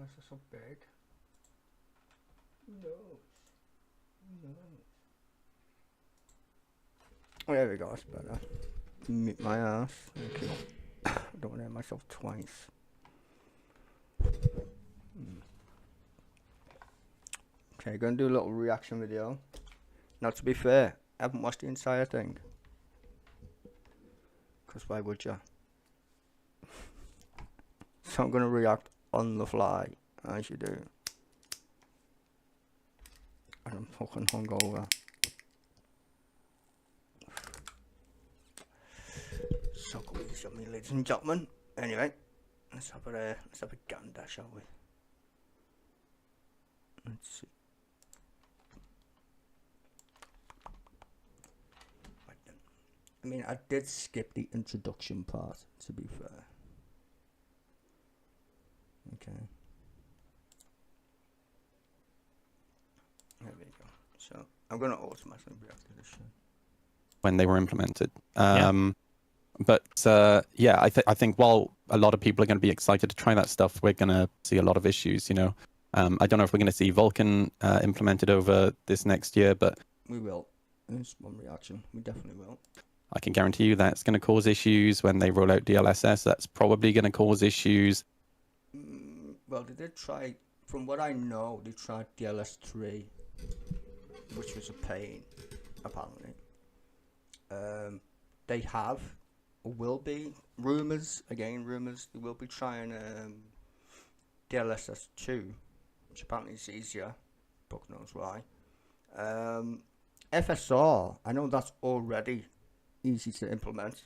is it so big? No. No. Oh, there we go, that's better. Meet my ass. Thank you. I don't want to hit myself twice. Okay, gonna do a little reaction video. Now, to be fair, I haven't watched the entire thing. Because why would you? So I'm gonna react on the fly, as you do. And I'm fucking hungover. So go easy on me, ladies and gentlemen. Anyway, let's have a gander, shall we? Let's see. Right then. I mean, I did skip the introduction part, to be fair. Okay. There we go. So I'm gonna automatically react to this shit. When they were implemented. But yeah, I think while a lot of people are going to be excited to try that stuff, we're going to see a lot of issues. You know, I don't know if we're going to see Vulkan implemented over this next year, but we will. It's one reaction. We definitely will. I can guarantee you that's going to cause issues when they roll out DLSS. That's probably going to cause issues. Well, they did try. From what I know, they tried DLS3, which was a pain, apparently. They have, or will be, rumours, they will be trying DLSS2, which apparently is easier, fuck knows why. FSR, I know that's already easy to implement.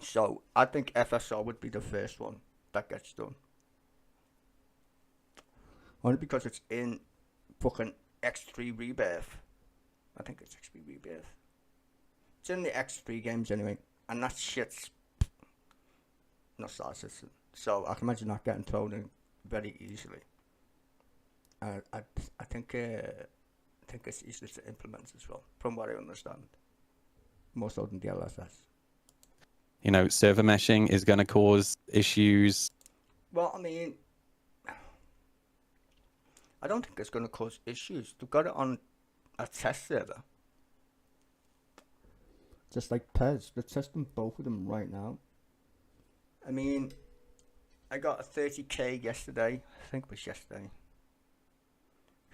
So, I think FSR would be the first one that gets done. Only because it's in fucking X3 Rebirth. I think it's X3 Rebirth. It's in the X3 games anyway, and that shit's not star system. So I can imagine that getting thrown in very easily. I think it's easy to implement as well, from what I understand. More so than DLSS. You know, server meshing is going to cause issues. Well, I mean, I don't think it's going to cause issues. They've got it on a test server. Just like Pez, they're testing both of them right now. I mean, I got a 30k yesterday. I think it was yesterday.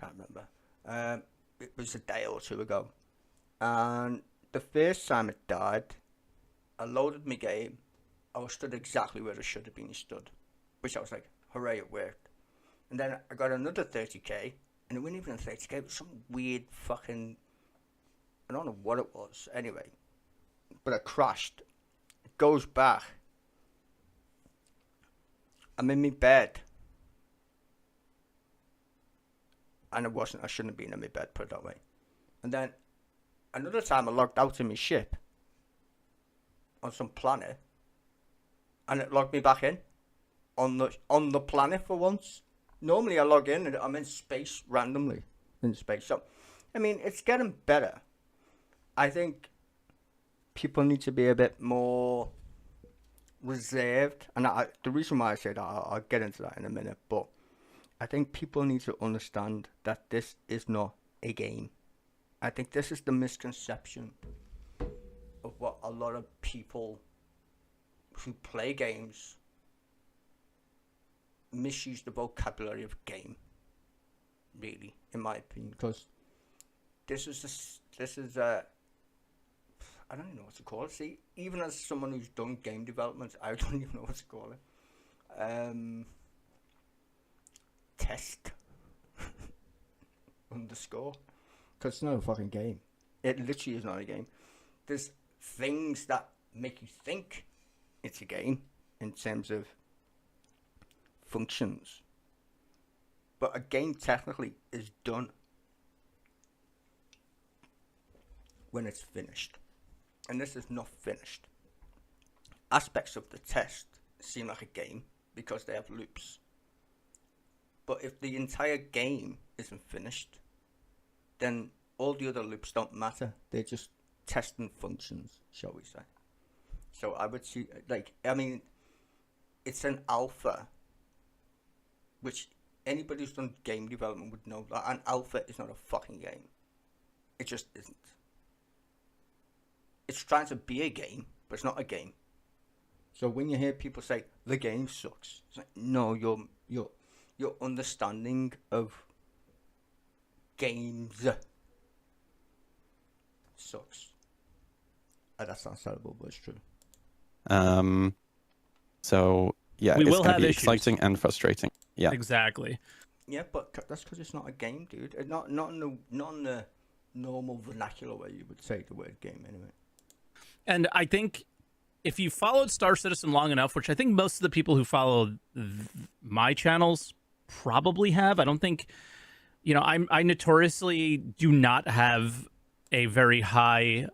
Can't remember. It was a day or two ago. And the first time it died, I loaded my game. I was stood exactly where I should have been stood. Which I was like, hooray, it worked. And then I got another 30k. And it wasn't even a 30k. It was some weird fucking... I don't know what it was. Anyway. But it crashed. It goes back. I'm in my bed. And I shouldn't have been in my bed, put it that way. And then another time I logged out of my ship on some planet. And it logged me back in. On the planet for once. Normally I log in and I'm in space randomly. In space. So, I mean, it's getting better. I think people need to be a bit more reserved. And the reason why I say that, I'll get into that in a minute. But I think people need to understand that this is not a game. I think this is the misconception of what a lot of people who play games misuse the vocabulary of game, really, in my opinion, because this is I don't even know what to call it. See, even as someone who's done game development, I don't even know what to call it. Test underscore, because it's not a fucking game. It literally is not a game. There's things that make you think it's a game in terms of functions, but a game technically is done when it's finished, and this is not finished. Aspects of the test seem like a game because they have loops, but if the entire game isn't finished, then all the other loops don't matter. They're just testing functions, shall we say. So I would see, like, I mean, it's an alpha. which anybody who's done game development would know that an alpha is not a fucking game. It just isn't. It's trying to be a game, but it's not a game. So when you hear people say the game sucks, it's like, no, your understanding of games sucks. That sounds terrible, but it's true. So yeah, We it's will going to have be issues. exciting and frustrating. Yeah, Exactly. Yeah, but that's because it's not a game, dude. Not in the normal vernacular way you would say the word game, anyway. And I think if you followed Star Citizen long enough, which I think most of the people who follow my channels probably have, I don't think, you know, I notoriously do not have a very high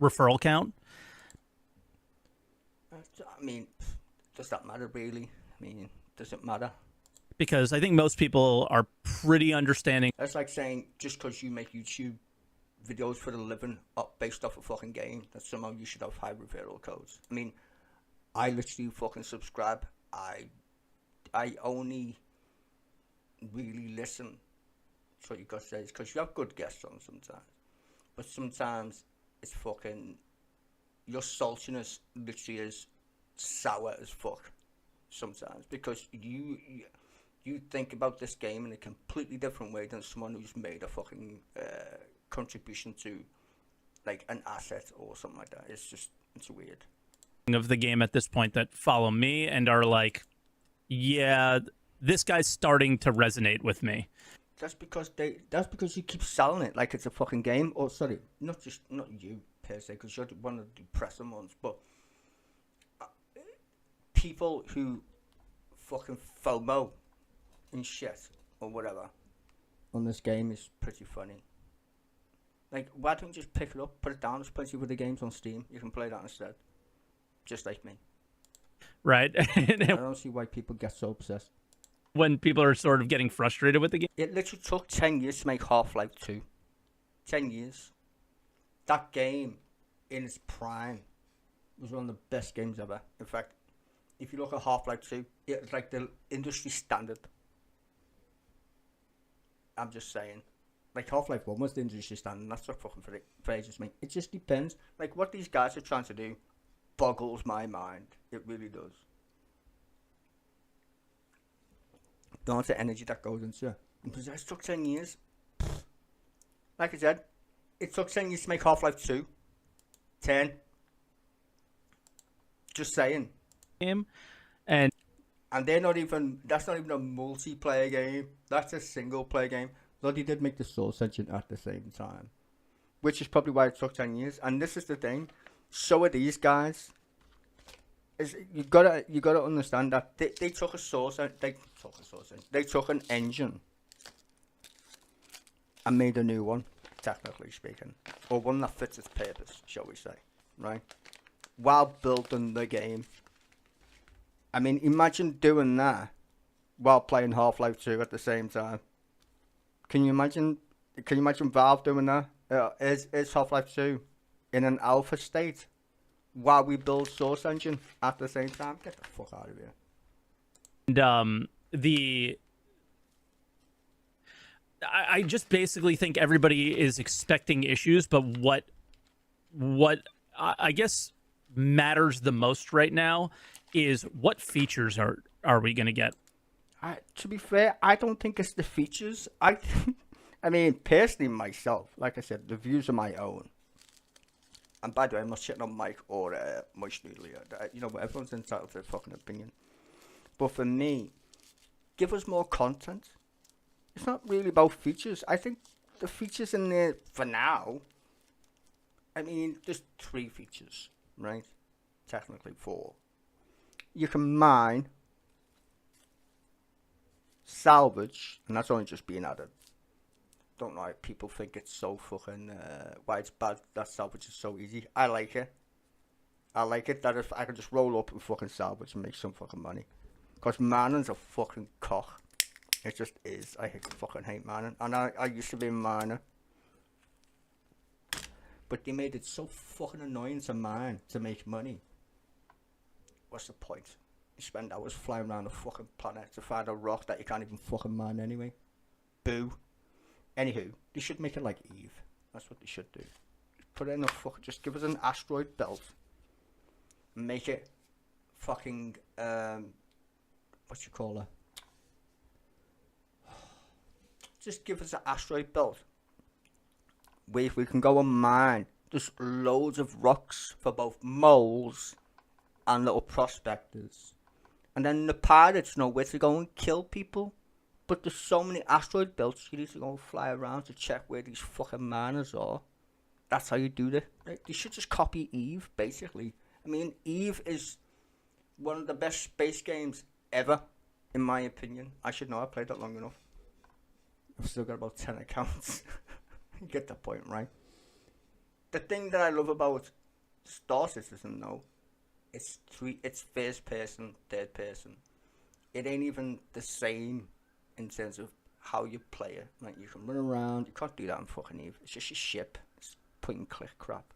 referral count. I mean, does that matter really? I mean, does it matter? Because I think most people are pretty understanding. That's like saying just because you make YouTube videos for the living based off a fucking game, that somehow you should have high referral codes. I mean, I literally fucking subscribe. I only really listen to what you got to say, because you have good guests on sometimes. But sometimes it's fucking, your saltiness literally is sour as fuck sometimes, because you think about this game in a completely different way than someone who's made a fucking contribution to like an asset or something like that. It's weird. Of the game at this point that follow me and are like, yeah, this guy's starting to resonate with me. That's because you keep selling it like it's a fucking game. Or sorry, not you per se, because you're one of the depressing ones, but people who fucking FOMO and shit or whatever on this game is pretty funny. Like, why don't you just pick it up, put it down? There's plenty of other games on Steam. You can play that instead. Just like me. Right. I don't see why people get so obsessed. When people are sort of getting frustrated with the game. It literally took 10 years to make Half-Life 2. 10 years. That game, in its prime, was one of the best games ever. In fact, if you look at Half-Life 2, it's like the industry standard. I'm just saying. Like, Half-Life 1 was the industry standard, and that's what fucking phases me. It just depends. Like, what these guys are trying to do boggles my mind. It really does. The amount of energy that goes into it. Because it took 10 years. Like I said, it took 10 years to make Half-Life 2. 10. Just saying. Game. And they're not even, that's not even a multiplayer game. That's a single player game. Though they did make the Source Engine at the same time. Which is probably why it took 10 years. And this is the thing. So are these guys. You gotta understand that they took a source, they took an engine and made a new one, technically speaking, or one that fits its purpose, shall we say, right? While building the game. I mean, imagine doing that while playing Half-Life 2 at the same time. Can you imagine Valve doing that? Is Half-Life 2 in an alpha state while we build Source Engine at the same time? Get the fuck out of here. And I just basically think everybody is expecting issues, but what I guess matters the most right now is what features are we going to get? To be fair, I don't think it's the features. I mean, personally, myself, like I said, the views are my own. And by the way, I'm not shitting on Mike or Moist Noodle here. You know, everyone's entitled to their fucking opinion. But for me, give us more content. It's not really about features. I think the features in there, for now, I mean, there's 3 features, right? Technically 4. You can mine, salvage, and that's only just being added. Don't know why people think it's so fucking why it's bad that salvage is so easy. I like it. I like it that if I can just roll up and fucking salvage and make some fucking money. Because mining's a fucking cock. It just is. I fucking hate mining. And I used to be a miner. But they made it so fucking annoying to mine to make money. What's the point? You spend hours flying around the fucking planet to find a rock that you can't even fucking mine anyway. Boo. Anywho, they should make it like Eve. That's what they should do. Put it in a fucking... Just give us an asteroid belt. Make it fucking... what you call her? Just give us an asteroid belt. Where we can go and mine. Just loads of rocks for both moles and little prospectors. And then the pirates know where to go and kill people. But there's so many asteroid belts, you need to go and fly around to check where these fucking miners are. That's how you do it. Like, they should just copy Eve, basically. I mean, Eve is one of the best space games ever, in my opinion. I should know, I played that long enough. I've still got about 10 accounts. You get the point, right? The thing that I love about Star Citizen, though, it's first person, third person. It ain't even the same in terms of how you play it. Like, you can run around, you can't do that in fucking Eve. It's just your ship. It's point and click crap.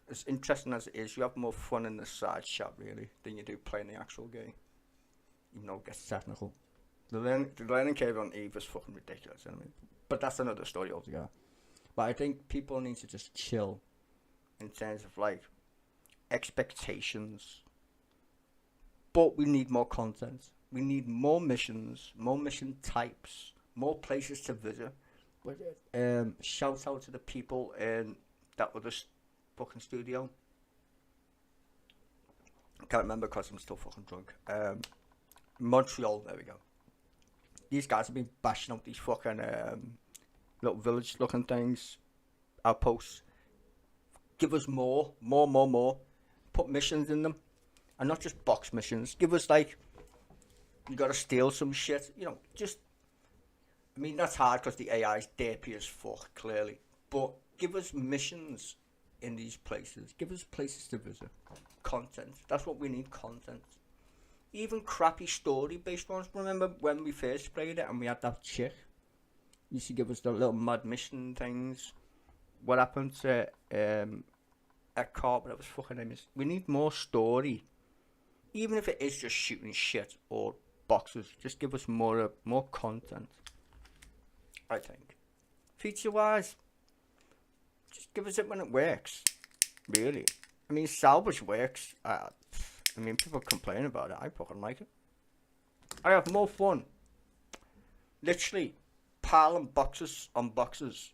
As interesting as it is, you have more fun in the side shot, really, than you do playing the actual game. Even though it gets technical. The learning curve on Eve is fucking ridiculous, I mean. But that's another story altogether. But I think people need to just chill in terms of, like, expectations. But we need more content. We need more missions, more mission types, more places to visit. But, shout out to the people in that other fucking studio. I can't remember because I'm still fucking drunk. Montreal, there we go. These guys have been bashing out these fucking little village looking things, outposts. Give us more. Put missions in them. And not just box missions. Give us, like, you gotta steal some shit. You know, just... I mean, that's hard because the AI's derpy as fuck, clearly. But give us missions in these places. Give us places to visit. Content. That's what we need, content. Even crappy story-based ones. Remember when we first played it and we had that chick? Used to give us the little mud mission things. What happened to Eckhart, whatever his fucking name is? We need more story. Even if it is just shooting shit or boxes, just give us more content. I think. Feature-wise, just give us it when it works. Really. I mean, salvage works. I mean, people complain about it. I fucking like it. I have more fun. Literally, piling boxes on boxes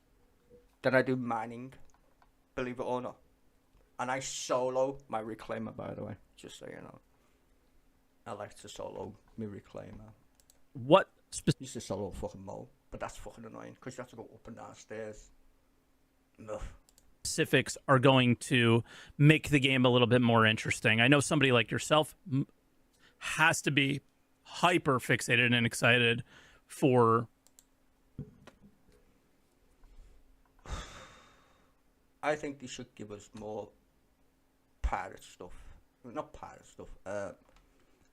than I do mining. Believe it or not. And I solo my reclaimer, by the way. Just so you know. I like to solo my reclaimer. What Used to solo a fucking mole. But that's fucking annoying. Because you have to go up and down stairs. Ugh. specifics are going to make the game a little bit more interesting? I know somebody like yourself has to be hyper fixated and excited for... I think they should give us more pirate stuff. Not pirate stuff.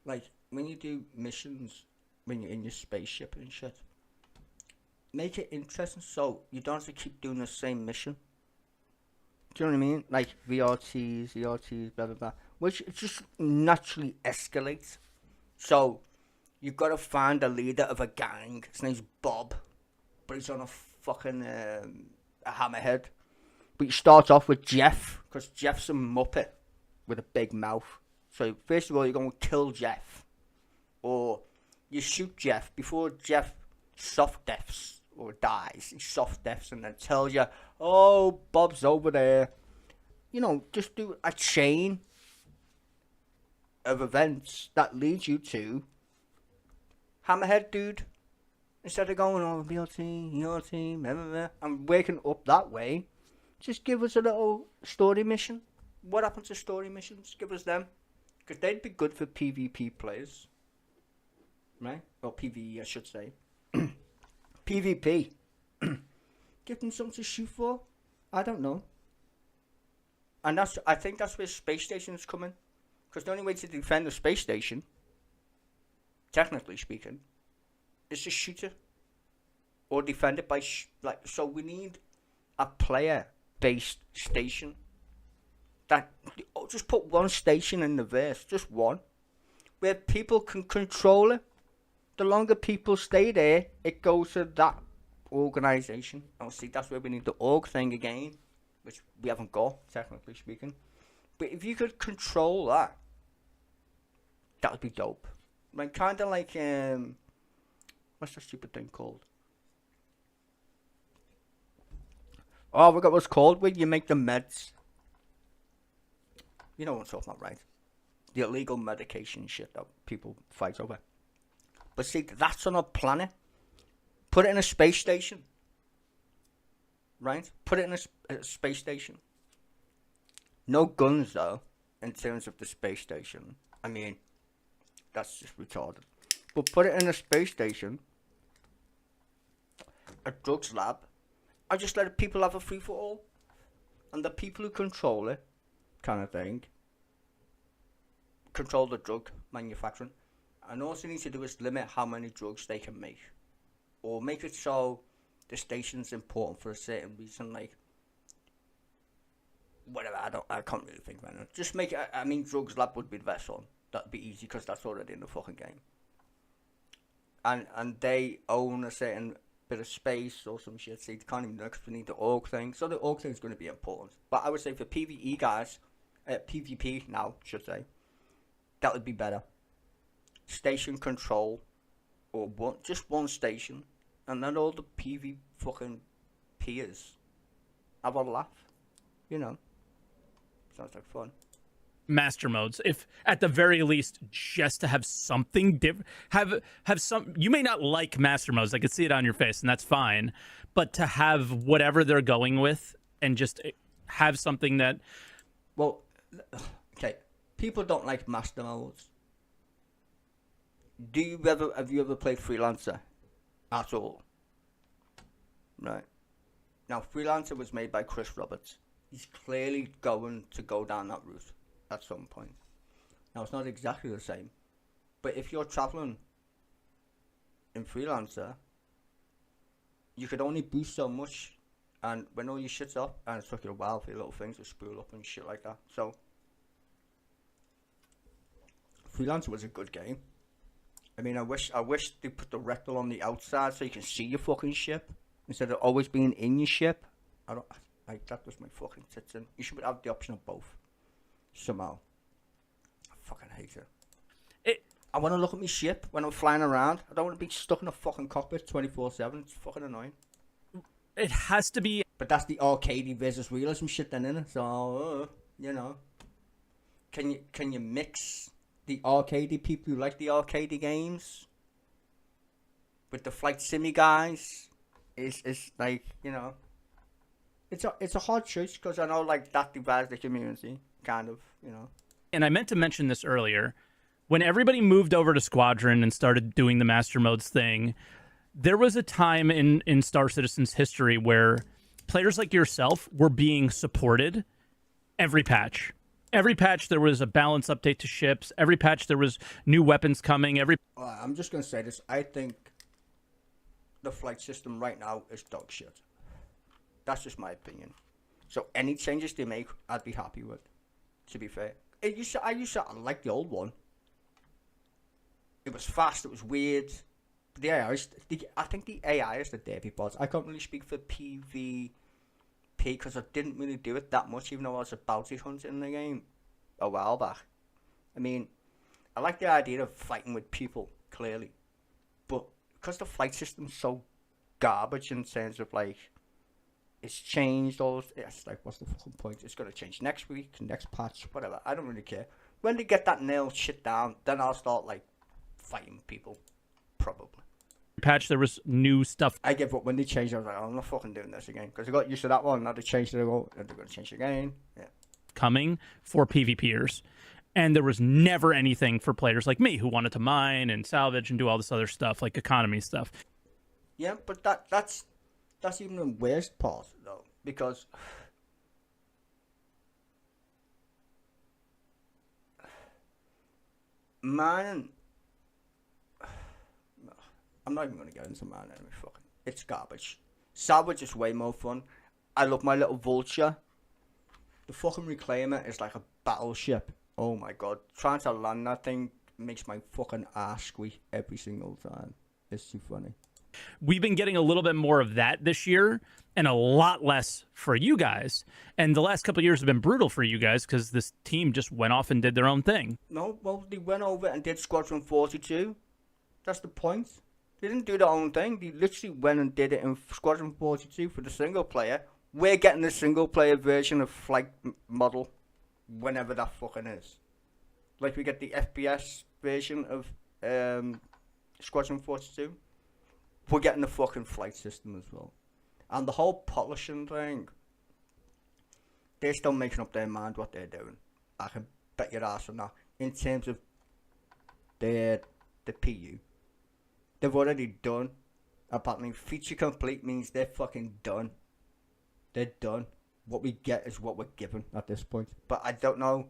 Like, when you do missions, when you're in your spaceship and shit, make it interesting so you don't have to keep doing the same mission. Do you know what I mean? Like, VRTs, blah, blah, blah. Which it just naturally escalates. So, you've got to find the leader of a gang. His name's Bob. But he's on a fucking a hammerhead. But you start off with Jeff, because Jeff's a muppet with a big mouth. So first of all, you're going to kill Jeff. Or you shoot Jeff before Jeff soft deaths or dies. He soft deaths and then tells you, oh, Bob's over there. You know, just do a chain of events that leads you to Hammerhead Dude. Instead of going, oh, BLT, ERT, blah, blah, blah, and waking up that way. Just give us a little story mission. What happened to story missions? Give us them. Because they'd be good for PvP players. Right? Or PvE, I should say. PvP. Give them something to shoot for. I don't know. And I think that's where space stations come in. Because the only way to defend the space station, technically speaking, is to shoot it. Or defend it by... so we need a player-based station. That just put one station in the verse, just one. where people can control it. The longer people stay there, it goes to that organisation. Obviously, that's where we need the org thing again, which we haven't got, technically speaking. But if you could control that, that would be dope. Like, kind of like, what's the stupid thing called? Oh, I forgot what it's called, where you make the meds. You know what I'm talking about, right? The illegal medication shit that people fight over. But see, that's on a planet. Put it in a space station. Right? Put it in a space station. No guns, though, in terms of the space station. I mean, that's just retarded. But put it in a space station, a drugs lab, and just let people have a free-for-all. And the people who control it, kind of thing, control the drug manufacturing. And all you need to do is limit how many drugs they can make. Or make it so the station's important for a certain reason, like whatever, I can't really think about it. Just make it, I mean, drugs lab would be the best one. That'd be easy because that's already in the fucking game. And they own a certain bit of space or some shit, so you can't even know because we need the org thing. So the org thing is going to be important. But I would say for PvE guys, PvP now, should say, that would be better. Station control, or just one station, and then all the PV fucking peers have a laugh. You know, sounds like fun. Master modes, if at the very least, just to have something different, have some. You may not like master modes, I could see it on your face, and that's fine. But to have whatever they're going with, and just have something that, well, okay, people don't like master modes. Have you ever played Freelancer at all? Right. Now, Freelancer was made by Chris Roberts. He's clearly going to go down that route at some point. Now, it's not exactly the same, but if you're traveling in Freelancer, you could only boost so much, and when all your shit's up, and it took you a while for your little things to spool up and shit like that. So, Freelancer was a good game. I mean, I wish they put the rectal on the outside so you can see your fucking ship instead of always being in your ship. That was my fucking tits in. You should have the option of both. Somehow. I fucking hate it. I want to look at my ship when I'm flying around. I don't want to be stuck in a fucking cockpit 24/7. It's fucking annoying. it has to be. But that's the arcadey versus realism shit then, innit? So, you know. Can you mix the arcadey people who like the arcadey games with the flight simmy guys? It's like, you know, it's a hard choice because I know like that divides the community, kind of, you know. And I meant to mention this earlier. When everybody moved over to Squadron and started doing the Master Modes thing, there was a time in Star Citizen's history where players like yourself were being supported every patch. Every patch there was a balance update to ships. Every patch there was new weapons coming. I'm just going to say this. I think the flight system right now is dog shit. That's just my opinion. So any changes they make, I'd be happy with, to be fair. I used to like the old one. It was fast, it was weird. The AI, I think the AI is the derpy part. I can't really speak for PvP because I didn't really do it that much, even though I was a bounty hunter in the game a while back. I mean, I like the idea of fighting with people, clearly. But because the flight system's so garbage in terms of, like, it's changed all... It's like, what's the fucking point? It's going to change next week, next patch, whatever. I don't really care. When they get that nailed shit down, then I'll start, like, fighting people. Probably. Patch there was new stuff. I give up when they changed. I was like, oh, I'm not fucking doing this again because I got used to that one. Now they changed it. They're going to change it again. Yeah. Coming for PvPers, and there was never anything for players like me who wanted to mine and salvage and do all this other stuff like economy stuff. Yeah, but that's even the worst part though, because mining. I'm not even going to get into mine anyway, fucking. It's garbage. Salvage is way more fun. I love my little vulture. The fucking reclaimer is like a battleship. Oh my god. Trying to land that thing makes my fucking ass squeak every single time. It's too funny. We've been getting a little bit more of that this year and a lot less for you guys. And the last couple of years have been brutal for you guys because this team just went off and did their own thing. No, well, they went over and did Squadron 42. That's the point. They didn't do their own thing. They literally went and did it in Squadron 42 for the single player. We're getting the single player version of Flight Model whenever that fucking is. Like we get the FPS version of Squadron 42. We're getting the fucking flight system as well. And the whole polishing thing, they're still making up their mind what they're doing. I can bet your ass on that. In terms of the PU. They've already done. Apparently, feature complete means they're fucking done. They're done. What we get is what we're given at this point. But I don't know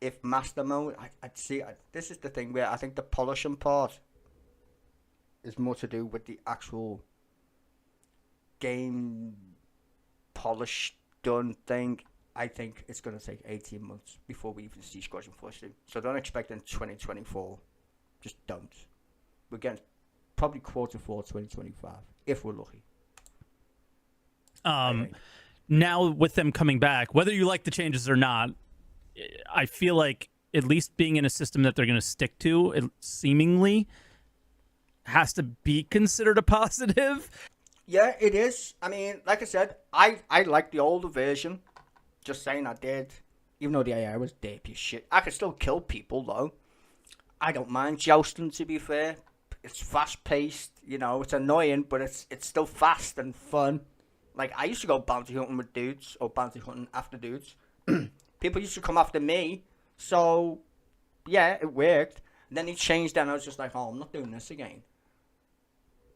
if master mode, I'd see, this is the thing where I think the polishing part is more to do with the actual game polish done thing. I think it's going to take 18 months before we even see Squadron 42. So don't expect in 2024. Just don't. We're getting probably quarter 4 2025, if we're lucky. Now with them coming back, whether you like the changes or not, I feel like at least being in a system that they're going to stick to, it seemingly has to be considered a positive. Yeah, it is. I mean, like I said, I like the older version. Just saying I did. Even though the AI was dirty as shit. I could still kill people, though. I don't mind jousting, to be fair. It's fast-paced, you know. It's annoying, but it's still fast and fun. Like, I used to go bounty hunting with dudes, or bounty hunting after dudes. People used to come after me, so, yeah, it worked. And then he changed, and I was just like, oh, I'm not doing this again.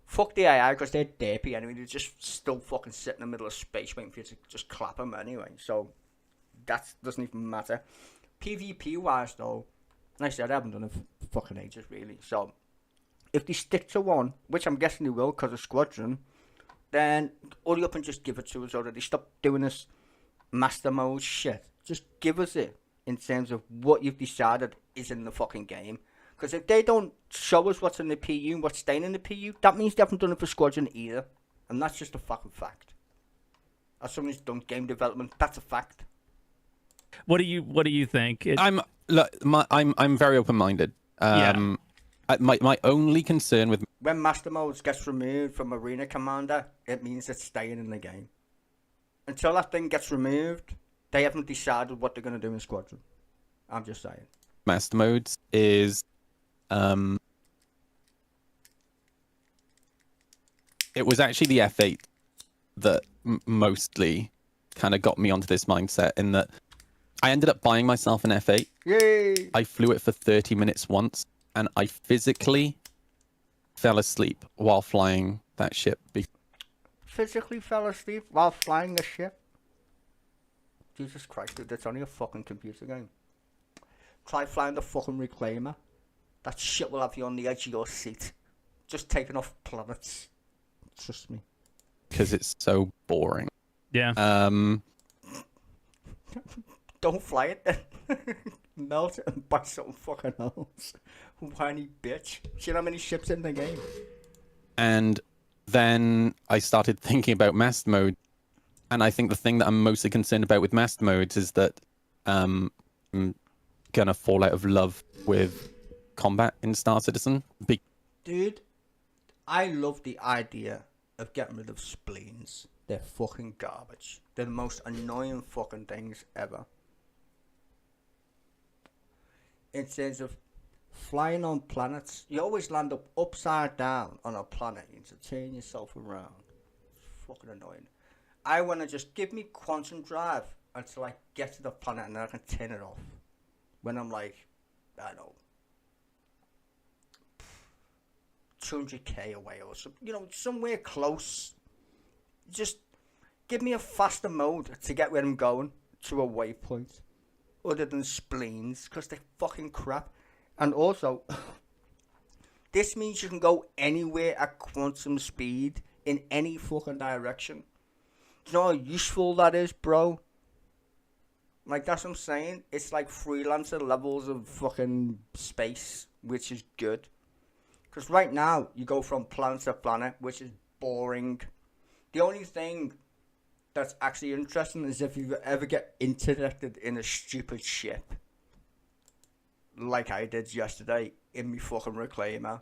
Fuck the AI, because they're dirty anyway. They just still fucking sit in the middle of space waiting for you to just clap them anyway. So, that doesn't even matter. PvP-wise, though, like I said, I haven't done it for fucking ages, really. So, if they stick to one, which I'm guessing they will because of Squadron, then hurry up and just give it to us already. Stop doing this master mode shit. Just give us it in terms of what you've decided is in the fucking game. Because if they don't show us what's in the PU and what's staying in the PU, that means they haven't done it for Squadron either. And that's just a fucking fact. As someone who's done game development, that's a fact. What do you think? I'm very open-minded. Yeah. My only concern with When Master Mode gets removed from Arena Commander, it means it's staying in the game. Until that thing gets removed, they haven't decided what they're going to do in Squadron. I'm just saying. master modes is it was actually the F8 that mostly kind of got me onto this mindset, in that I ended up buying myself an F8. Yay! I flew it for 30 minutes once, and I physically fell asleep while flying that ship. Physically fell asleep while flying the ship? Jesus Christ, dude, that's only a fucking computer game. Try flying the fucking Reclaimer. That shit will have you on the edge of your seat. Just taking off planets. Trust me. Because it's so boring. Yeah. Don't fly it then. Melt it and buy something fucking else. Whiny bitch. See how many ships in the game? And then I started thinking about master mode. And I think the thing that I'm mostly concerned about with master modes is that I'm gonna fall out of love with combat in Star Citizen. Dude, I love the idea of getting rid of spleens. They're fucking garbage. They're the most annoying fucking things ever. In terms of flying on planets, you always land up upside down on a planet. You need to turn yourself around. It's fucking annoying. I want to just give me quantum drive until I get to the planet and then I can turn it off. When I'm like, I don't know, 200k away or something, you know, somewhere close. Just give me a faster mode to get where I'm going to a waypoint, other than spleens, because they're fucking crap. And also, this means you can go anywhere at quantum speed in any fucking direction. Do you know how useful that is, bro? Like, that's what I'm saying. It's like freelancer levels of fucking space, which is good. Because right now, you go from planet to planet, which is boring. The only thing that's actually interesting is if you ever get interested in a stupid ship. Like I did yesterday in me fucking reclaimer.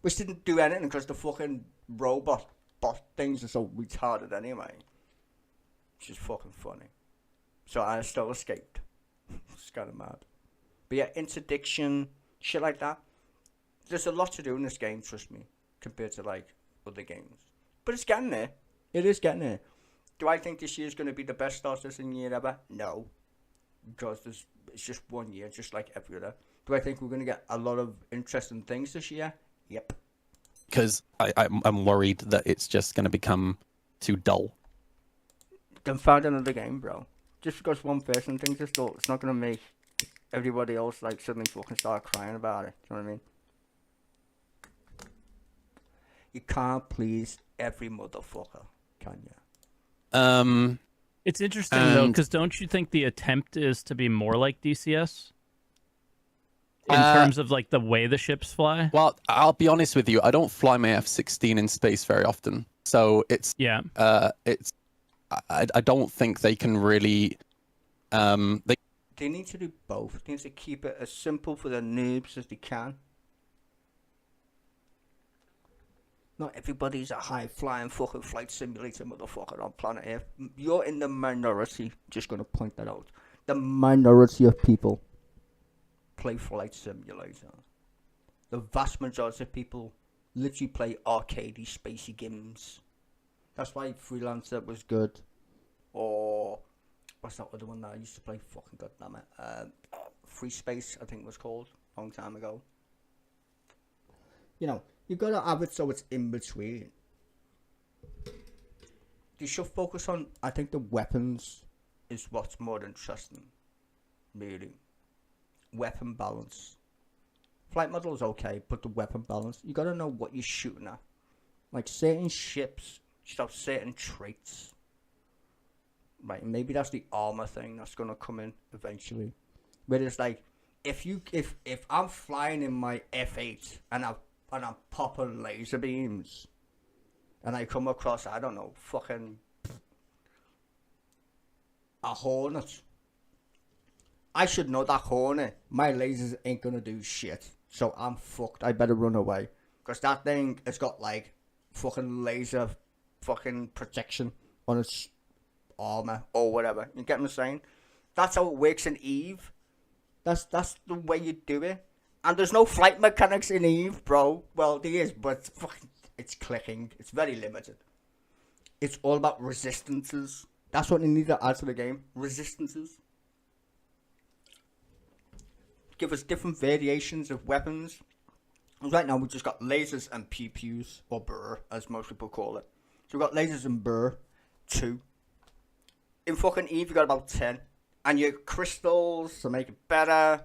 Which didn't do anything because the fucking bot things are so retarded anyway. Which is fucking funny. So I still escaped. It's kind of mad. But yeah, interdiction, shit like that. There's a lot to do in this game, trust me, compared to like other games. But it's getting there. It is getting there. Do I think this year's going to be the best Star Citizen year ever? No. Because it's just 1 year, just like every other. Do I think we're going to get a lot of interesting things this year? Yep. Because I'm worried that it's just going to become too dull. Then find another game, bro. Just because one person thinks it's dull, it's not going to make everybody else like suddenly fucking start crying about it. Do you know what I mean? You can't please every motherfucker, can you? It's interesting though, because don't you think the attempt is to be more like DCS in terms of like the way the ships fly? Well, I'll be honest with you. I don't fly my F-16 in space very often, so it's I don't think they can really. They need to do both. They need to keep it as simple for the noobs as they can. Not everybody's a high-flying fucking flight simulator motherfucker on planet Earth. You're in the minority. Just gonna point that out. The minority of people play flight simulator. The vast majority of people literally play arcadey, spacey games. That's why Freelancer was good. Or what's that other one that I used to play? Fucking goddammit. Free Space, I think it was called, a long time ago. You know, you gotta have it so it's in between. You should focus on, I think the weapons is what's more interesting. Really. Weapon balance. Flight model is okay, but the weapon balance, you gotta know what you're shooting at. Like certain ships should have certain traits. Right, and maybe that's the armor thing that's gonna come in eventually. Where it's like, if I'm flying in my F8 and I'm popping laser beams, and I come across, I don't know, fucking a Hornet. I should know that Hornet, my lasers ain't gonna do shit. So I'm fucked, I better run away. Because that thing has got like fucking laser fucking protection on its armor or whatever. You get what I'm saying? That's how it works in Eve. That's the way you do it. And there's no flight mechanics in Eve, bro. Well, there is, but it's clicking. It's very limited. It's all about resistances. That's what you need to add to the game. Resistances. Give us different variations of weapons. Right now, we've just got lasers and pew-pews, or burr, as most people call it. So we've got lasers and burr, 2. In fucking Eve, you got about 10. And your crystals to make it better.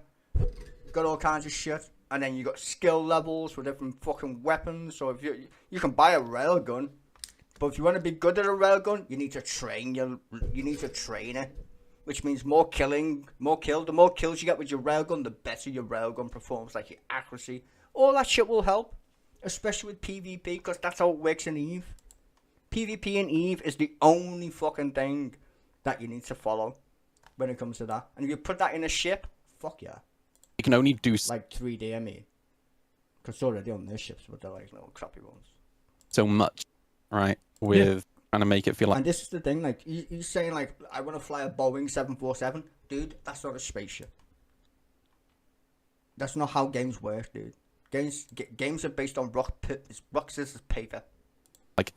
Got all kinds of shit. And then you got skill levels for different fucking weapons. So if you can buy a railgun, but if you want to be good at a railgun, you need to train it. Which means more killing, more kill. The more kills you get with your railgun, the better your railgun performs, like your accuracy. All that shit will help. Especially with PvP, because that's how it works in Eve. PvP in Eve is the only fucking thing that you need to follow when it comes to that. And if you put that in a ship, fuck yeah. You can only do like 3D, I mean. Because it's already on their ships, but they're like little crappy ones. So much, right? With trying to make it feel like. And this is the thing, like, you're saying, like, I want to fly a Boeing 747. Dude, that's not a spaceship. That's not how games work, dude. Games are based on rock, scissors, paper. Like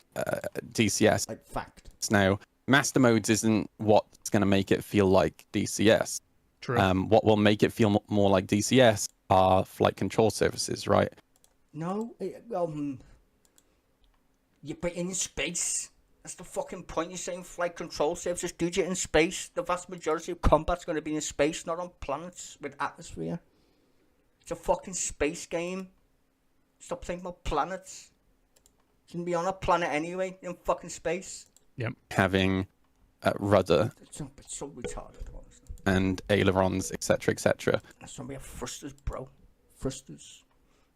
DCS. Like fact. Now, Master Modes isn't what's going to make it feel like DCS. True. What will make it feel more like DCS are flight control services, right? No, but in space. That's the fucking point. You're saying flight control services. Dude, you're in space. The vast majority of combat's going to be in space, not on planets with atmosphere. It's a fucking space game. Stop thinking about planets. Shouldn't be on a planet anyway, in fucking space. Yep. Having rudder. It's so retarded, honestly. and ailerons, etc., etc. That's when we have thrusters, bro. Thrusters.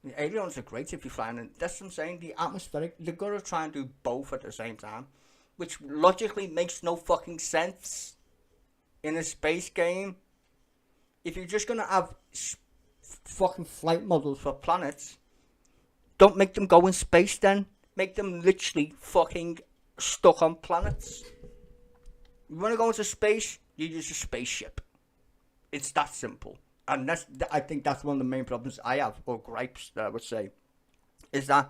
The ailerons are great if you're flying, and that's what I'm saying. The atmospheric, they're gonna try and do both at the same time, which logically makes no fucking sense in a space game. If you're just gonna have fucking flight models for planets, don't make them go in space then. Make them literally fucking stuck on planets. You wanna go into space, you use a spaceship. It's that simple. And I think that's one of the main problems I have, or gripes that I would say, is that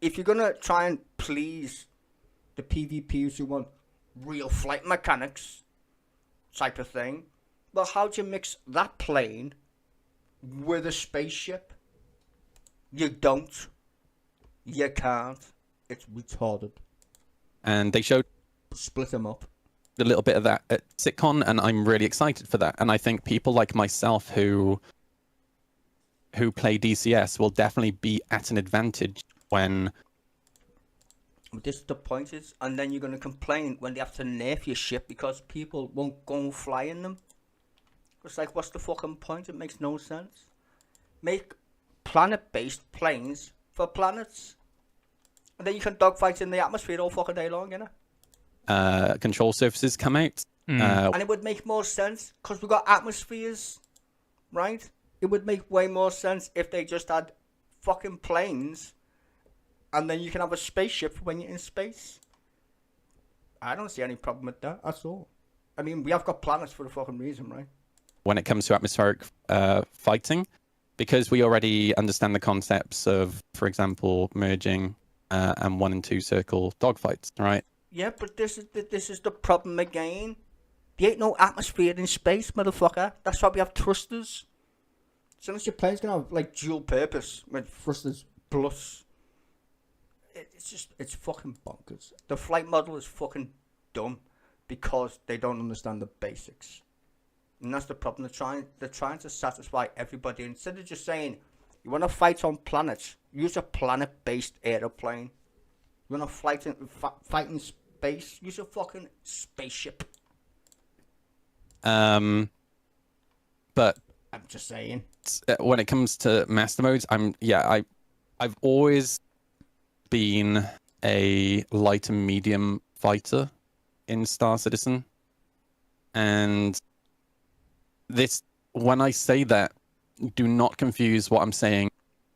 if you're gonna try and please the PvPers who want real flight mechanics type of thing, well, how do you mix that plane with a spaceship? You don't. You can't. It's retarded. And they showed Split them up. a little bit of that at SitCon, and I'm really excited for that. And I think people like myself who play DCS will definitely be at an advantage when... This is the point is, and then you're going to complain when they have to nerf your ship because people won't go and fly in them. It's like, what's the fucking point? It makes no sense. Make planet-based planes for planets. And then you can dogfight in the atmosphere all fucking day long, you know? Control surfaces come out. And it would make more sense because we've got atmospheres, right? It would make way more sense if they just had fucking planes and then you can have a spaceship when you're in space. I don't see any problem with that at all. I mean, we have got planets for a fucking reason, right? When it comes to atmospheric fighting, because we already understand the concepts of, for example, merging and 1 and 2 circle dogfights, right? Yeah, but this is the problem again. There ain't no atmosphere in space, motherfucker. That's why we have thrusters. So unless your plane's gonna have like dual purpose with thrusters plus, it's fucking bonkers. The flight model is fucking dumb because they don't understand the basics, and that's the problem. They're trying to satisfy everybody instead of just saying, you want to fight on planets, use a planet-based aeroplane. You want to fight in space, use a fucking spaceship. But I'm just saying. When it comes to master modes, I've always been a light and medium fighter in Star Citizen, and this, when I say that, do not confuse what I'm saying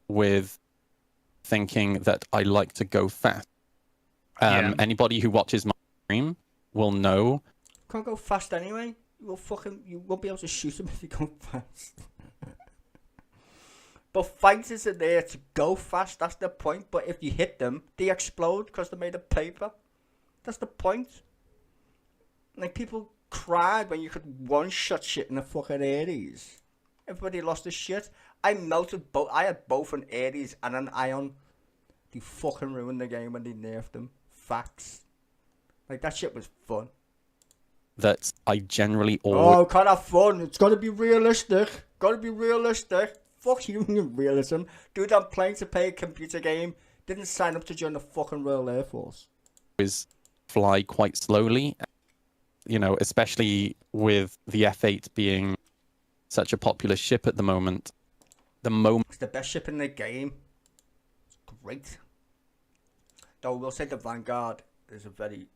with thinking that I like to go fast. Anybody who watches my stream will know. Can't go fast anyway. You won't be able to shoot them if you go fast. But fighters are there to go fast. That's the point. But if you hit them, they explode because they're made of paper. That's the point. Like, people cried when you could one-shot shit in the fucking Ares. Everybody lost their shit. I melted both. I had both an Ares and an Ion. They fucking ruined the game when they nerfed them. Facts. Like, that shit was fun. That I generally always... Oh, can't have fun. It's got to be realistic. Got to be realistic. Fuck you and realism. Dude, I'm playing to play a computer game. Didn't sign up to join the fucking Royal Air Force. Always fly quite slowly. You know, especially with the F8 being such a popular ship at the moment. It's the best ship in the game. It's great. Though we'll say the Vanguard is a very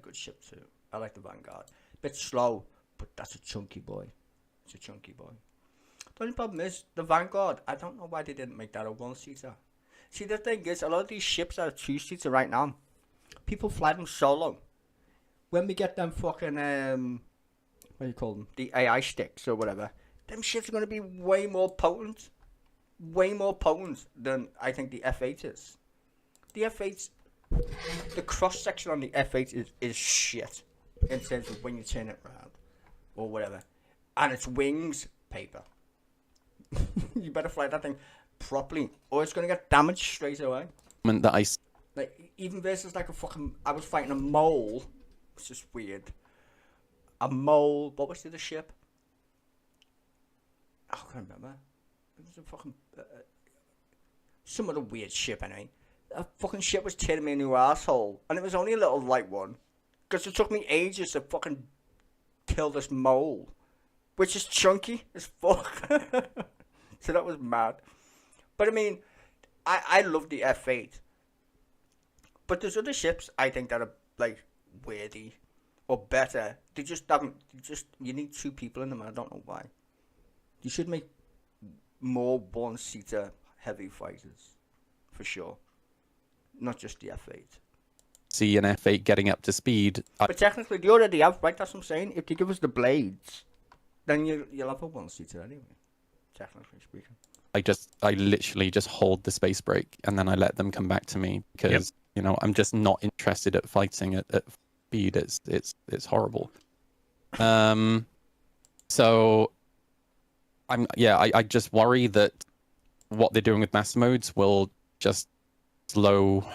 good ship too. I like the Vanguard. Bit slow, but that's a chunky boy. It's a chunky boy. The only problem is the Vanguard. I don't know why they didn't make that a one-seater. See, the thing is, a lot of these ships are two-seater right now. People fly them solo. When we get them fucking what do you call them? The AI sticks or whatever. Them ships are gonna be way more potent. Way more potent than I think the F8 is. The F8's, the cross section on the F8 is shit in terms of when you turn it around or whatever, and its wings paper. You better fly that thing properly, or it's gonna get damaged straight away. That I... Like, even versus like a fucking, I was fighting a mole. It's just weird. A mole. What was the other ship? I can't remember. It was a fucking some other weird ship anyway. That fucking ship was tearing me a new asshole, and it was only a little light one, because it took me ages to fucking kill this mole, which is chunky as fuck. So that was mad. But I mean, I love the F8. But there's other ships I think that are like worthy or better. They just haven't. You need 2 people in them, and I don't know why. You should make more one-seater heavy fighters, for sure. Not just the F8. See an F8 getting up to speed. But technically, they already have, right? That's what I'm saying. If they give us the blades, then you'll have a one-seater anyway. Technically speaking. I literally just hold the space brake and then I let them come back to me because you know I'm just not interested at fighting at speed. It's horrible. So I just worry that what they're doing with master modes will just slow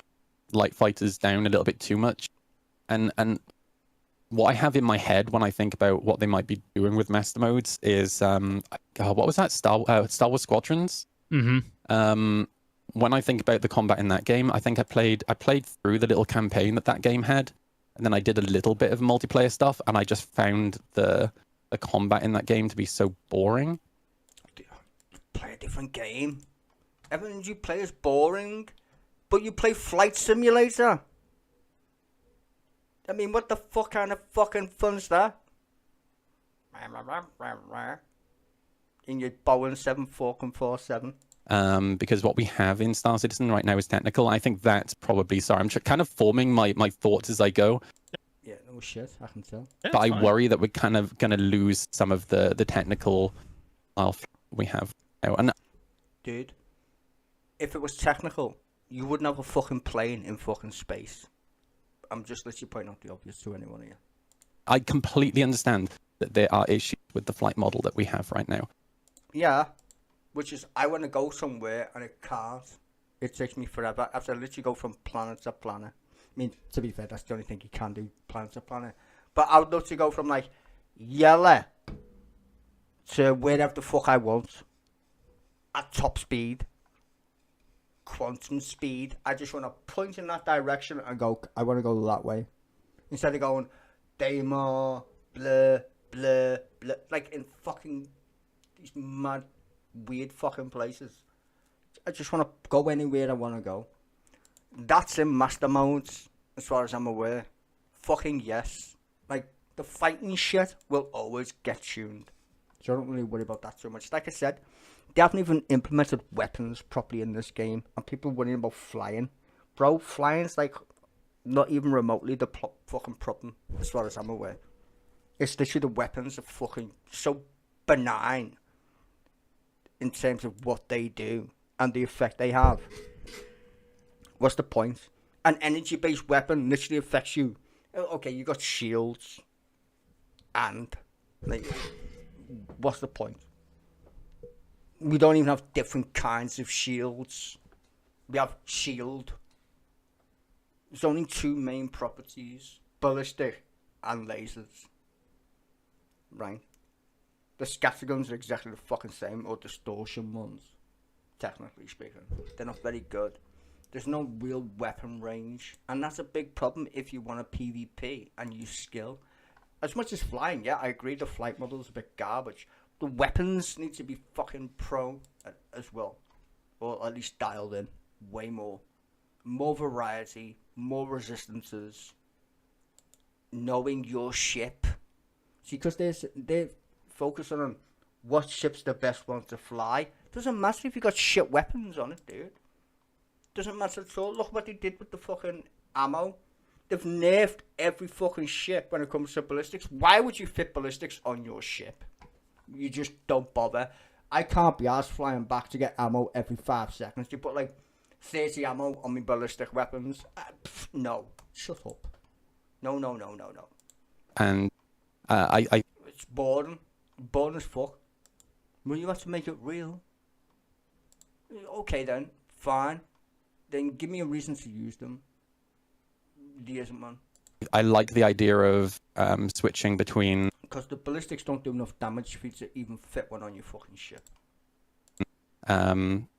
light fighters down a little bit too much. And what I have in my head when I think about what they might be doing with master modes is what was that, Star Wars Squadrons? Mm-hmm. When I think about the combat in that game, I think I played through the little campaign that game had, and then I did a little bit of multiplayer stuff, and I just found the combat in that game to be so boring. Play a different game. Everything you play is boring, but you play Flight Simulator. I mean, what the fuck kind of fucking fun's that? In your Boeing 747. Because what we have in Star Citizen right now is technical. I think that's probably... Sorry, I'm kind of forming my thoughts as I go. Yeah, no shit, I can tell. But I worry that we're kind of going to lose some of the technical we have now. And dude, if it was technical, you wouldn't have a fucking plane in fucking space. I'm just literally pointing out the obvious to anyone here. I completely understand that there are issues with the flight model that we have right now. Yeah, which is I want to go somewhere and it can't. It takes me forever. I have to literally go from planet to planet. I mean, to be fair, that's the only thing you can do, planet to planet. But I would love to go from like yellow to wherever the fuck I want at top speed. Quantum speed. I just want to point in that direction and go, I want to go that way. Instead of going, Daymar, blah, blah, blah. Like in fucking these mad, weird fucking places. I just want to go anywhere I want to go. That's in master modes, as far as I'm aware. Fucking yes. Like, the fighting shit will always get tuned. So I don't really worry about that so much. Like I said, they haven't even implemented weapons properly in this game. And people worrying about flying. Bro, flying's like not even remotely the fucking problem, as far as I'm aware. It's literally the weapons are fucking so benign in terms of what they do and the effect they have. What's the point? An energy-based weapon literally affects you. Okay, you got shields. And, like, what's the point? We don't even have different kinds of shields. We have shield. There's only 2 main properties. Ballistic and lasers. Right? The scatterguns are exactly the fucking same, or distortion ones. Technically speaking. They're not very good. There's no real weapon range. And that's a big problem if you want a PvP and use skill. As much as flying, yeah, I agree the flight model's a bit garbage. The weapons need to be fucking pro as well. Or at least dialed in. Way more. More variety. More resistances. Knowing your ship. See, because they're focusing on what ship's the best one to fly. Doesn't matter if you got shit weapons on it, dude. Doesn't matter at all. Look what they did with the fucking ammo. They've nerfed every fucking ship when it comes to ballistics. Why would you fit ballistics on your ship? You just don't bother. I can't be asked flying back to get ammo every 5 seconds. You put like 30 ammo on my ballistic weapons. No. Shut up. No. And It's boring. Boring as fuck. Well, you have to make it real. Okay then. Fine. Then give me a reason to use them. There isn't one. I like the idea of switching between... Because the ballistics don't do enough damage for you to even fit one on your fucking ship.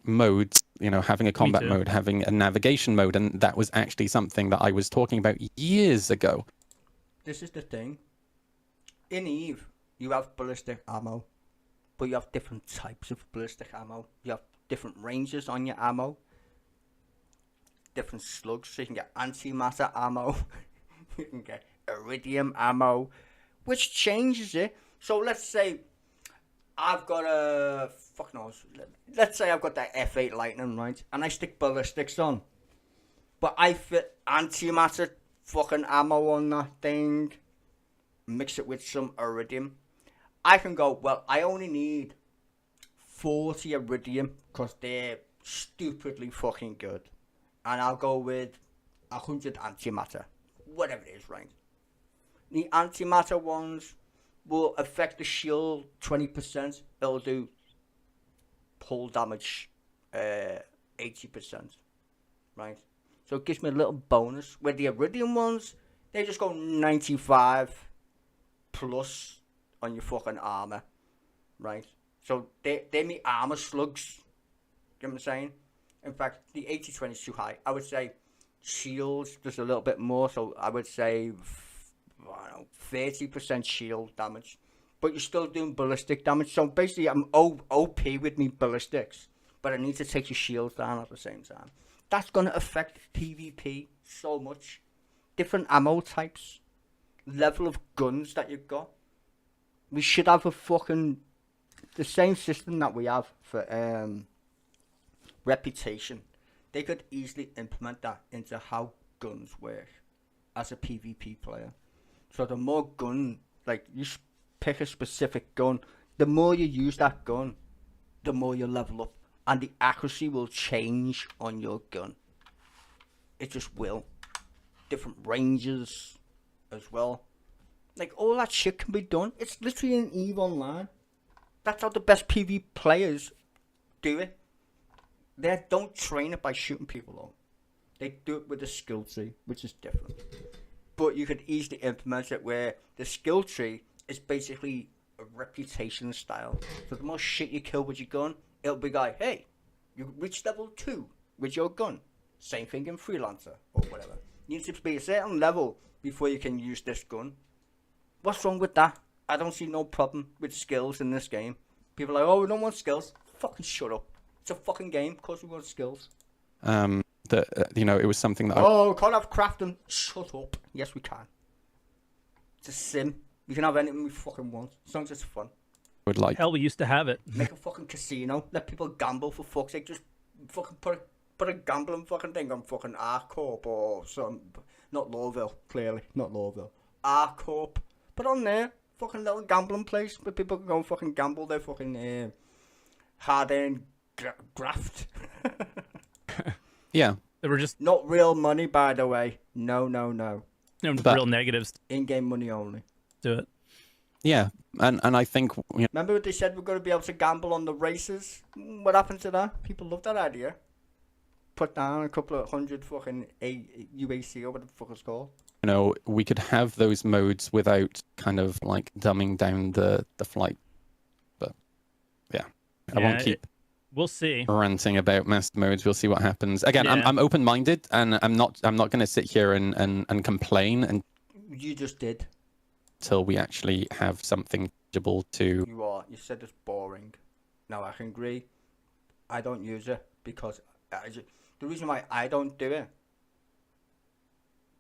Modes, you know, having a combat mode, having a navigation mode, and that was actually something that I was talking about years ago. This is the thing. in Eve, you have ballistic ammo, but you have different types of ballistic ammo. You have different ranges on your ammo, different slugs, so you can get antimatter ammo, you can get iridium ammo, which changes it. So let's say I've got a fuck knows. Let's say I've got that F8 Lightning, right, and I stick ballistics on, but I fit antimatter fucking ammo on that thing, mix it with some iridium. I can go, well, I only need 40 iridium because they're stupidly fucking good, and I'll go with 100 antimatter, whatever it is, right? The antimatter ones will affect the shield 20%. It'll do pull damage 80%, right? So it gives me a little bonus. With the iridium ones, they just go 95 plus on your fucking armor, right? So they make armor slugs. You know what I'm saying? In fact, the 80-20 is too high. I would say shields just a little bit more. So I would say, I don't know, 30% shield damage. But you're still doing ballistic damage. So basically, I'm OP with me ballistics, but I need to take your shields down at the same time. That's going to affect PvP so much. Different ammo types, level of guns that you've got. We should have the same system that we have for reputation. They could easily implement that into how guns work as a PvP player. So the more gun, like you pick a specific gun, the more you use that gun, the more you level up, and the accuracy will change on your gun. It just will. Different ranges as well. Like all that shit can be done. It's literally an EVE Online. That's how the best PvP players do it. They don't train it by shooting people though. They do it with a skill tree, which is different. But you could easily implement it where the skill tree is basically a reputation style. So the more shit you kill with your gun, it'll be like, hey, you reached level 2 with your gun. Same thing in Freelancer or whatever. You need to be a certain level before you can use this gun. What's wrong with that? I don't see no problem with skills in this game. People are like, oh, we don't want skills. Fucking shut up. It's a fucking game. Of course we want skills. It was something that we can't have crafting. Shut up. Yes, we can. It's a sim. We can have anything we fucking want. As long as it's fun. would like. Hell, we used to have it. Make a fucking casino. Let people gamble for fuck's sake. Just fucking put a gambling fucking thing on fucking R-Corp or some... Not Lowville, clearly. Not Lowville. R-Corp. Put on there. Fucking little gambling place where people can go and fucking gamble their fucking hard-earned graft. Yeah. They were just... Not real money, by the way. No. real negatives. In-game money only. Do it. Yeah, and I think... Remember what they said we're going to be able to gamble on the races? What happened to that? People love that idea. Put down a couple of hundred fucking UAC or whatever the fuck it's called. We could have those modes without kind of like dumbing down the flight. But yeah, I won't keep... We'll see. Ranting about master modes. We'll see what happens. Again, yeah. I'm open-minded, and I'm not going to sit here and complain. And you just did. Until we actually have something tangible to... You are. You said it's boring. Now, I can agree. I don't use it because... the reason why I don't do it...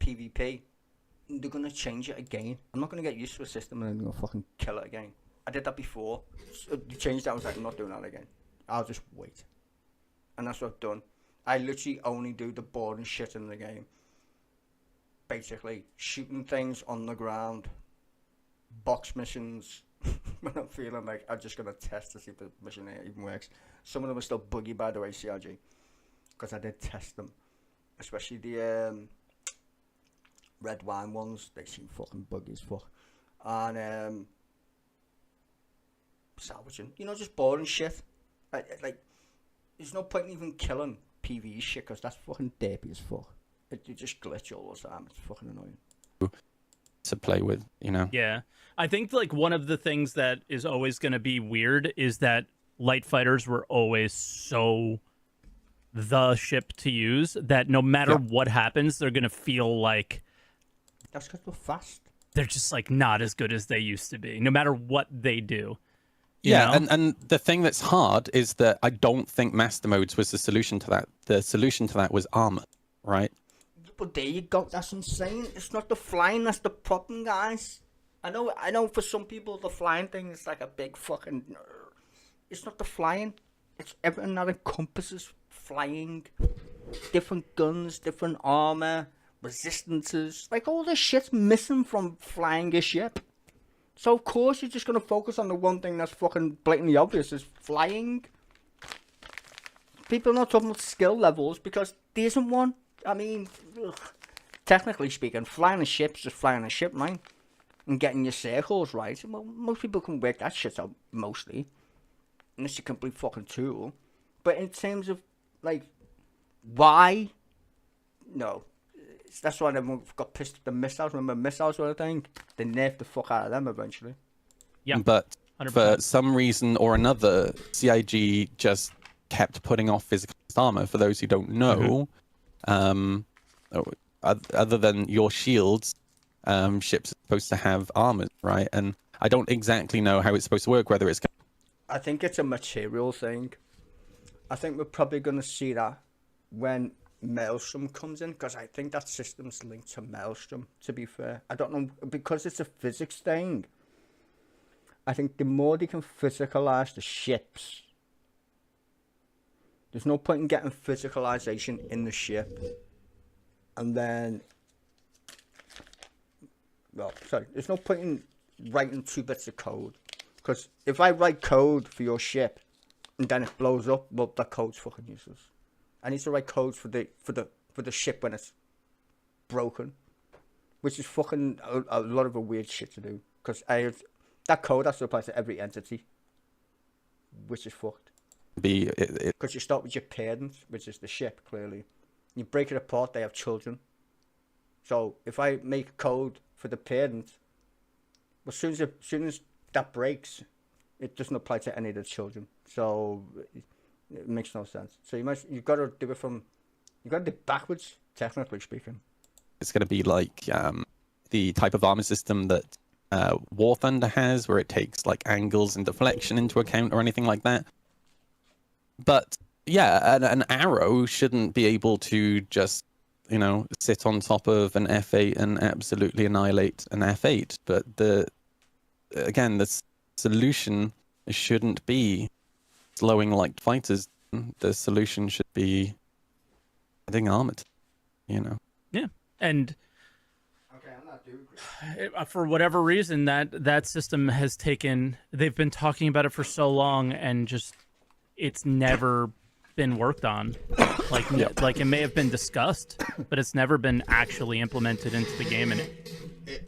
PvP. They're going to change it again. I'm not going to get used to a system and then going to fucking kill it again. I did that before. So they changed that. I was like, I'm not doing that again. I'll just wait. And that's what I've done. I literally only do the boring shit in the game. Basically, shooting things on the ground. Box missions. When I'm feeling like I'm just going to test to see if the mission even works. Some of them are still buggy, by the way, CRG. Because I did test them. Especially the red wine ones. They seem fucking buggy as fuck. And salvaging. Just boring shit. Like, there's no point in even killing PvE shit because that's fucking derpy as fuck. You just glitch all the time. It's fucking annoying. To play with, Yeah. I think, like, one of the things that is always going to be weird is that light fighters were always so the ship to use that no matter what happens, they're going to feel like... That's because they're fast. they're just like not as good as they used to be, no matter what they do. You Yeah, know? and the thing that's hard is that I don't think master modes was the solution to that. The solution to that was armor, right? But there you go. That's insane. It's not the flying that's the problem, guys. I know. For some people, the flying thing is like a big fucking. It's not the flying. It's everything that encompasses flying. Different guns, different armor, resistances. Like all this shit's missing from flying a ship. So of course you're just gonna focus on the one thing that's fucking blatantly obvious is flying. People are not talking about skill levels because there isn't one. I mean, technically speaking, flying a ship's just flying a ship, right? And getting your circles right. Well, most people can work that shit out, mostly. Unless you're a complete fucking tool. But in terms of, like, why? No. That's why everyone got pissed at the missiles. Remember missiles were a thing? They nerfed the fuck out of them eventually. Yeah. But 100%. for some reason or another, CIG just kept putting off physical armor. For those who don't know, other than your shields, ships are supposed to have armor, right? And I don't exactly know how it's supposed to work, whether it's... I think it's a material thing. I think we're probably going to see that when Maelstrom comes in, because I think that system's linked to Maelstrom, to be fair. I don't know, because it's a physics thing. I think the more they can physicalize the ships, there's no point in getting physicalization in the ship. And then, well, sorry, there's no point in writing 2 bits of code. Because if I write code for your ship, and then it blows up, well, that code's fucking useless. I need to write codes for the ship when it's broken, which is fucking a lot of a weird shit to do. Because that code has to apply to every entity, which is fucked. Because you start with your parent, which is the ship, clearly. You break it apart, they have children. So if I make code for the parent, as soon as that breaks, it doesn't apply to any of the children. So it makes no sense. So you've got to do it backwards, technically speaking. It's going to be like the type of armor system that War Thunder has, where it takes like angles and deflection into account or anything like that. But yeah, an arrow shouldn't be able to just, sit on top of an F8 and absolutely annihilate an F8. But the solution shouldn't be slowing light fighters. The solution should be adding armor, Yeah. And Okay, I'm not too agree. for whatever reason, that system has they've been talking about it for so long, and just it's never been worked on. Like it may have been discussed, but it's never been actually implemented into the game. And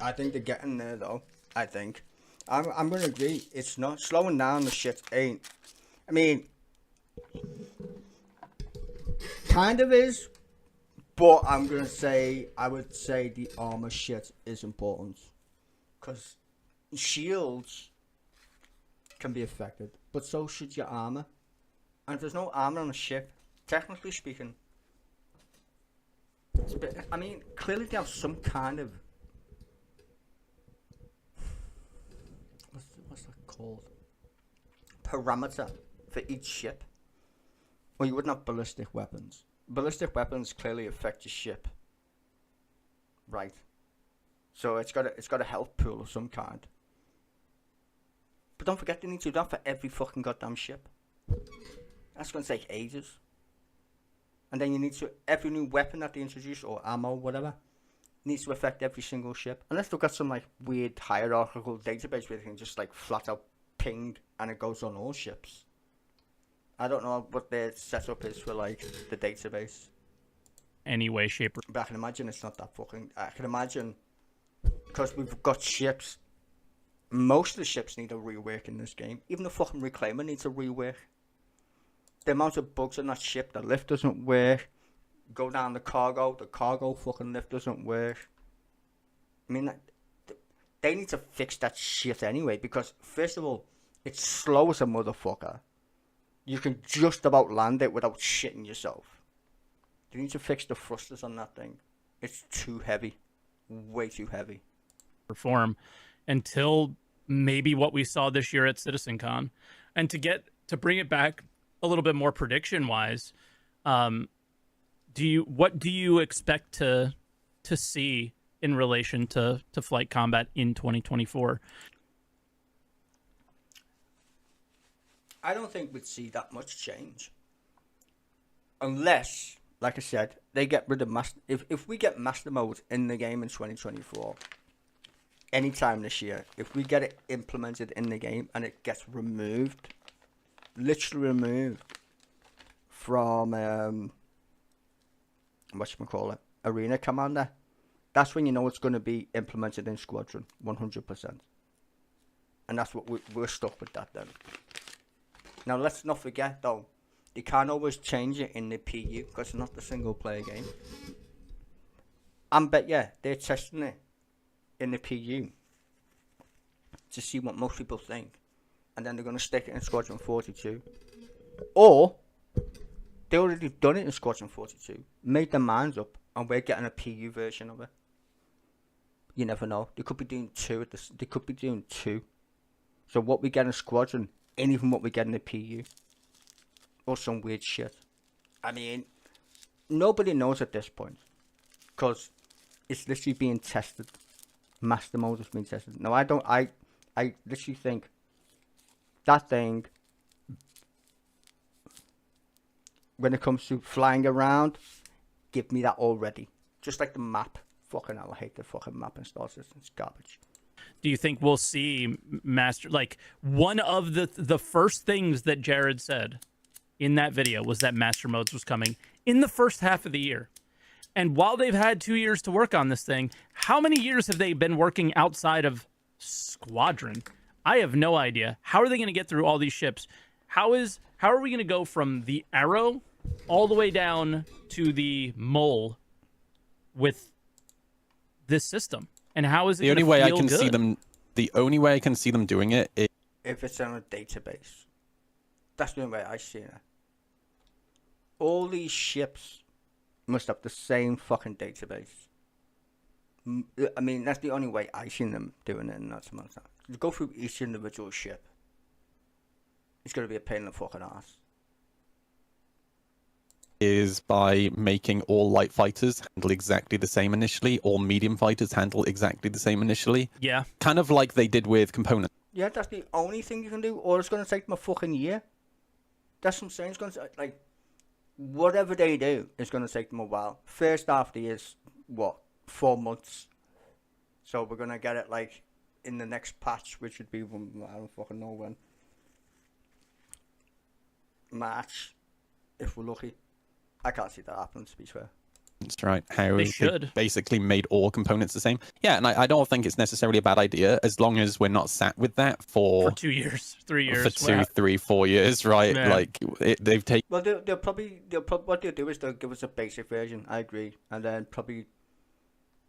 I think they're getting there, though. I think. I'm going to agree. It's not slowing down. The shit ain't. I mean, kind of is, but I would say the armor shit is important, because shields can be affected, but so should your armor. And if there's no armor on a ship, technically speaking, clearly they have some kind of what's that called? Parameter for each ship. Well, you wouldn't have ballistic weapons. Ballistic weapons clearly affect your ship, right? So it's got a health pool of some kind. But don't forget, they need to do that for every fucking goddamn ship. That's going to take ages. And then you need to, every new weapon that they introduce, or ammo, whatever, needs to affect every single ship. Unless they've got some like weird hierarchical database where they can just like flat out ping and it goes on all ships. I don't know what their setup is for like the database. any way, shape, or... But I can imagine it's not that fucking... I can imagine, because we've got ships, most of the ships need a rework in this game. Even the fucking Reclaimer needs a rework. The amount of bugs on that ship, the lift doesn't work. Go down the cargo fucking lift doesn't work. I mean, they need to fix that shit anyway, because first of all, it's slow as a motherfucker. You can just about land it without shitting yourself. They need to fix the thrusters on that thing. It's too heavy. Way too heavy. perform until maybe what we saw this year at CitizenCon. And to bring it back a little bit more prediction wise, what do you expect to see in relation to flight combat in 2024? I don't think we'd see that much change. Unless, like I said, they get rid of master. If we get master mode in the game in 2024, anytime this year, if we get it implemented in the game and it gets removed, literally removed from whatchamacallit, Arena Commander, that's when you know it's going to be implemented in Squadron 100%. And that's what we're stuck with that then. Now let's not forget though, you can't always change it in the PU because it's not the single player game. And bet they're testing it in the PU to see what most people think, and then they're going to stick it in Squadron 42, or they already done it in Squadron 42, made their minds up, and we're getting a PU version of it. You never know. They could be doing two at this. They could be doing two. So what we get in Squadron ain't even what we get in the PU, or some weird shit. I mean, nobody knows at this point, because it's literally being tested. Master mode is being tested. Now I literally think that thing, when it comes to flying around, give me that already. Just like the map. Fucking hell, I hate the fucking map and Star System. It's garbage. Do you think we'll see one of the first things that Jared said in that video was that Master Modes was coming in the first half of the year? And while they've had 2 years to work on this thing, how many years have they been working outside of Squadron? I have no idea. How are they going to get through all these ships? How are we going to go from the Arrow all the way down to the Mole with this system? And how is it the only way I can good? see them? The only way I can see them doing it is if it's on a database. That's the only way I see it. All these ships must have the same fucking database. I mean, that's the only way I seen them doing it, and that's much. To go through each individual ship, it's gonna be a pain in the fucking ass. is by making all light fighters handle exactly the same initially, all medium fighters handle exactly the same initially. Yeah. Kind of like they did with components. Yeah, that's the only thing you can do, or it's gonna take them a fucking year. That's what I'm saying. It's gonna like whatever they do, it's gonna take them a while. First half of the year is what, 4 months. So we're gonna get it like in the next patch, which would be I don't fucking know when. March, if we're lucky. I can't see that happening, to be fair. That's right. How They should. basically made all components the same. Yeah, and I don't think it's necessarily a bad idea as long as we're not sat with that for 2 years, 3 years. for 2, 3, 4 years, right? Yeah. Like they've taken. Well, they'll probably what they'll do is they'll give us a basic version. I agree, and then probably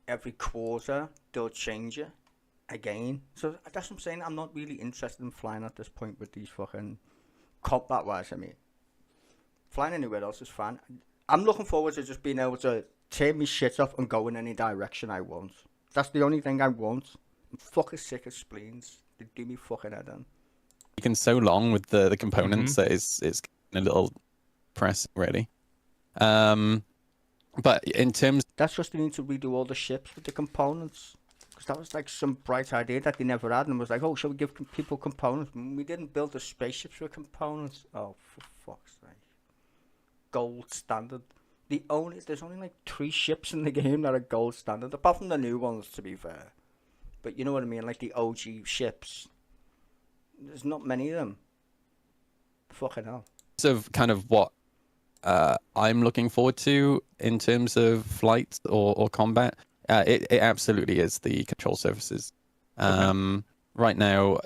every quarter they'll change it again. So that's what I'm saying. I'm not really interested in flying at this point with these fucking combat wise. I mean, flying anywhere else is fine. I'm looking forward to just being able to turn my shit off and go in any direction I want. That's the only thing I want. I'm fucking sick of spleens. They do me fucking head in. Taken so long with the components that it's a little pressing, really. But in terms, That's just they need to redo all the ships with the components. Because that was like some bright idea that they never had, and was like, oh, shall we give people components? We didn't build the spaceships with components. Oh, for fuck's sake. Gold standard. There's only like 3 ships in the game that are gold standard, apart from the new ones, to be fair. But you know what I mean, like the OG ships. There's not many of them. Fucking hell. of kind of what I'm looking forward to in terms of flight or combat, it absolutely is the control surfaces. Right now,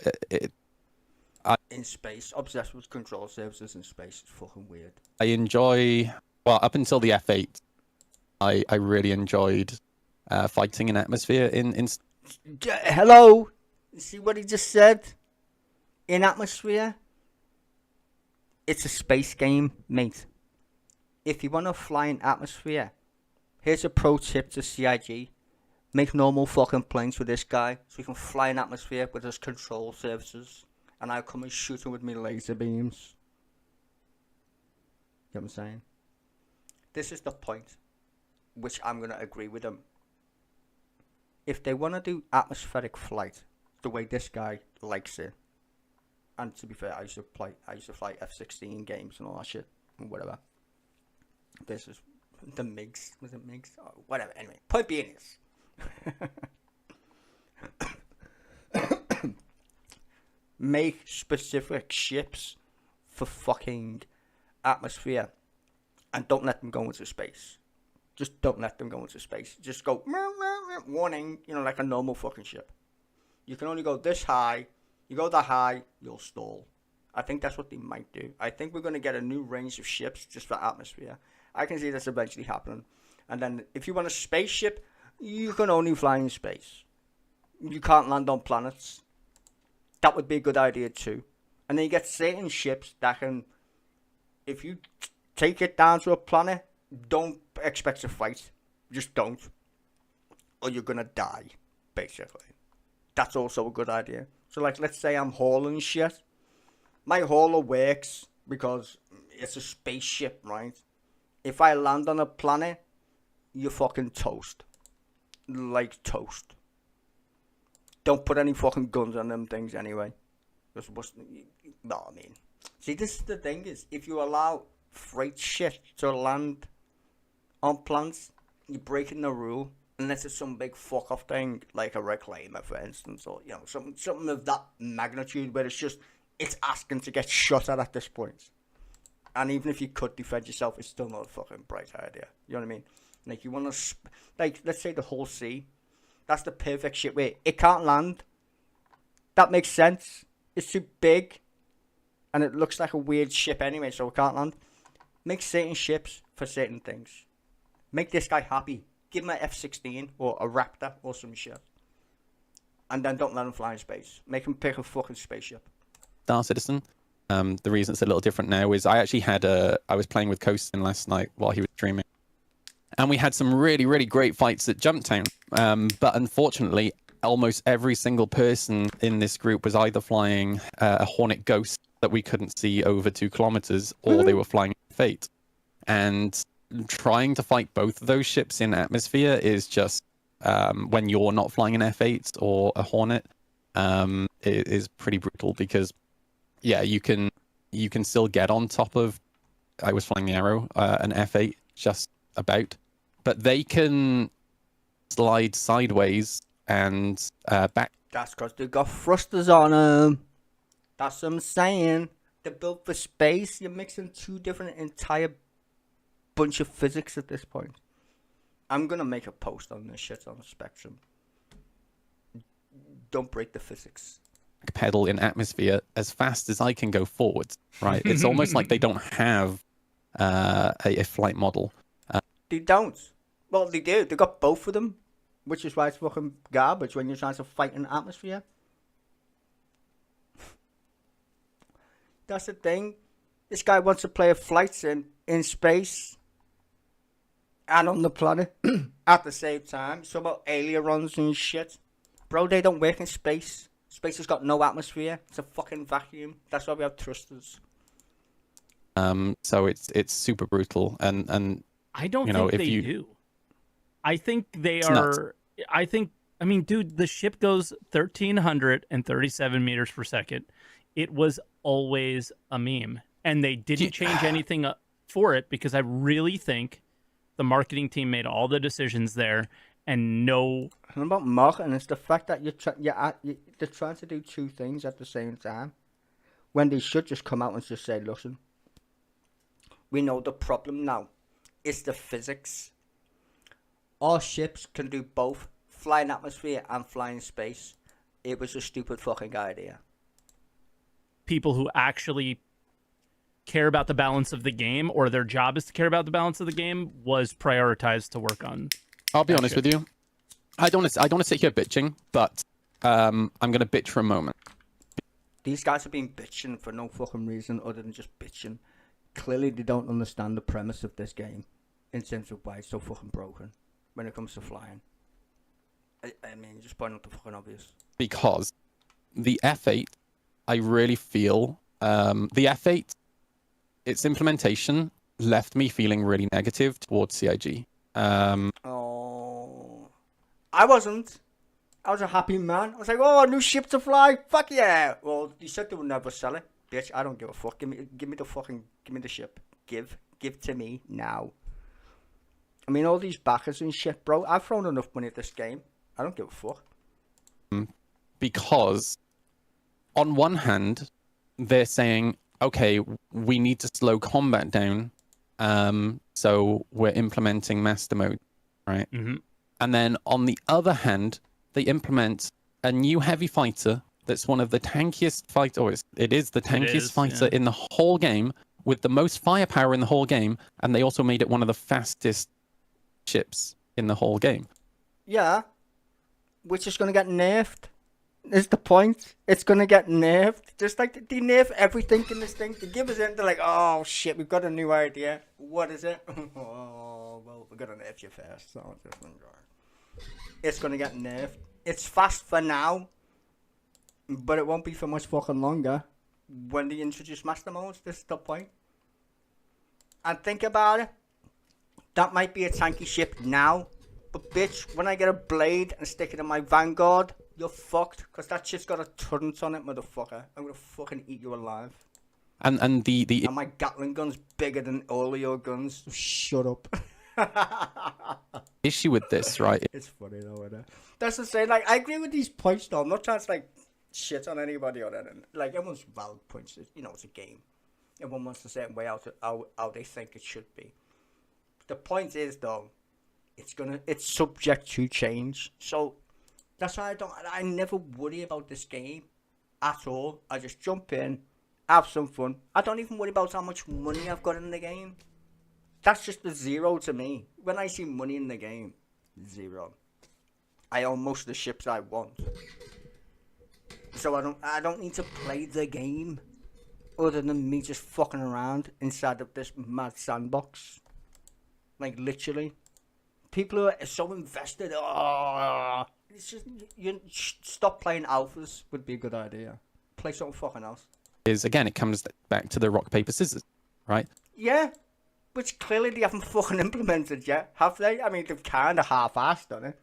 In space, obsessed with control services in space is fucking weird. I enjoy, well, up until the F8, I really enjoyed fighting in atmosphere in Hello? See what he just said? In atmosphere? It's a space game, mate. If you want to fly in atmosphere, here's a pro tip to CIG. Make normal fucking planes for this guy so he can fly in atmosphere with his control surfaces. And I'll come and shoot him with me laser beams. You know what I'm saying? This is the point which I'm going to agree with them. If they want to do atmospheric flight the way this guy likes it, and to be fair, I used to fly F-16 games and all that shit, and whatever. This is the MiGs. Was it MiGs? Oh, whatever. Anyway, point being is, make specific ships for fucking atmosphere, and don't let them go into space. Just don't let them go into space. Just go, warning, like a normal fucking ship. You can only go this high. You go that high, you'll stall. I think that's what they might do. I think we're going to get a new range of ships just for atmosphere. I can see this eventually happening. And then if you want a spaceship, you can only fly in space. You can't land on planets. That would be a good idea too. And then you get certain ships that can, if you take it down to a planet, don't expect to fight. Just don't. Or you're going to die, basically. That's also a good idea. So, like, let's say I'm hauling shit. My hauler works because it's a spaceship, right? If I land on a planet, you're fucking toast. Like toast. Don't put any fucking guns on them things anyway. See, this is the thing is, if you allow freight shit to land on planets, you're breaking the rule. Unless it's some big fuck off thing, like a reclaimer, for instance, or something of that magnitude, where it's asking to get shot at this point. And even if you could defend yourself, it's still not a fucking bright idea. You know what I mean? Like, you want to, let's say the whole sea. That's the perfect shit where it can't land. That makes sense. It's too big, and it looks like a weird ship anyway, so it can't land. Make certain ships for certain things. Make this guy happy. Give him an F-16 or a Raptor or some shit. And then don't let him fly in space. Make him pick a fucking spaceship. Star Citizen. The reason it's a little different now is I actually I was playing with Coastin last night while he was streaming. And we had some really, really great fights at Jumptown. But unfortunately, almost every single person in this group was either flying a Hornet Ghost that we couldn't see over 2 kilometers, or they were flying Fate. And trying to fight both of those ships in atmosphere is just when you're not flying an F8 or a Hornet, it is pretty brutal because you can still get on top of, I was flying the Arrow, an F8 just about, but they can slide sideways and back. That's because they got thrusters on them. That's what I'm saying. They're built for space. You're mixing 2 different entire bunch of physics at this point. I'm gonna make a post on this shit on the Spectrum. Don't break the physics. Pedal in atmosphere as fast as I can go forwards, right? It's almost like they don't have a flight model. They don't. Well, they do. They got both of them, which is why it's fucking garbage when you're trying to fight in atmosphere. That's the thing. This guy wants to play a flight sim in space and on the planet at the same time. So about ailerons and shit. Bro, they don't work in space. Space has got no atmosphere. It's a fucking vacuum. That's why we have thrusters. So it's super brutal, and I don't think they do. I think they are. Nuts. I mean, dude, the ship goes 1,337 meters per second. It was always a meme, and they didn't change anything for it because I really think the marketing team made all the decisions there, and no. It's not about marketing. It's the fact that they're trying to do 2 things at the same time, when they should just come out and just say, "Listen, we know the problem now. It's the physics. Our ships can do both, fly in atmosphere and fly in space. It was a stupid fucking idea." People who actually care about the balance of the game, or their job is to care about the balance of the game, was prioritized to work on. I'll be honest with you. I don't want to sit here bitching, but I'm going to bitch for a moment. These guys have been bitching for no fucking reason other than just bitching. Clearly, they don't understand the premise of this game in terms of why it's so fucking broken when it comes to flying. I mean, just point out the fucking obvious. Because the F8, I really feel the F8, its implementation left me feeling really negative towards CIG. Oh, I wasn't. I was a happy man. I was like, oh, a new ship to fly. Fuck yeah. Well, you said they would never sell it. Bitch, I don't give a fuck. Give me the ship. Give to me now. I mean, all these backers and shit, bro. I've thrown enough money at this game. I don't give a fuck. Because on one hand, they're saying, okay, we need to slow combat down. So we're implementing master mode, right? Mm-hmm. And then on the other hand, they implement a new heavy fighter that's one of the tankiest fighter, or it is the tankiest fighter in the whole game, with the most firepower in the whole game, and they also made it one of the fastest ships in the whole game. Yeah, which is gonna get nerfed. Is the point? It's gonna get nerfed. Just like they nerf everything in this thing. They give us in. They're like, oh shit, we've got a new idea. What is it? Oh well, we're gonna nerf you first. So just enjoy. It's gonna get nerfed. It's fast for now, but it won't be for much fucking longer. When they introduce master modes, this is the point. And think about it. That might be a tanky ship now, but bitch, when I get a blade and stick it in my Vanguard, you're fucked, because that shit's got a turret on it, motherfucker. I'm gonna fucking eat you alive. And And my Gatling gun's bigger than all of your guns. Shut up. issue with this, right? It's funny though, isn't it? That's the same. Like, I agree with these points though. I'm not trying to like shit on anybody or anything. Like, everyone's valid points. You know, it's a game. Everyone wants a certain way out how they think it should be. The point is though, it's subject to change. So that's why I never worry about this game at all. I just jump in, have some fun. I don't even worry about how much money I've got in the game. That's just a zero to me. When I see money in the game, zero. I own most of the ships I want. So I don't need to play the game other than me just fucking around inside of this mad sandbox. Like, literally. People are so invested. Oh, it's just, stop playing alphas would be a good idea. Play something fucking else. Again, it comes back to the rock, paper, scissors, right? Yeah, which clearly they haven't fucking implemented yet, have they? I mean, they've kind of half-assed done it,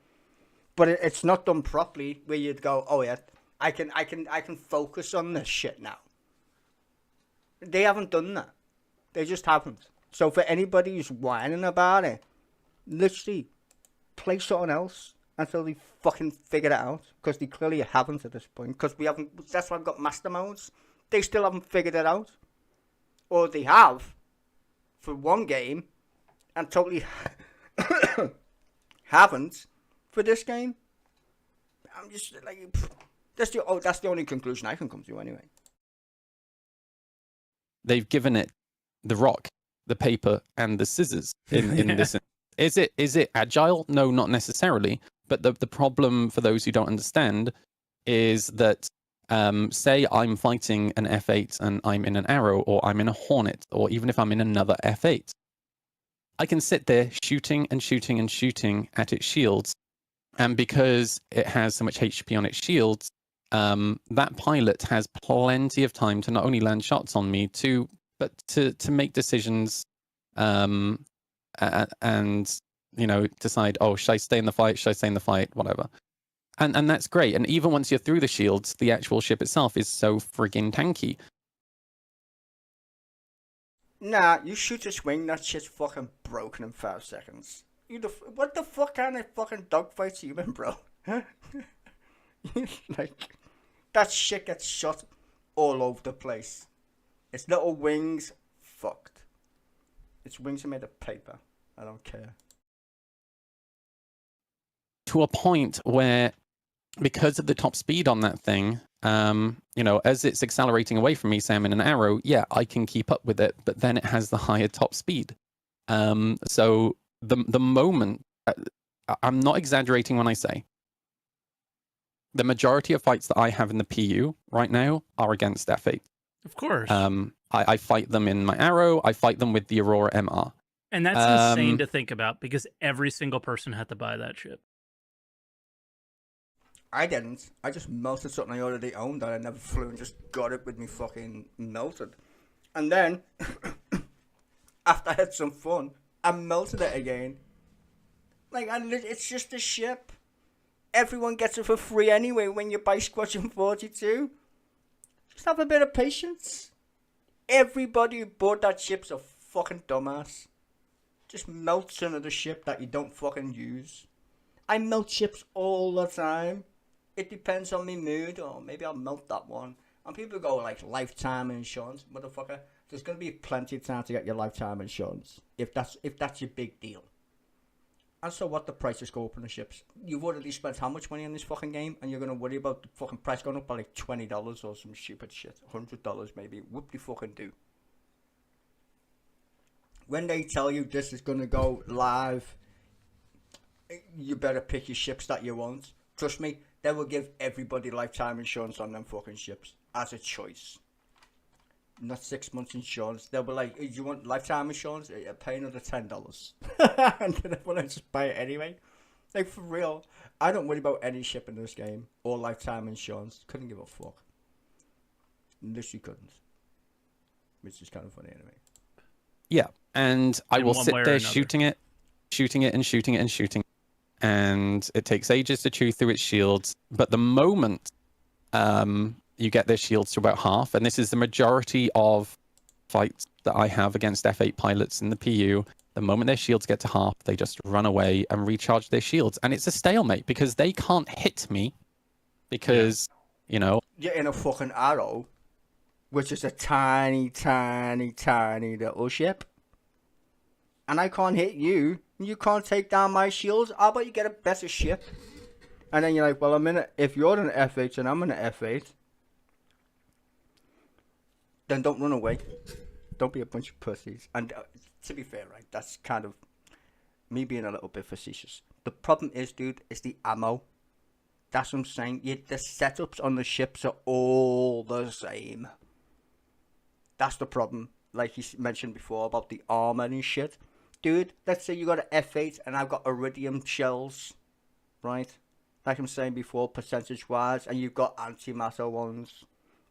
but it's not done properly. Where you'd go, oh yeah, I can focus on this shit now. They haven't done that. They just haven't. So for anybody who's whining about it, literally play something else until they fucking figure it out, because they clearly haven't at this point. Because we haven't. That's why I've got master modes. They still haven't figured it out, or they have for one game and totally haven't for this game. I'm just like, that's the only conclusion I can come to anyway. They've given it the rock, the paper, and the scissors in this. Is it agile? No, not necessarily. But the problem for those who don't understand is that say I'm fighting an F8 and I'm in an arrow, or I'm in a Hornet, or even if I'm in another F8, I can sit there shooting and shooting and shooting at its shields, and because it has so much HP on its shields, that pilot has plenty of time to not only land shots on me, but to make decisions, and decide, oh, should I stay in the fight? Should I stay in the fight? Whatever. And that's great. And even once you're through the shields, the actual ship itself is so friggin' tanky. Nah, you shoot a swing, that shit's fucking broken in 5 seconds. What the fuck kind of fucking dogfights are you in, bro? Like, that shit gets shot all over the place. Its little wings, fucked. Its wings are made of paper. I don't care. To a point where, because of the top speed on that thing, as it's accelerating away from me, say I'm in an arrow, yeah, I can keep up with it, but then it has the higher top speed. So the moment, I'm not exaggerating when I say, the majority of fights that I have in the PU right now are against F8. Of course. I fight them in my arrow, I fight them with the Aurora MR. And that's insane to think about, because every single person had to buy that ship. I didn't. I just melted something I already owned that I never flew and just got it with me fucking melted. And then, after I had some fun, I melted it again. Like, it's just a ship. Everyone gets it for free anyway when you buy Squadron 42. Just have a bit of patience. Everybody who bought that ship's a fucking dumbass. Just melt some of the ship that you don't fucking use. I melt ships all the time. It depends on my mood, or maybe I'll melt that one. And people go like lifetime insurance, motherfucker. There's gonna be plenty of time to get your lifetime insurance if that's your big deal. And so what, the prices go up on the ships. You've already spent how much money on this fucking game, and you're gonna worry about the fucking price going up by like $20 or some stupid shit, $100 maybe. Whoop de fucking do. When they tell you this is gonna go live, you better pick your ships that you want. Trust me, they will give everybody lifetime insurance on them fucking ships as a choice. Not 6 months insurance. They'll be like, do you want lifetime insurance? Pay another $10. And then everyone will just buy it anyway. Like, for real. I don't worry about any ship in this game or lifetime insurance. Couldn't give a fuck. Literally couldn't. Which is kind of funny anyway. Yeah, and I In will one sit way or there another. shooting it, and it takes ages to chew through its shields. But the moment you get their shields to about half, and this is the majority of fights that I have against F8 pilots in the PU, the moment their shields get to half, they just run away and recharge their shields. And it's a stalemate because they can't hit me because, you know... You're in a fucking Arrow, which is a tiny, tiny, tiny little ship. And I can't hit you. You can't take down my shields. How about you get a better ship? And then you're like, well, if you're in an F8 and I'm in an F8, then don't run away. Don't be a bunch of pussies. And to be fair, right, that's kind of me being a little bit facetious. The problem is, dude, is the ammo. That's what I'm saying. The setups on the ships are all the same. That's the problem. Like you mentioned before about the armor and shit. Dude, let's say you got an F8 and I've got iridium shells, right? Like I'm saying before, percentage-wise, and you've got antimatter ones.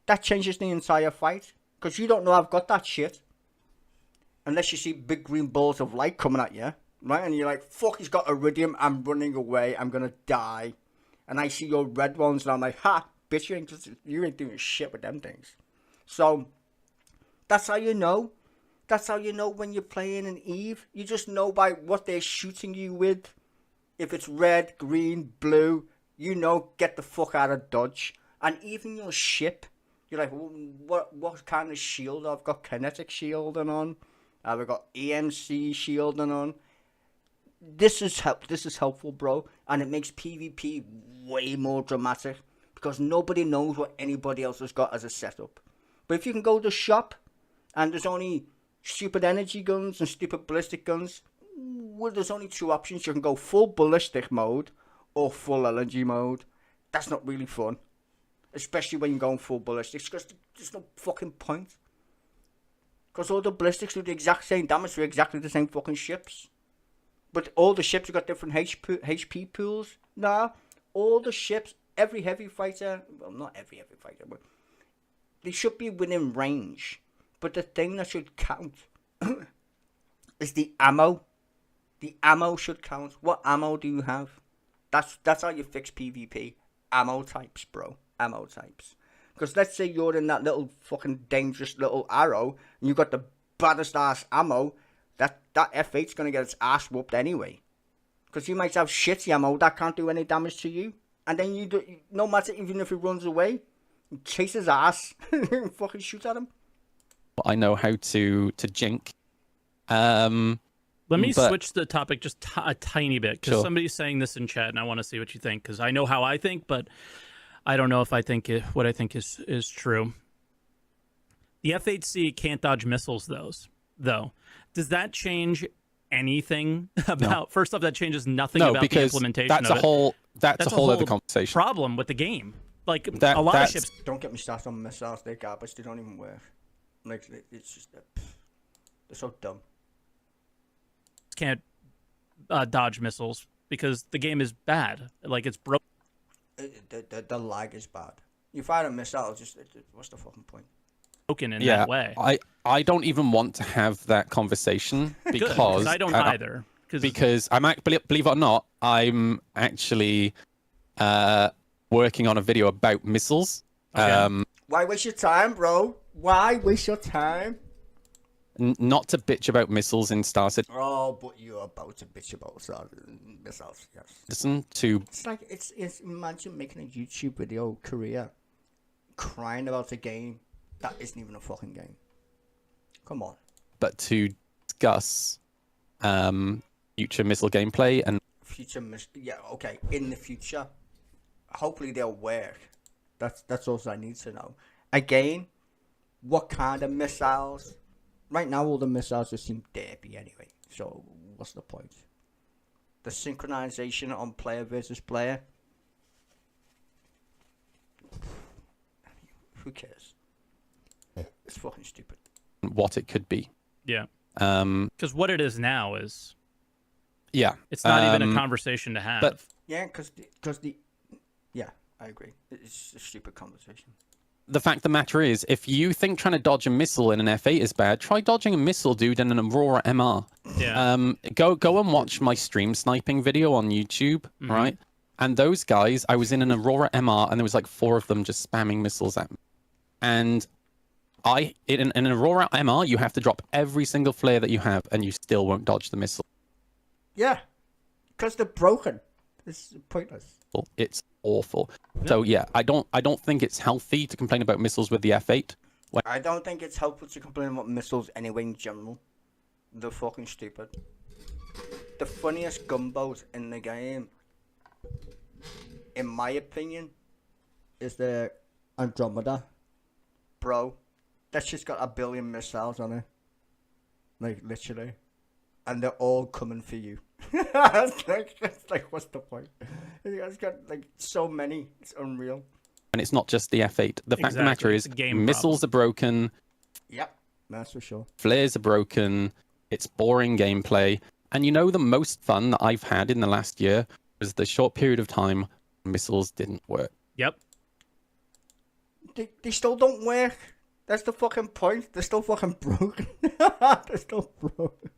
That changes the entire fight, because you don't know I've got that shit. Unless you see big green balls of light coming at you, right? And you're like, fuck, he's got iridium, I'm running away, I'm gonna die. And I see your red ones, and I'm like, ha, bitch, you ain't doing shit with them things. So, that's how you know. That's how you know when you're playing an Eve. You just know by what they're shooting you with. If it's red, green, blue, you know, get the fuck out of Dodge. And even your ship, you're like, well, what kind of shield? I've got kinetic shielding on. I've got EMC shielding on. This is helpful, bro. And it makes PvP way more dramatic. Because nobody knows what anybody else has got as a setup. But if you can go to the shop, and there's only stupid energy guns and stupid ballistic guns, well, there's only two options. You can go full ballistic mode or full LNG mode. That's not really fun. Especially when you're going full ballistics, because there's no fucking point. Because all the ballistics do the exact same damage to exactly the same fucking ships. But all the ships have got different HP pools. Nah, all the ships, every heavy fighter, well, not every heavy fighter, but they should be within range. But the thing that should count is the ammo. The ammo should count. What ammo do you have? That's how you fix PvP. Ammo types, bro. Ammo types. Because let's say you're in that little fucking dangerous little Arrow, and you got the baddest ass ammo, that F8's gonna get its ass whooped anyway. Because you might have shitty ammo that can't do any damage to you. And then you do, no matter, even if he runs away, chase his ass and fucking shoot at him. I know how to jink. Let me switch the topic just a tiny bit, because Sure. somebody's saying this in chat, and I want to see what you think, because I know how I think, but I don't know if I think what I think is true. The F8C can't dodge missiles, though. Does that change anything about? No. First off, that changes nothing about the implementation. That's of a whole. That's a whole other conversation. Problem with the game. Like a lot of ships. Don't get me started on missiles. They're garbage. They don't even work. Like, it's just they're so dumb. Can't dodge missiles because the game is bad. Like, it's broken. The lag is bad. You fire a missile, just what's the fucking point? Broken in that way. I don't even want to have that conversation because I don't either. Because believe it or not, I'm actually working on a video about missiles. Okay. Why waste your time, bro? Why waste your time? Not to bitch about missiles in Star Citizen. Oh, but you're about to bitch about missiles, yes. Listen to. It's like it's imagine making a YouTube video career, crying about a game that isn't even a fucking game. Come on. But to discuss future missile gameplay and yeah, okay, in the future, hopefully they'll work. That's all I need to know. Again, what kind of missiles? Right now, all the missiles just seem derpy anyway. So what's the point? The synchronization on player versus player. Who cares? It's fucking stupid. what it could be. Yeah. Because what it is now is. Yeah. It's not even a conversation to have. But yeah, because yeah, I agree. It's a stupid conversation. The fact of the matter is, if you think trying to dodge a missile in an F8 is bad, try dodging a missile, dude, in an Aurora MR. Yeah. Go and watch my stream sniping video on YouTube, right? And those guys, I was in an Aurora MR, and there was like 4 of them just spamming missiles at me. And in an Aurora MR, you have to drop every single flare that you have, and you still won't dodge the missile. Yeah, because they're broken. It's pointless. It's awful. Yeah. So yeah, I don't think it's healthy to complain about missiles with the F8. I don't think it's helpful to complain about missiles anyway in general. They're fucking stupid. The funniest gunboat in the game, in my opinion, is the Andromeda. Bro, that's just got 1 billion missiles on it. Like, literally. And they're all coming for you. it's like, what's the point? It's got, like, so many. It's unreal. And it's not just the F8. The fact of the matter is, missiles are broken. Yep, that's for sure. Flares are broken. It's boring gameplay. And you know the most fun that I've had in the last year was the short period of time missiles didn't work. Yep. They still don't work. That's the fucking point. They're still fucking broken. They're still broken.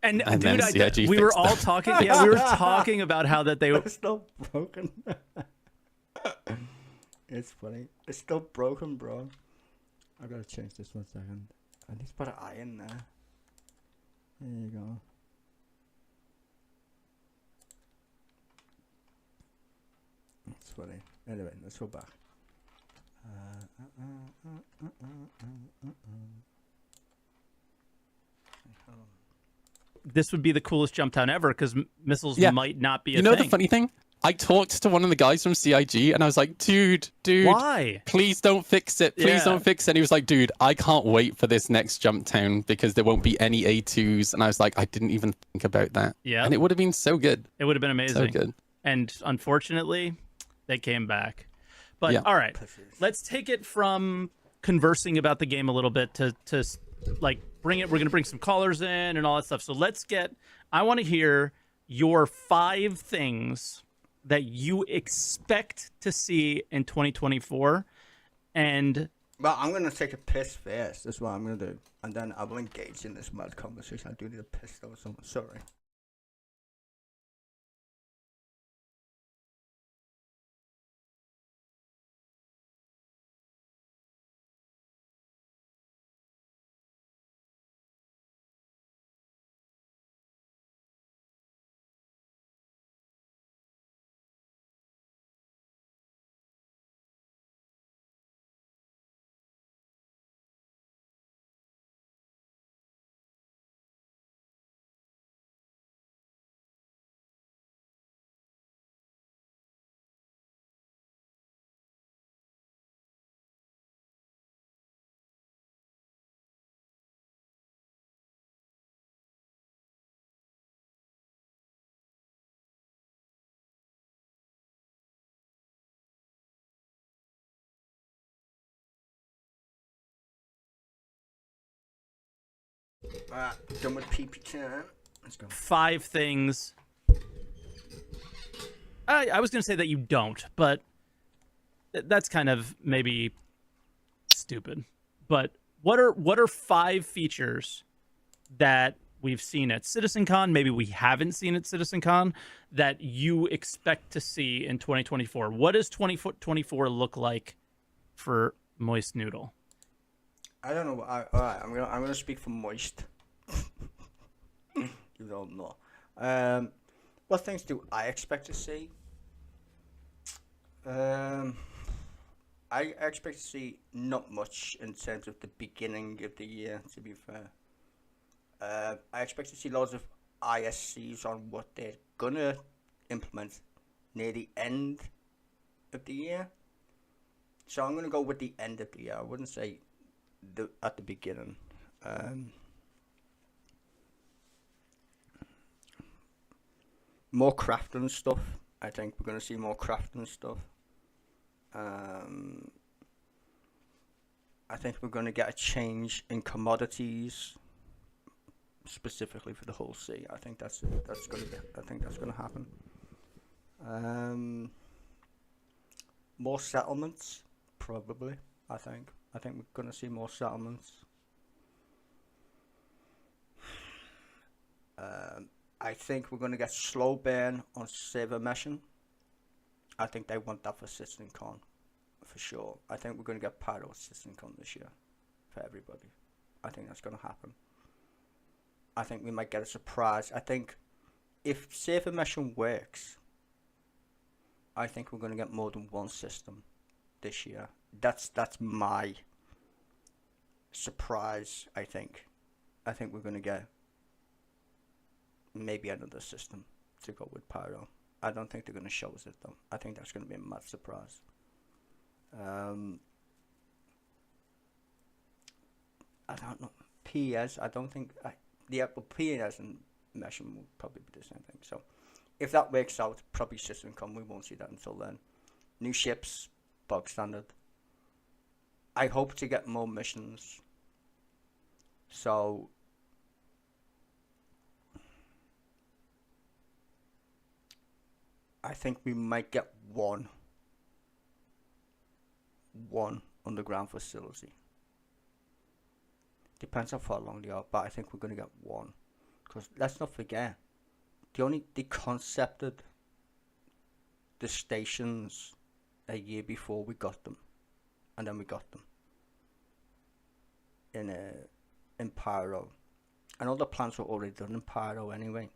And dude, we were all talking. Yeah, we were talking about how that they're still broken. It's funny. It's still broken, bro. I gotta change this 1 second. I need to put an eye in there. There you go. It's funny. Anyway, let's go back. This would be the coolest jump down ever because missiles might not be a thing. You know the funny thing? I talked to one of the guys from CIG and I was like, dude, why? Please don't fix it. Please don't fix it. And he was like, dude, I can't wait for this next jump down because there won't be any A2s. And I was like, I didn't even think about that. Yeah. And it would have been so good. It would have been amazing. So good. And unfortunately, they came back. But all right, let's take it from conversing about the game a little bit to like bring it. We're going to bring some callers in and all that stuff. So I want to hear your 5 things that you expect to see in 2024. And well, I'm going to take a piss first. That's what I'm going to do. And then I will engage in this mad conversation. I do need a piss though. So sorry. Alright, done with PP time. Let's go. 5 things I was going to say that you don't, but that's kind of maybe stupid. But what are 5 features that we've seen at CitizenCon, maybe we haven't seen at CitizenCon, that you expect to see in 2024? What does 2024 look like for Moist Noodle? I don't know. All right, I'm gonna speak for Moist. You don't know. What things do I expect to see? I expect to see not much in terms of the beginning of the year, to be fair. I expect to see loads of ISCs on what they're gonna implement near the end of the year. So I'm gonna go with the end of the year. I wouldn't say at the beginning. More crafting stuff. I think we're gonna see more crafting stuff. I think we're gonna get a change in commodities, specifically for the whole sea. I think that's gonna happen. More settlements, probably. I think we're gonna see more settlements. I think we're gonna get slow burn on server meshing. I think they want that for CitizenCon, for sure. I think we're gonna get Pyro at CitizenCon this year, for everybody. I think that's gonna happen. I think we might get a surprise. I think if server meshing works, I think we're gonna get more than one system this year. That's my surprise. I think we're gonna get maybe another system to go with Pyro. I don't think they're gonna show us it though. I think that's gonna be a mad surprise. I don't know. PS. I don't think. Yeah, but PS and meshing will probably be the same thing. So, if that works out, probably CitizenCon, we won't see that until then. New ships, bog standard. I hope to get more missions. So, I think we might get one underground facility. Depends how far along they are, but I think we're going to get one. Because let's not forget, they concepted the stations a year before we got them, and then we got them in Pyro, and all the plans were already done in Pyro anyway.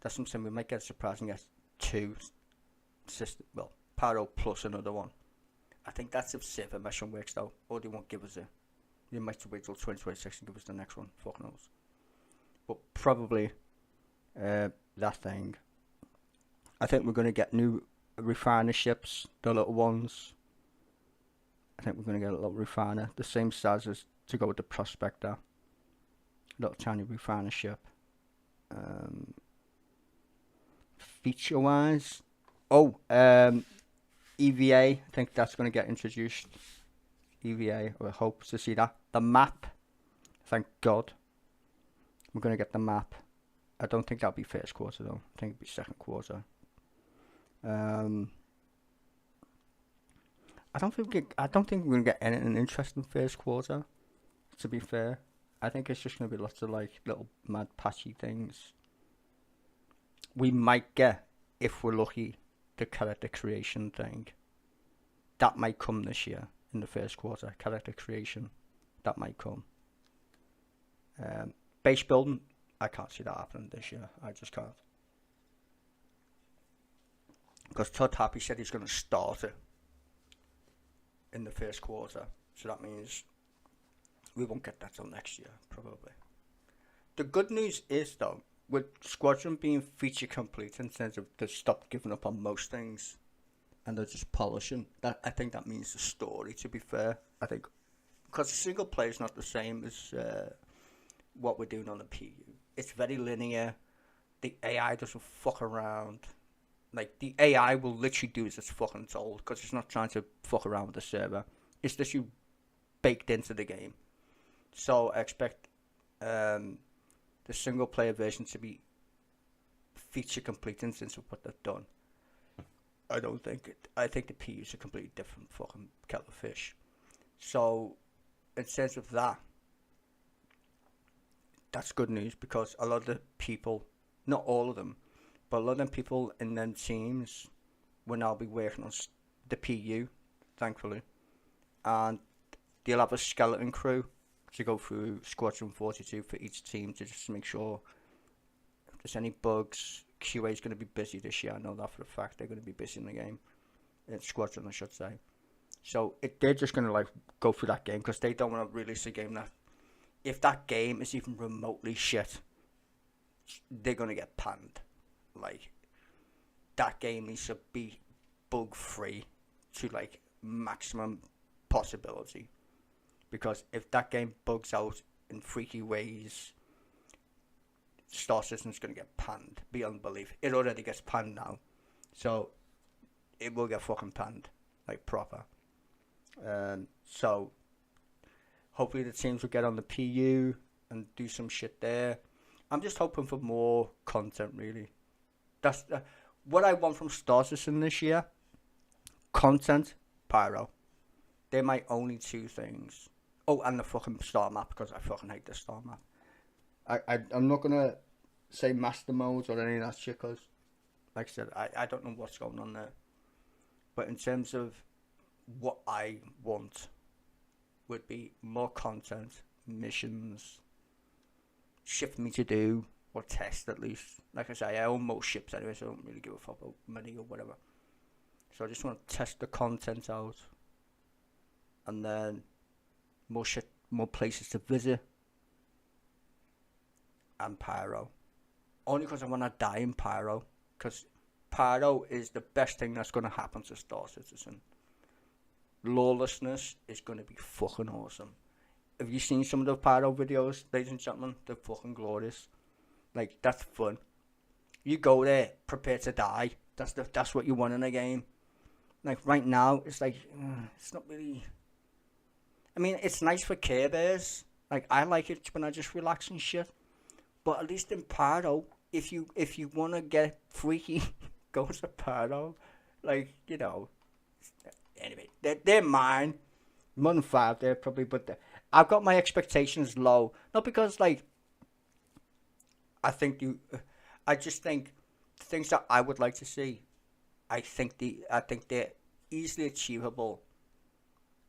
That's something we might get surprised and get 2 system. Well, Pyro plus another one. I think that's if server meshing works though, or they won't give us it. They might wait till 2026 and give us the next one. Fuck knows. But probably that thing. I think we're going to get new refiner ships, the little ones. I think we're going to get a little refiner, the same size as to go with the Prospector. Little tiny refiner ship. Feature wise, EVA. I think that's going to get introduced. EVA. I hope to see that. The map. Thank God. We're going to get the map. I don't think that'll be first quarter though. I think it'll be second quarter. I don't think we're gonna get anything interesting first quarter. To be fair, I think it's just gonna be lots of like little mad patchy things. We might get, if we're lucky, the character creation thing. That might come this year in the first quarter. Character creation, that might come. Base building, I can't see that happening this year. I just can't. Because Todd Happy said he's going to start it in the first quarter. So that means we won't get that till next year, probably. The good news is, though, with Squadron being feature complete in terms of they stopped giving up on most things and they're just polishing, that I think that means the story, to be fair. I think because single player is not the same as what we're doing on the PU. It's very linear. The AI doesn't fuck around. Like, the AI will literally do as it's fucking told because it's not trying to fuck around with the server. It's just you baked into the game. So I expect the single player version to be feature complete in sense of what they've done. I don't think it. I think the PU is a completely different fucking kettle of fish. So, in sense of that, that's good news because a lot of the people, not all of them, but a lot of them people in them teams will now be working on the PU, thankfully, and they'll have a skeleton crew to go through Squadron 42 for each team to just make sure if there's any bugs. QA is going to be busy this year. I know that for a fact. They're going to be busy in the game, in Squadron, I should say. So they're just going to like go through that game because they don't want to release a game that, if that game is even remotely shit, they're going to get panned. Like, that game needs to be bug free to like maximum possibility, because if that game bugs out in freaky ways, Star Citizen's going to get panned beyond belief. It already gets panned now, so it will get fucking panned, like proper. So hopefully the teams will get on the PU and do some shit there. I'm just hoping for more content, really. That's what I want from Star Citizen this year. Content, pyro. They're my only two things. Oh, and the fucking star map, because I fucking hate the star map. I'm not gonna say master modes or any of that shit, because, like I said, I don't know what's going on there. But in terms of what I want, would be more content, missions, ship for me to do, or test at least. Like I say, I own most ships anyway, so I don't really give a fuck about money or whatever. So I just want to test the content out, and then more shit, more places to visit, and pyro. Only because I want to die in pyro, because pyro is the best thing that's going to happen to Star Citizen. Lawlessness is going to be fucking awesome. Have you seen some of the pyro videos, ladies and gentlemen? They're fucking glorious. Like, that's fun. You go there, prepare to die. That's what you want in a game. Like, right now, it's like, it's not really... I mean, it's nice for Care Bears. Like, I like it when I just relax and shit. But at least in pyro, if you want to get freaky, go to pyro. Like, you know... Anyway, they're mine. More than 5 there, probably, but I've got my expectations low. Not because, like, I just think the things that I would like to see, I think they're easily achievable.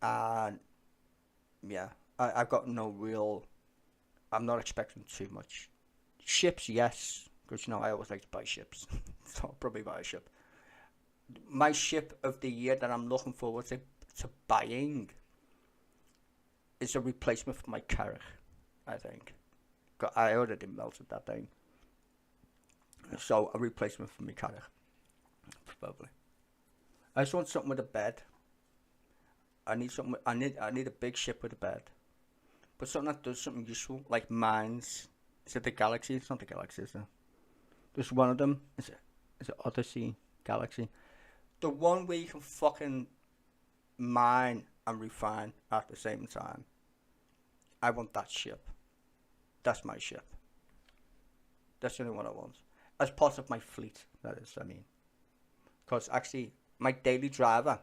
And, yeah, I've got no real, I'm not expecting too much. Ships, yes, because, you know, I always like to buy ships. So I'll probably buy a ship. My ship of the year that I'm looking forward to buying is a replacement for my Carrack, I think. I already melted that thing. So a replacement for my Carrack, probably. I just want something with a bed. I need something. I need a big ship with a bed, but something that does something useful, like mines. Is it the Galaxy? It's not the Galaxy, is it? There's one of them. Is it Odyssey? Galaxy? The one where you can fucking mine and refine at the same time. I want that ship. That's my ship. That's the only one I want. As part of my fleet, that is, I mean. Because actually, my daily driver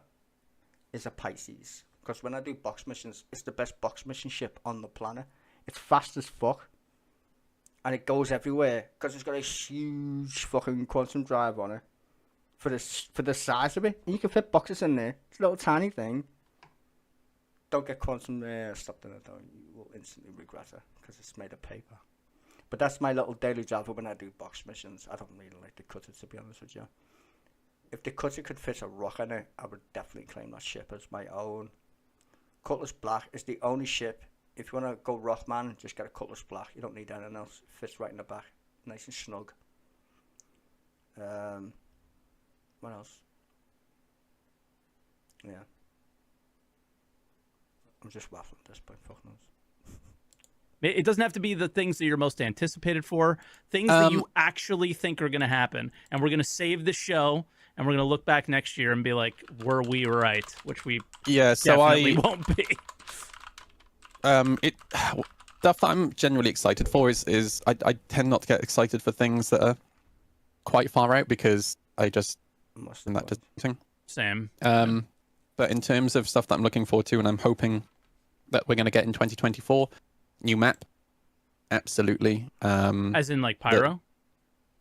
is a Pisces. Because when I do box missions, it's the best box mission ship on the planet. It's fast as fuck. And it goes everywhere. Because it's got a huge fucking quantum drive on it. For the size of it, and you can fit boxes in there. It's a little tiny thing. Don't get quantum stopped in it though. You will instantly regret it because it's made of paper. But that's my little daily driver when I do box missions. I don't really like the cutter, to be honest with you. If the cutter could fit a rock in it, I would definitely claim that ship as my own. Cutlass Black is the only ship. If you want to go rock, man, just get a Cutlass Black. You don't need anything else. It fits right in the back, nice and snug. What else? Yeah. I'm just waffling at this point, fuck knows. It doesn't have to be the things that you're most anticipated for. Things that you actually think are going to happen. And we're going to save the show, and we're going to look back next year and be like, were we right? Which we definitely won't be. Stuff that I'm generally excited for is I tend not to get excited for things that are quite far out because I just Must and have that gone. disappointing. Same. But in terms of stuff that I'm looking forward to, and I'm hoping that we're going to get in 2024, new map, absolutely. As in like Pyro?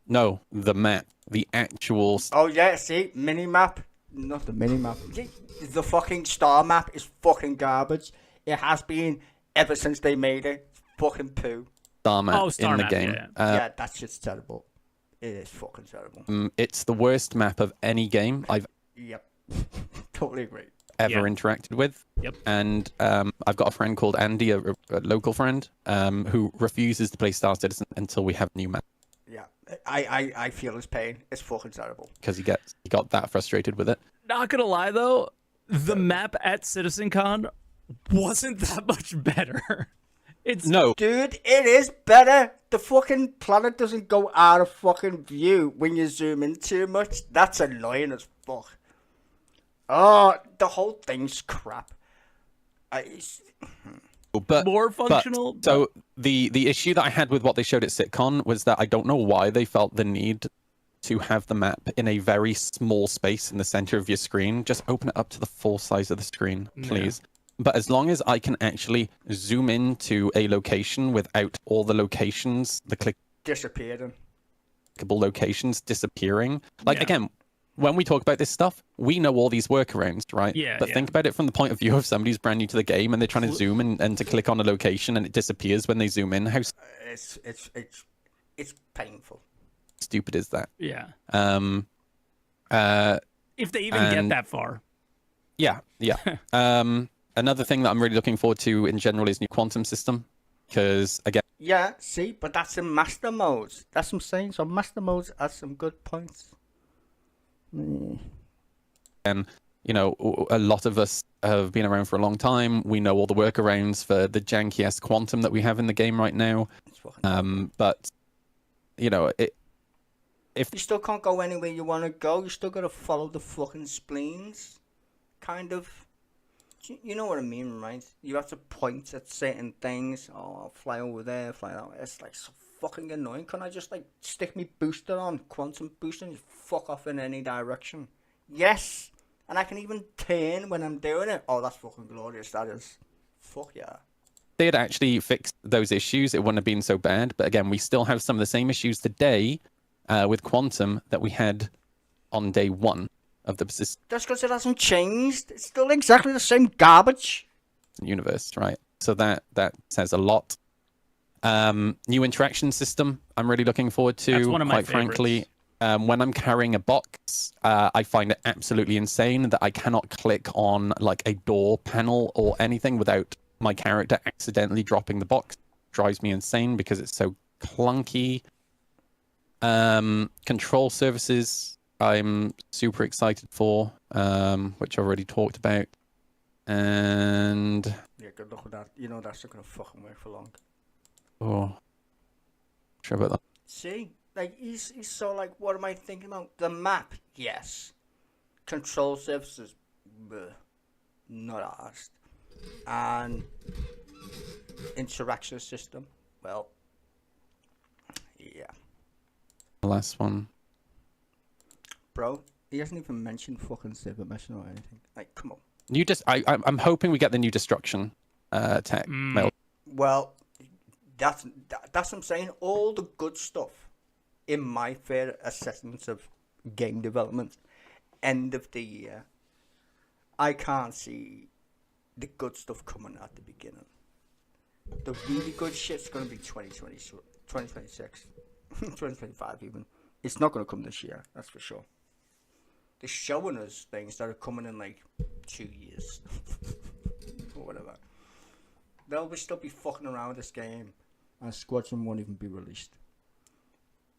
No, the map, the actual. Oh yeah, see, mini map. Not the mini map. The fucking star map is fucking garbage. It has been ever since they made it. It's fucking poo. Star map Star in the map, game. yeah. Yeah, that shit's terrible. It is fucking terrible. It's the worst map of any game I've Yep. Totally agree. ever Yeah. interacted with. Yep. And I've got a friend called Andy, a local friend, who refuses to play Star Citizen until we have a new map Yeah. I feel his pain. It's fucking terrible. because he got that frustrated with it. Not gonna lie though, the map at CitizenCon wasn't that much better. It's No, Dude, it is better. The fucking planet doesn't go out of fucking view when you zoom in too much. That's annoying as fuck. Oh, the whole thing's crap. but more functional. So the issue that I had with what they showed at SitCon was that I don't know why they felt the need to have the map in a very small space in the center of your screen. Just open it up to the full size of the screen, please. Yeah. But as long as I can actually zoom into a location without all the locations, the Disappearing. clickable locations disappearing. Like, again, when we talk about this stuff, we know all these workarounds, right? Yeah. But think about it from the point of view of somebody who's brand new to the game and they're trying to zoom and to click on a location and it disappears when they zoom in. How It's painful. stupid is that? Yeah. If they even get that far. Yeah. Another thing that I'm really looking forward to in general is new quantum system, because again. Yeah, see, but that's in master modes. That's what I'm saying. So master modes has some good points. And you know, a lot of us have been around for a long time. We know all the workarounds for the janky-ass quantum that we have in the game right now. But you know, if you still can't go anywhere you want to go, you still got to follow the fucking spleens, kind of. You know what I mean, right? You have to point at certain things. Oh, I'll fly over there, fly that way. It's like so fucking annoying. Can I just like stick me booster on, quantum booster, and just fuck off in any direction? Yes, and I can even turn when I'm doing it. Oh, that's fucking glorious. That is. Fuck yeah. They had actually fixed those issues, it wouldn't have been so bad. But again, we still have some of the same issues today with quantum that we had on day one of the persistent. That's because it hasn't changed. It's still exactly the same garbage. Universe, right? So that says a lot. New interaction system. I'm really looking forward to. That's one of my quite favorites. frankly, when I'm carrying a box, I find it absolutely insane that I cannot click on like a door panel or anything without my character accidentally dropping the box. Drives me insane because it's so clunky. Control services. I'm super excited for, which I already talked about. And yeah, good luck with that. You know that's not gonna fucking work for long. Oh, sure about that. See, like he's so like, what am I thinking about? The map, yes. Control surfaces, bleh, not asked. And interaction system, well, yeah. The last one. Bro, he hasn't even mentioned fucking Civic Mission or anything. Like, come on. I'm hoping we get the new destruction tech. Well, that's what I'm saying. All the good stuff, in my fair assessments of game development, end of the year, I can't see the good stuff coming at the beginning. The really good shit's going to be 2020, 2026, 2025 even. It's not going to come this year, that's for sure. They're showing us things that are coming in like 2 years or whatever. They'll still be fucking around this game, and Squadron won't even be released.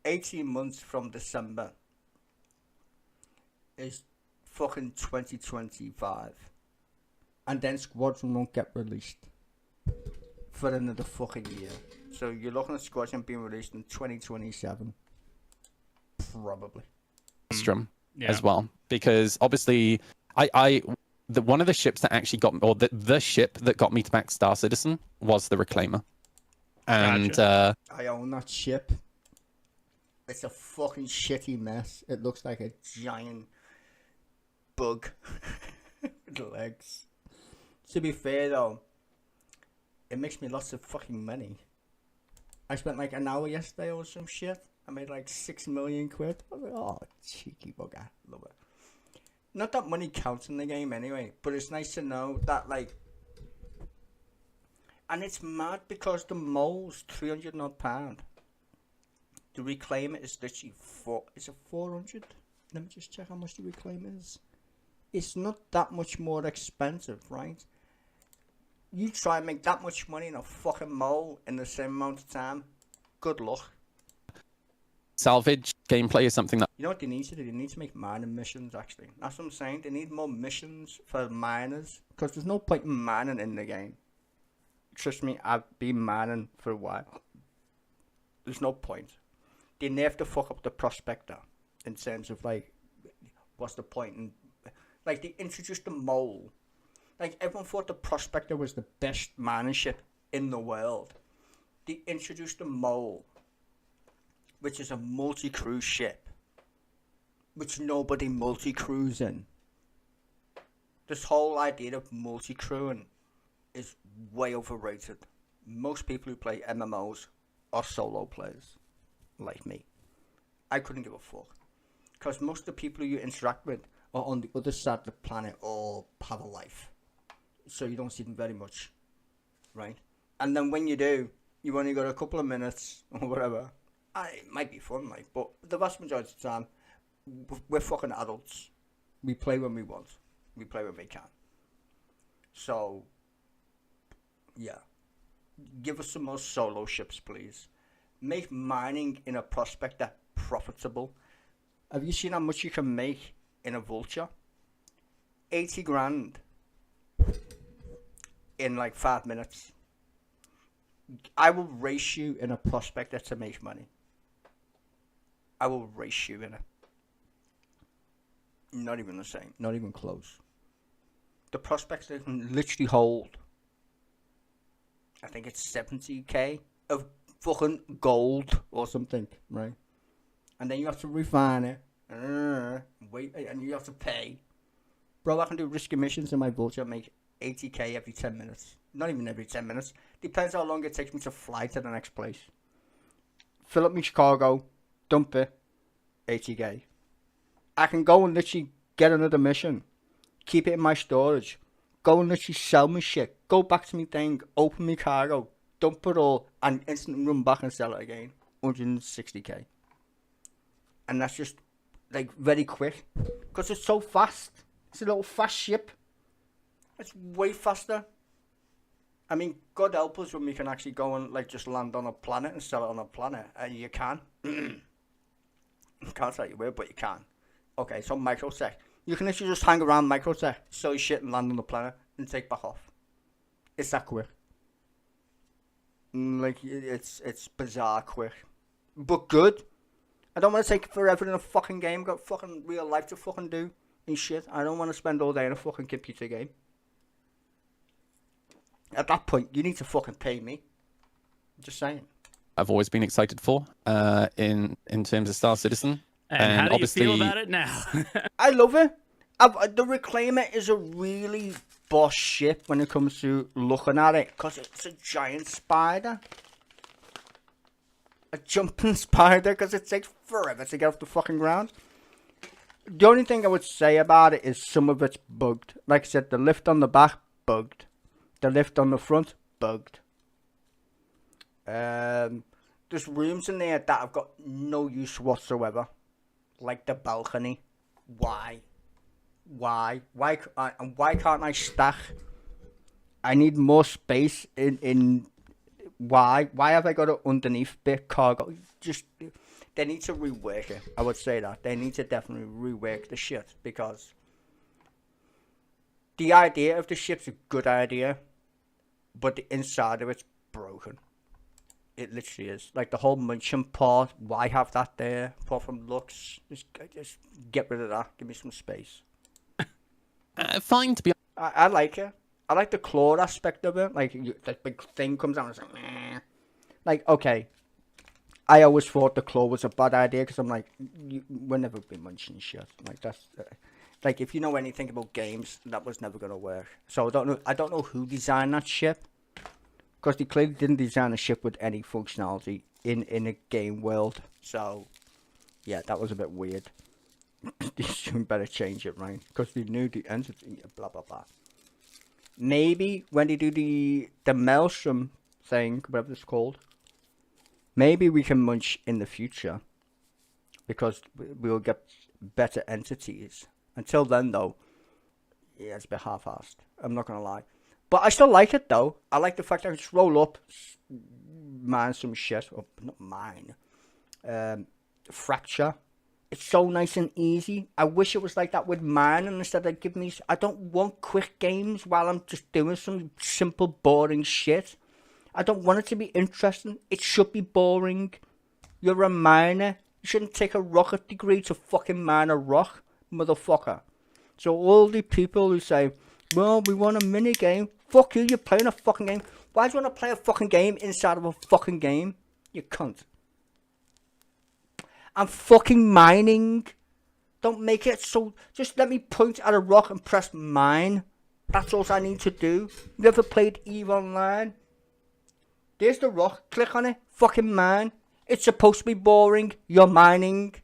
18 months from December is fucking 2025, and then Squadron won't get released for another fucking year. So you're looking at Squadron being released in 2027, probably. Strum. As well, because obviously one of the ships that actually got, or the ship that got me to back Star Citizen was the Reclaimer, and Gotcha. I own that ship. It's a fucking shitty mess. It looks like a giant bug with the legs. To be fair though, it makes me lots of fucking money. I spent like an hour yesterday or some shit. I made like 6 million quid. I was like, oh, cheeky bugger. Love it. Not that money counts in the game anyway, but it's nice to know that, like, and it's mad because the mole's 300 odd pound. The reclaim it is literally is it 400? Let me just check how much the reclaim is. It's not that much more expensive, right? You try and make that much money in a fucking mole in the same amount of time. Good luck. Salvage gameplay is something that You know what they need to do? They need to make mining missions, actually. That's what I'm saying. They need more missions for miners. Because there's no point in mining in the game. Trust me, I've been mining for a while. There's no point. They never to fuck up the prospector. In terms of, like, what's the point? And, like, they introduced the mole. Like, everyone thought the prospector was the best mining ship in the world. They introduced the mole, which is a multi-cruise ship, which nobody multi-crews in. This whole idea of multi-crewing is way overrated. Most people who play MMOs are solo players, like me. I couldn't give a fuck. Because most of the people you interact with are on the other side of the planet or have a life. So you don't see them very much, right? And then when you do, you've only got a couple of minutes or whatever. It might be fun, like, but the vast majority of the time, we're fucking adults. We play when we want. We play when we can. So, yeah. Give us some more solo ships, please. Make mining in a prospector profitable. Have you seen how much you can make in a vulture? 80 grand in like 5 minutes. I will race you in a prospector to make money. I will race you in it. Not even the same. Not even close. The prospector can literally hold, I think it's 70k of fucking gold or something, right? And then you have to refine it. Wait, and you have to pay. Bro, I can do risky missions in my vulture and make 80k every 10 minutes. Not even every 10 minutes. Depends how long it takes me to fly to the next place. Fill up my cargo, dump it, 80k. I can go and literally get another mission, keep it in my storage, go and literally sell my shit, go back to my thing, open my cargo, dump it all, and instantly run back and sell it again. 160k. And that's just, like, very quick. Because it's so fast. It's a little fast ship. It's way faster. I mean, God help us when we can actually go and, like, just land on a planet and sell it on a planet. And you can. Can't tell you where, but you can. Okay, so microtech. You can literally just hang around microtech, sell your shit and land on the planet and take back off. It's that quick. Like, it's bizarre quick. But good. I don't want to take forever in a fucking game. I've got fucking real life to fucking do and shit. I don't want to spend all day in a fucking computer game. At that point, you need to fucking pay me. Just saying. I've always been excited for in terms of Star Citizen. And how do obviously, you feel about it now? I love it. The Reclaimer is a really boss ship when it comes to looking at it. Because it's a giant spider. A jumping spider, because it takes forever to get off the fucking ground. The only thing I would say about it is some of it's bugged. Like I said, the lift on the back, bugged. The lift on the front, bugged. There's rooms in there that have got no use whatsoever. Like the balcony. Why? Why can't I stack? I need more space in why have I got it underneath bit cargo? Just, they need to rework it. I would say that they need to definitely rework the shit, because the idea of the ship's a good idea, but the inside of it's broken. It literally is. Like the whole munching part, why have that there? Apart from looks, just get rid of that. Give me some space. fine to be. I like it. I like the claw aspect of it. Like, the big thing comes out and it's like, meh. Like, okay. I always thought the claw was a bad idea because I'm like, we'll never be munching shit. Like, that's... Like, if you know anything about games, that was never gonna work. So I don't know who designed that ship, because they clearly didn't design a ship with any functionality in a game world. So, yeah, that was a bit weird. They soon better change it, right? Because they knew the entity, blah blah blah. Maybe when they do the Maelstrom thing, whatever it's called, maybe we can munch in the future, because we'll get better entities. Until then, though, yeah, it's a bit half-assed. I'm not gonna lie, but I still like it though. I like the fact that I can just roll up, mine some shit, or not mine, fracture. It's so nice and easy. I wish it was like that with mine, and instead of give me. I don't want quick games while I'm just doing some simple, boring shit. I don't want it to be interesting. It should be boring. You're a miner. You shouldn't take a rocket degree to fucking mine a rock, motherfucker. So all the people who say, well, we want a mini game. Fuck you, you're playing a fucking game. Why do you want to play a fucking game inside of a fucking game? You cunt. I'm fucking mining. Don't make it so... Just let me point at a rock and press mine. That's all I need to do. You ever played EVE Online? There's the rock. Click on it. Fucking mine. It's supposed to be boring. You're mining.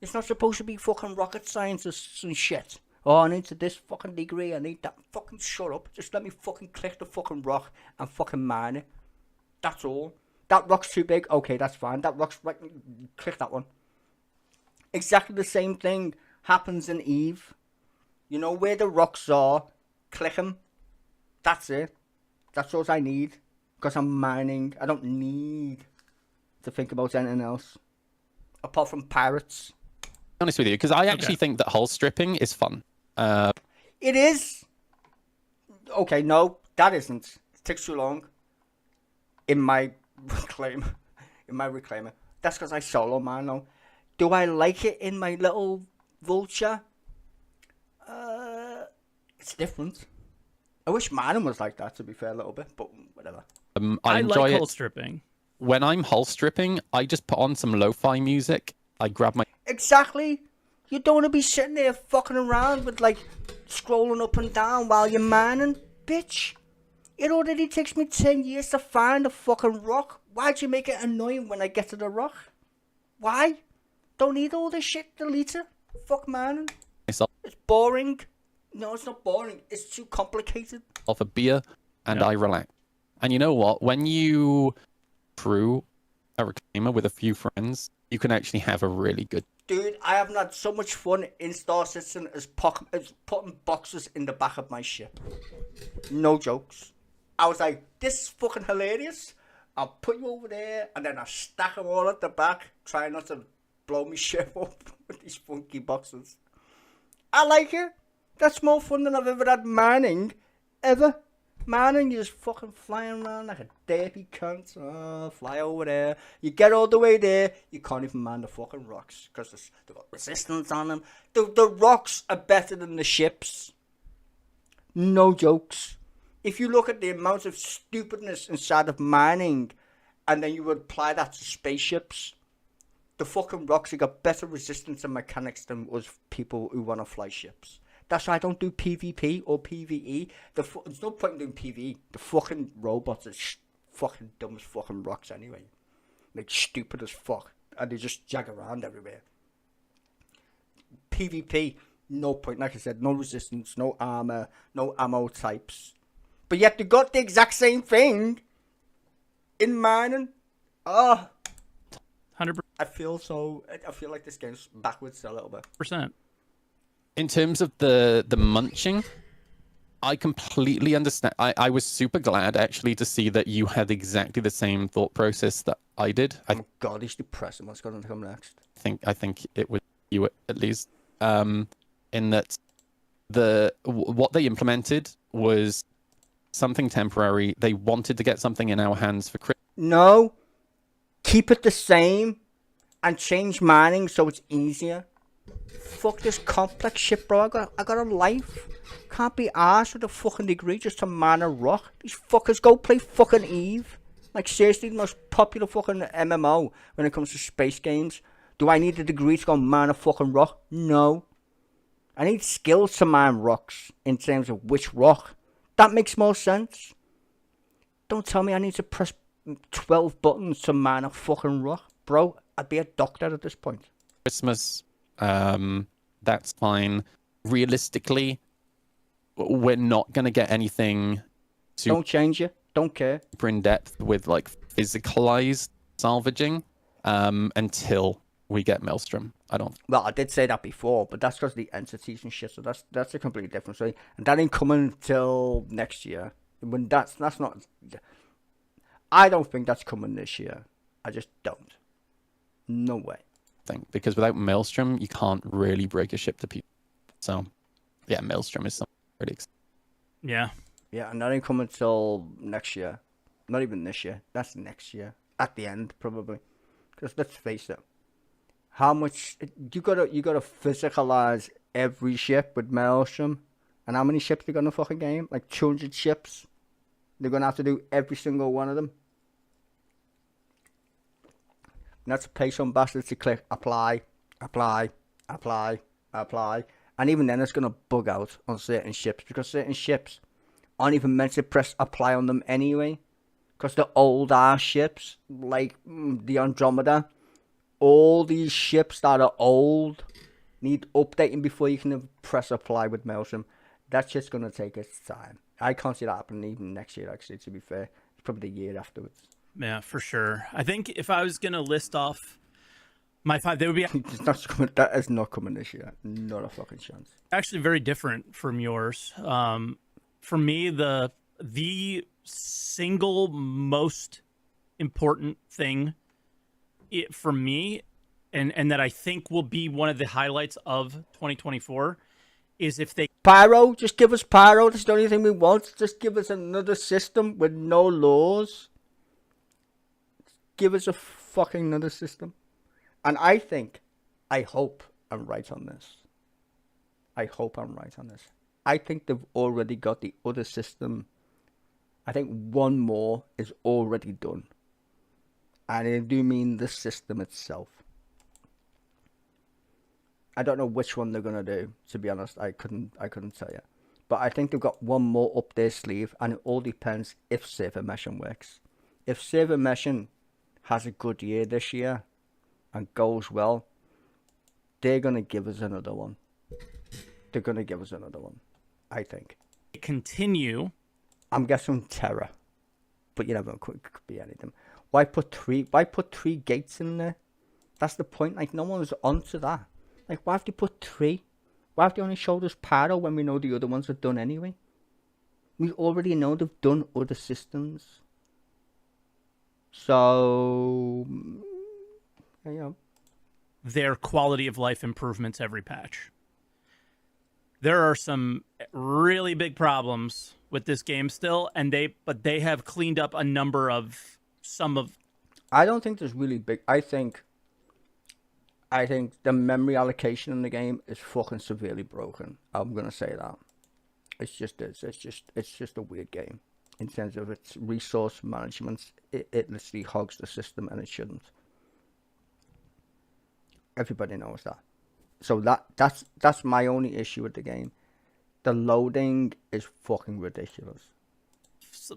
It's not supposed to be fucking rocket scientists and shit. Oh, I need to this fucking degree. I need that. Fucking shut up. Just let me fucking click the fucking rock and fucking mine it. That's all. That rock's too big. Okay, that's fine. That rock's right. Click that one. Exactly the same thing happens in EVE. You know where the rocks are. Click them. That's it. That's all I need. Because I'm mining. I don't need to think about anything else. Apart from pirates. Honest with you, because I actually think that hull stripping is fun. It is. Okay, no, that isn't. It takes too long. In my reclaimer. That's because I solo mine now. Do I like it in my little vulture? It's different. I wish mine was like that, to be fair, a little bit, but whatever. I enjoy like it. hull stripping. When I'm hull stripping, I just put on some lo-fi music. I grab my... Exactly. You don't want to be sitting there fucking around with, like, scrolling up and down while you're mining. Bitch. It already takes me 10 years to find a fucking rock. Why'd you make it annoying when I get to the rock? Why? Don't need all this shit, delete it. Fuck mining. myself It's boring. No, it's not boring. It's too complicated. off a beer and I relax. And you know what? When you crew a reclaimer with a few friends, you can actually have a really good... Dude, I haven't had so much fun in Star Citizen as putting boxes in the back of my ship. No jokes. I was like, this is fucking hilarious. I'll put you over there, and then I'll stack them all at the back, trying not to blow my ship up with these funky boxes. I like it. That's more fun than I've ever had mining. Ever. Mining, you're just fucking flying around like a derpy cunt. Oh, fly over there. You get all the way there, you can't even mine the fucking rocks, because they've got resistance on them. The rocks are better than the ships. No jokes. If you look at the amount of stupidness inside of mining, and then you would apply that to spaceships, the fucking rocks have got better resistance and mechanics than us people who want to fly ships. That's why I don't do PvP or PvE. There's no point in doing PvE. The fucking robots are fucking dumb as fucking rocks anyway. Like, stupid as fuck. And they just jag around everywhere. PvP, no point. Like I said, no resistance, no armor, no ammo types. But yet they got the exact same thing in mining. Oh, 100%. I feel like this game's backwards a little bit. In terms of the munching, I completely understand. I was super glad actually to see that you had exactly the same thought process that I did. Oh God, he's depressing. What's going to come next? I think it was you at least. In that what they implemented was something temporary. They wanted to get something in our hands for Christmas. No, keep it the same and change mining so it's easier. Fuck this complex shit, bro. I got a life. Can't be arsed with a fucking degree just to mine a rock. These fuckers go play fucking EVE. Like, seriously, the most popular fucking MMO when it comes to space games. Do I need a degree to go mine a fucking rock? No. I need skills to mine rocks in terms of which rock. That makes more sense. Don't tell me I need to press 12 buttons to mine a fucking rock. Bro, I'd be a doctor at this point. Christmas, that's fine. Realistically, we're not going to get anything Don't change it. Don't care. super in depth with like physicalized salvaging until we get Maelstrom. I don't. Well, I did say that before, but that's because of the entities and shit. So that's a completely different story, and that ain't coming till next year. When that's not. I don't think that's coming this year. I just don't. No way. Think because without Maelstrom, you can't really break a ship to people. So, yeah, Maelstrom is something pretty exciting. Yeah. Yeah, and that ain't coming till next year. Not even this year. That's next year. At the end, probably. Because let's face it, how much you gotta physicalize every ship with Maelstrom, and how many ships they got in the fucking game? Like 200 ships. They're gonna have to do every single one of them. And that's to pay some bastards to click apply, apply, apply, apply, and even then it's gonna bug out on certain ships because certain ships aren't even meant to press apply on them anyway. Because the old ass ships, like the Andromeda, all these ships that are old need updating before you can press apply with Maelstrom. That's just going to take its time. I can't see that happening even next year, actually, to be fair. It's probably the year afterwards. Yeah, for sure. I think if I was going to list off my 5, they would be That is not coming this year. Not a fucking chance. actually very different from yours. For me, the single most important thing for me and that I think will be one of the highlights of 2024 is if they Pyro, just give us Pyro. That's the only thing we want. Just give us another system with no laws. Give us a fucking another system. And I hope I'm right on this. I think they've already got the other system. I think one more is already done. And I do mean the system itself. I don't know which one they're gonna do, to be honest. I couldn't tell you. But I think they've got one more up their sleeve, and it all depends if server meshing works. If server meshing has a good year this year and goes well, they're gonna give us another one. I think. continue. I'm guessing Terra, but you never know, could be anything. Why put three gates in there? That's the point. Like, no one's onto that. Like, why have they put 3? Why have they only showed us Pyro when we know the other ones are done anyway? We already know they've done other systems. So, yeah. Their quality of life improvements every patch. There are some really big problems with this game still, but they have cleaned up a number of some of. I don't think there's really big. I think the memory allocation in the game is fucking severely broken. I'm gonna say that. It's just a weird game in terms of its resource management. It literally hogs the system, and it shouldn't. Everybody knows that. So that's my only issue with the game. The loading is fucking ridiculous.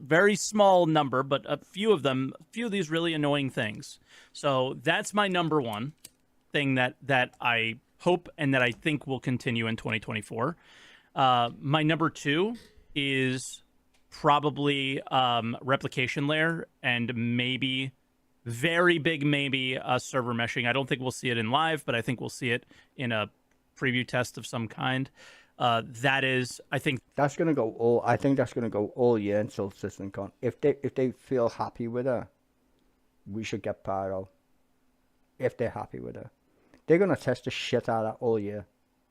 Very small number, but a few of these really annoying things. So that's my number one thing that I hope and that I think will continue in 2024. My number 2 is probably replication layer and maybe, very big maybe, server meshing. I don't think we'll see it in live, but I think we'll see it in a preview test of some kind. That is, I think that's gonna go all. I think that's gonna go all year until SystemCon. If they feel happy with her, we should get Pyro. If they're happy with her, they're gonna test the shit out of that all year,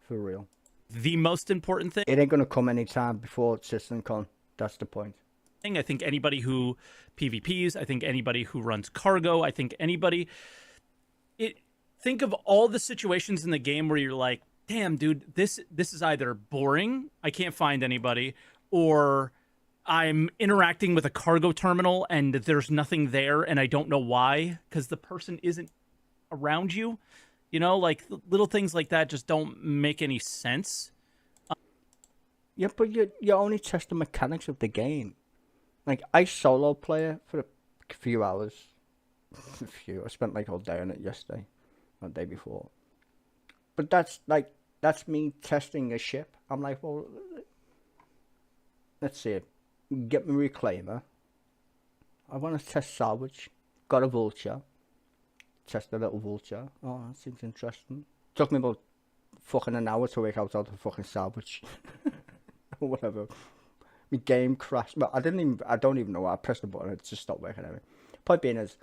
for real. The most important thing. It ain't gonna come anytime before SystemCon. That's the point. I think anybody who PvPs, I think anybody who runs cargo, I think anybody. Think of all the situations in the game where you're like, damn, dude, this is either boring, I can't find anybody, or I'm interacting with a cargo terminal and there's nothing there and I don't know why, because the person isn't around you. You know, like little things like that just don't make any sense. Yeah, but you only test the mechanics of the game. Like, I solo play it for a few hours. I spent like all day on it yesterday, or the day before. But that's me testing a ship. I'm like, well, let's see. Get me reclaimer. I want to test salvage. Got a vulture. Test a little vulture. Oh, that seems interesting. Took me about fucking an hour to work out how to fucking salvage. Or whatever. My game crashed. But I don't even know why. I pressed the button and it just stopped working anyway. Point being is,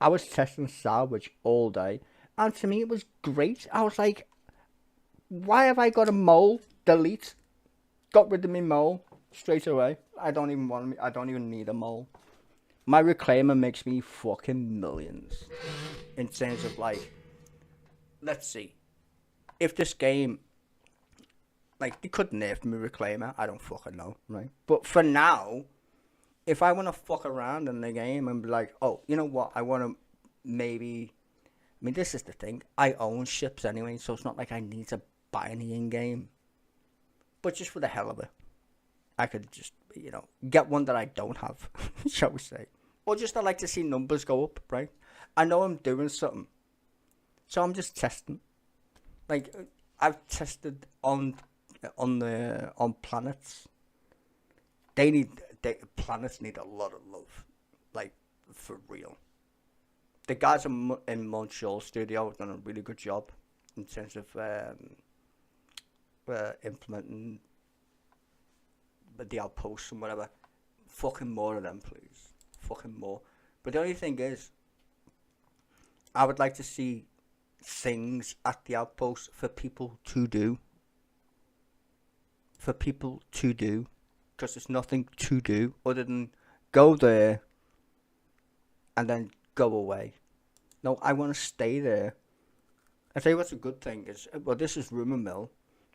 I was testing salvage all day. And to me it was great. I was like, why have I got a mole? Delete. Got rid of my mole straight away. I don't even need a mole. My reclaimer makes me fucking millions. In terms of like, let's see. If this game, like, they could nerf me reclaimer, I don't fucking know, right? But for now, if I want to fuck around in the game and be like, oh, you know what, I want to maybe, I mean, this is the thing, I own ships anyway, so it's not like I need to buy any in-game. But just for the hell of it, I could just, get one that I don't have, shall we say. Or just I like to see numbers go up, right? I know I'm doing something, so I'm just testing. Like, I've tested on planets. Planets need a lot of love, like, for real. The guys in Montreal studio have done a really good job in terms of implementing the outposts and whatever. Fucking more of them, please. Fucking more. But the only thing is, I would like to see things at the outpost for people to do. Because there's nothing to do other than go there and then go away. No, I want to stay there. I tell you what's a good thing is, well, this is rumor mill.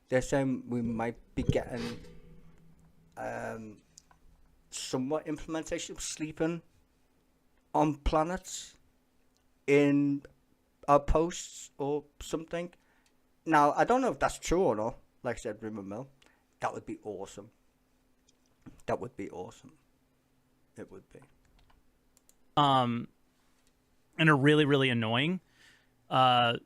They're saying we might be getting somewhat implementation of sleeping on planets in outposts or something. Now, I don't know if that's true or not. Like I said, rumor mill. That would be awesome. That would be awesome. It would be. And are really, really annoying. I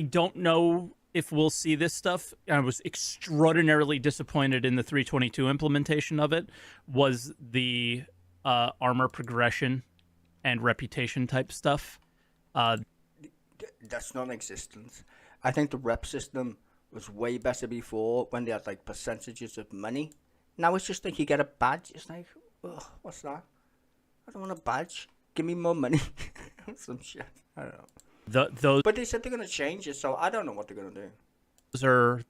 don't know if we'll see this stuff. I was extraordinarily disappointed in the 322 implementation of it. Was the armor progression and reputation type stuff. That's non-existent. I think the rep system was way better before when they had like percentages of money. Now it's just like you get a badge. It's like, ugh, what's that? I don't want a badge. Give me more money. Some shit. I don't know. But they said they're gonna change it, so I don't know what they're gonna do.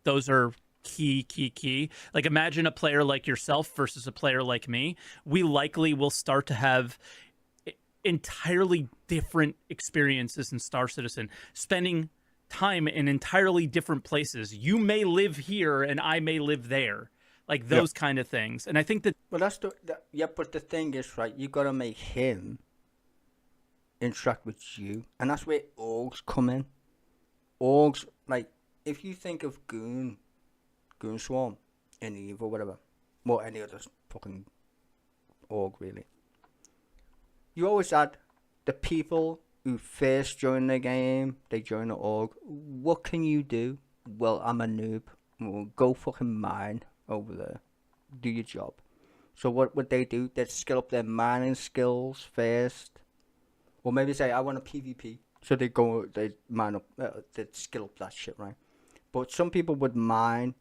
Those are key. Like, imagine a player like yourself versus a player like me. We likely will start to have entirely different experiences in Star Citizen, spending time in entirely different places. You may live here and I may live there. Like those kind of things. And I think that... Well, that's but the thing is, right, you got to make him interact with you. And that's where orgs come in. Orgs, like, if you think of Goon Swarm, in EVE or whatever, or any other fucking org, really. You always had the people who first join the game, they join the org. What can you do? Well, I'm a noob. Well, go fucking mine over there. Do your job. So what would they do? They'd skill up their mining skills first. Or maybe say, I want a PvP. So they mine up, they'd skill up that shit, right? But some people would mine,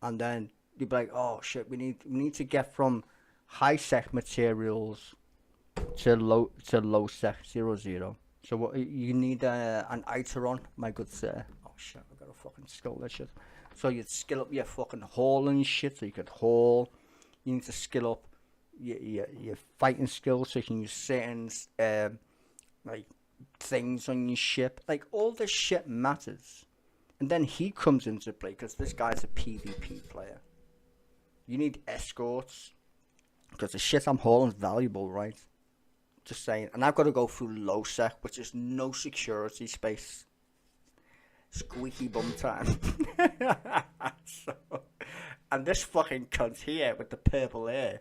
and then you'd be like, oh shit, we need to get from high sec materials to low sec 0-0. So what you need an Iteron, my good sir. Oh shit, I gotta fucking skill that shit. So you'd skill up your fucking hauling shit, so you could haul. You need to skill up your fighting skills, so you can use certain like things on your ship. Like, all this shit matters. And then he comes into play because this guy's a PvP player. You need escorts because the shit I'm hauling is valuable, right? Just saying. And I've got to go through low sec, which is no security space. Squeaky bum time. So And this fucking cunt here with the purple hair,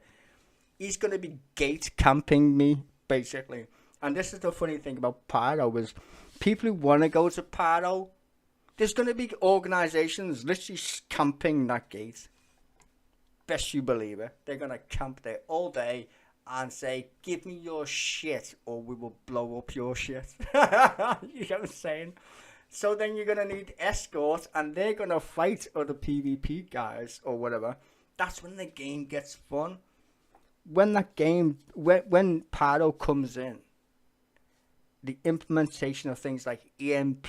he's going to be gate camping me, basically. And this is the funny thing about Pyro is people who want to go to Pyro, there's going to be organisations literally camping that gate. Best you believe it. They're going to camp there all day and say, give me your shit or we will blow up your shit. You know what I'm saying? So then you're going to need escorts and they're going to fight other PvP guys or whatever. That's when the game gets fun. When that game, when Pyro comes in, the implementation of things like EMP,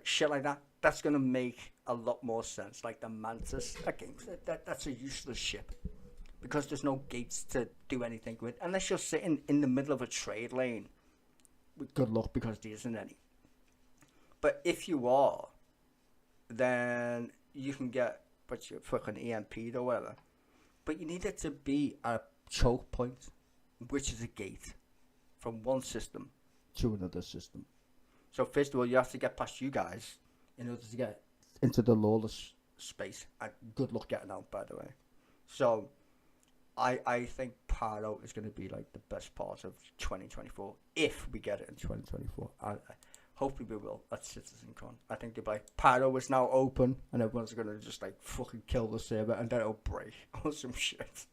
shit like that, that's going to make a lot more sense. Like the Mantis, that's a useless ship. Because there's no gates to do anything with. Unless you're sitting in the middle of a trade lane. Good luck because there isn't any. But if you are, then you can get your fucking EMP'd or whatever. But you need it to be a choke point, which is a gate from one system to another system. So first of all, you have to get past you guys in order to get into the lawless space. And good luck getting out, by the way. So I think Pyro is going to be like the best part of 2024 if we get it in 2024. Hopefully we will at CitizenCon. I think they'll be like, Pyro is now open and everyone's going to just like fucking kill the server and then it'll break or some shit.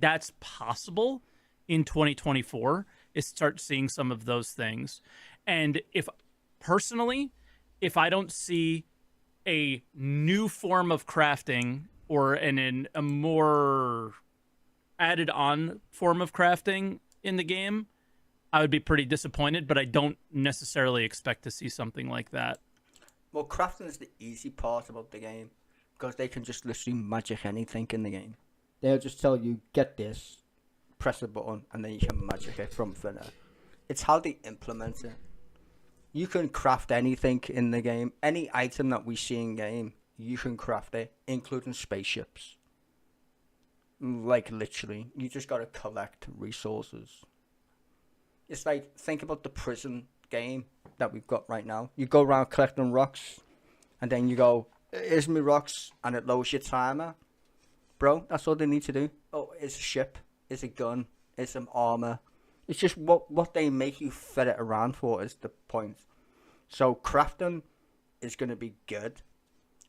That's possible in 2024 is start seeing some of those things. And if personally, if I don't see a new form of crafting or a more added on form of crafting in the game, I would be pretty disappointed, but I don't necessarily expect to see something like that. Well, crafting is the easy part about the game because they can just literally magic anything in the game. They'll just tell you, get this, press a button, and then you can magic it from thinner. It's how they implement it. You can craft anything in the game. Any item that we see in game, you can craft it, including spaceships. Like, literally. You just gotta collect resources. It's like, think about the prison game that we've got right now. You go around collecting rocks, and then you go, here's me rocks, and it lowers your timer. Bro, that's all they need to do. Oh, it's a ship, it's a gun, it's some armor. It's just what they make you fit it around for is the point. So crafting is going to be good.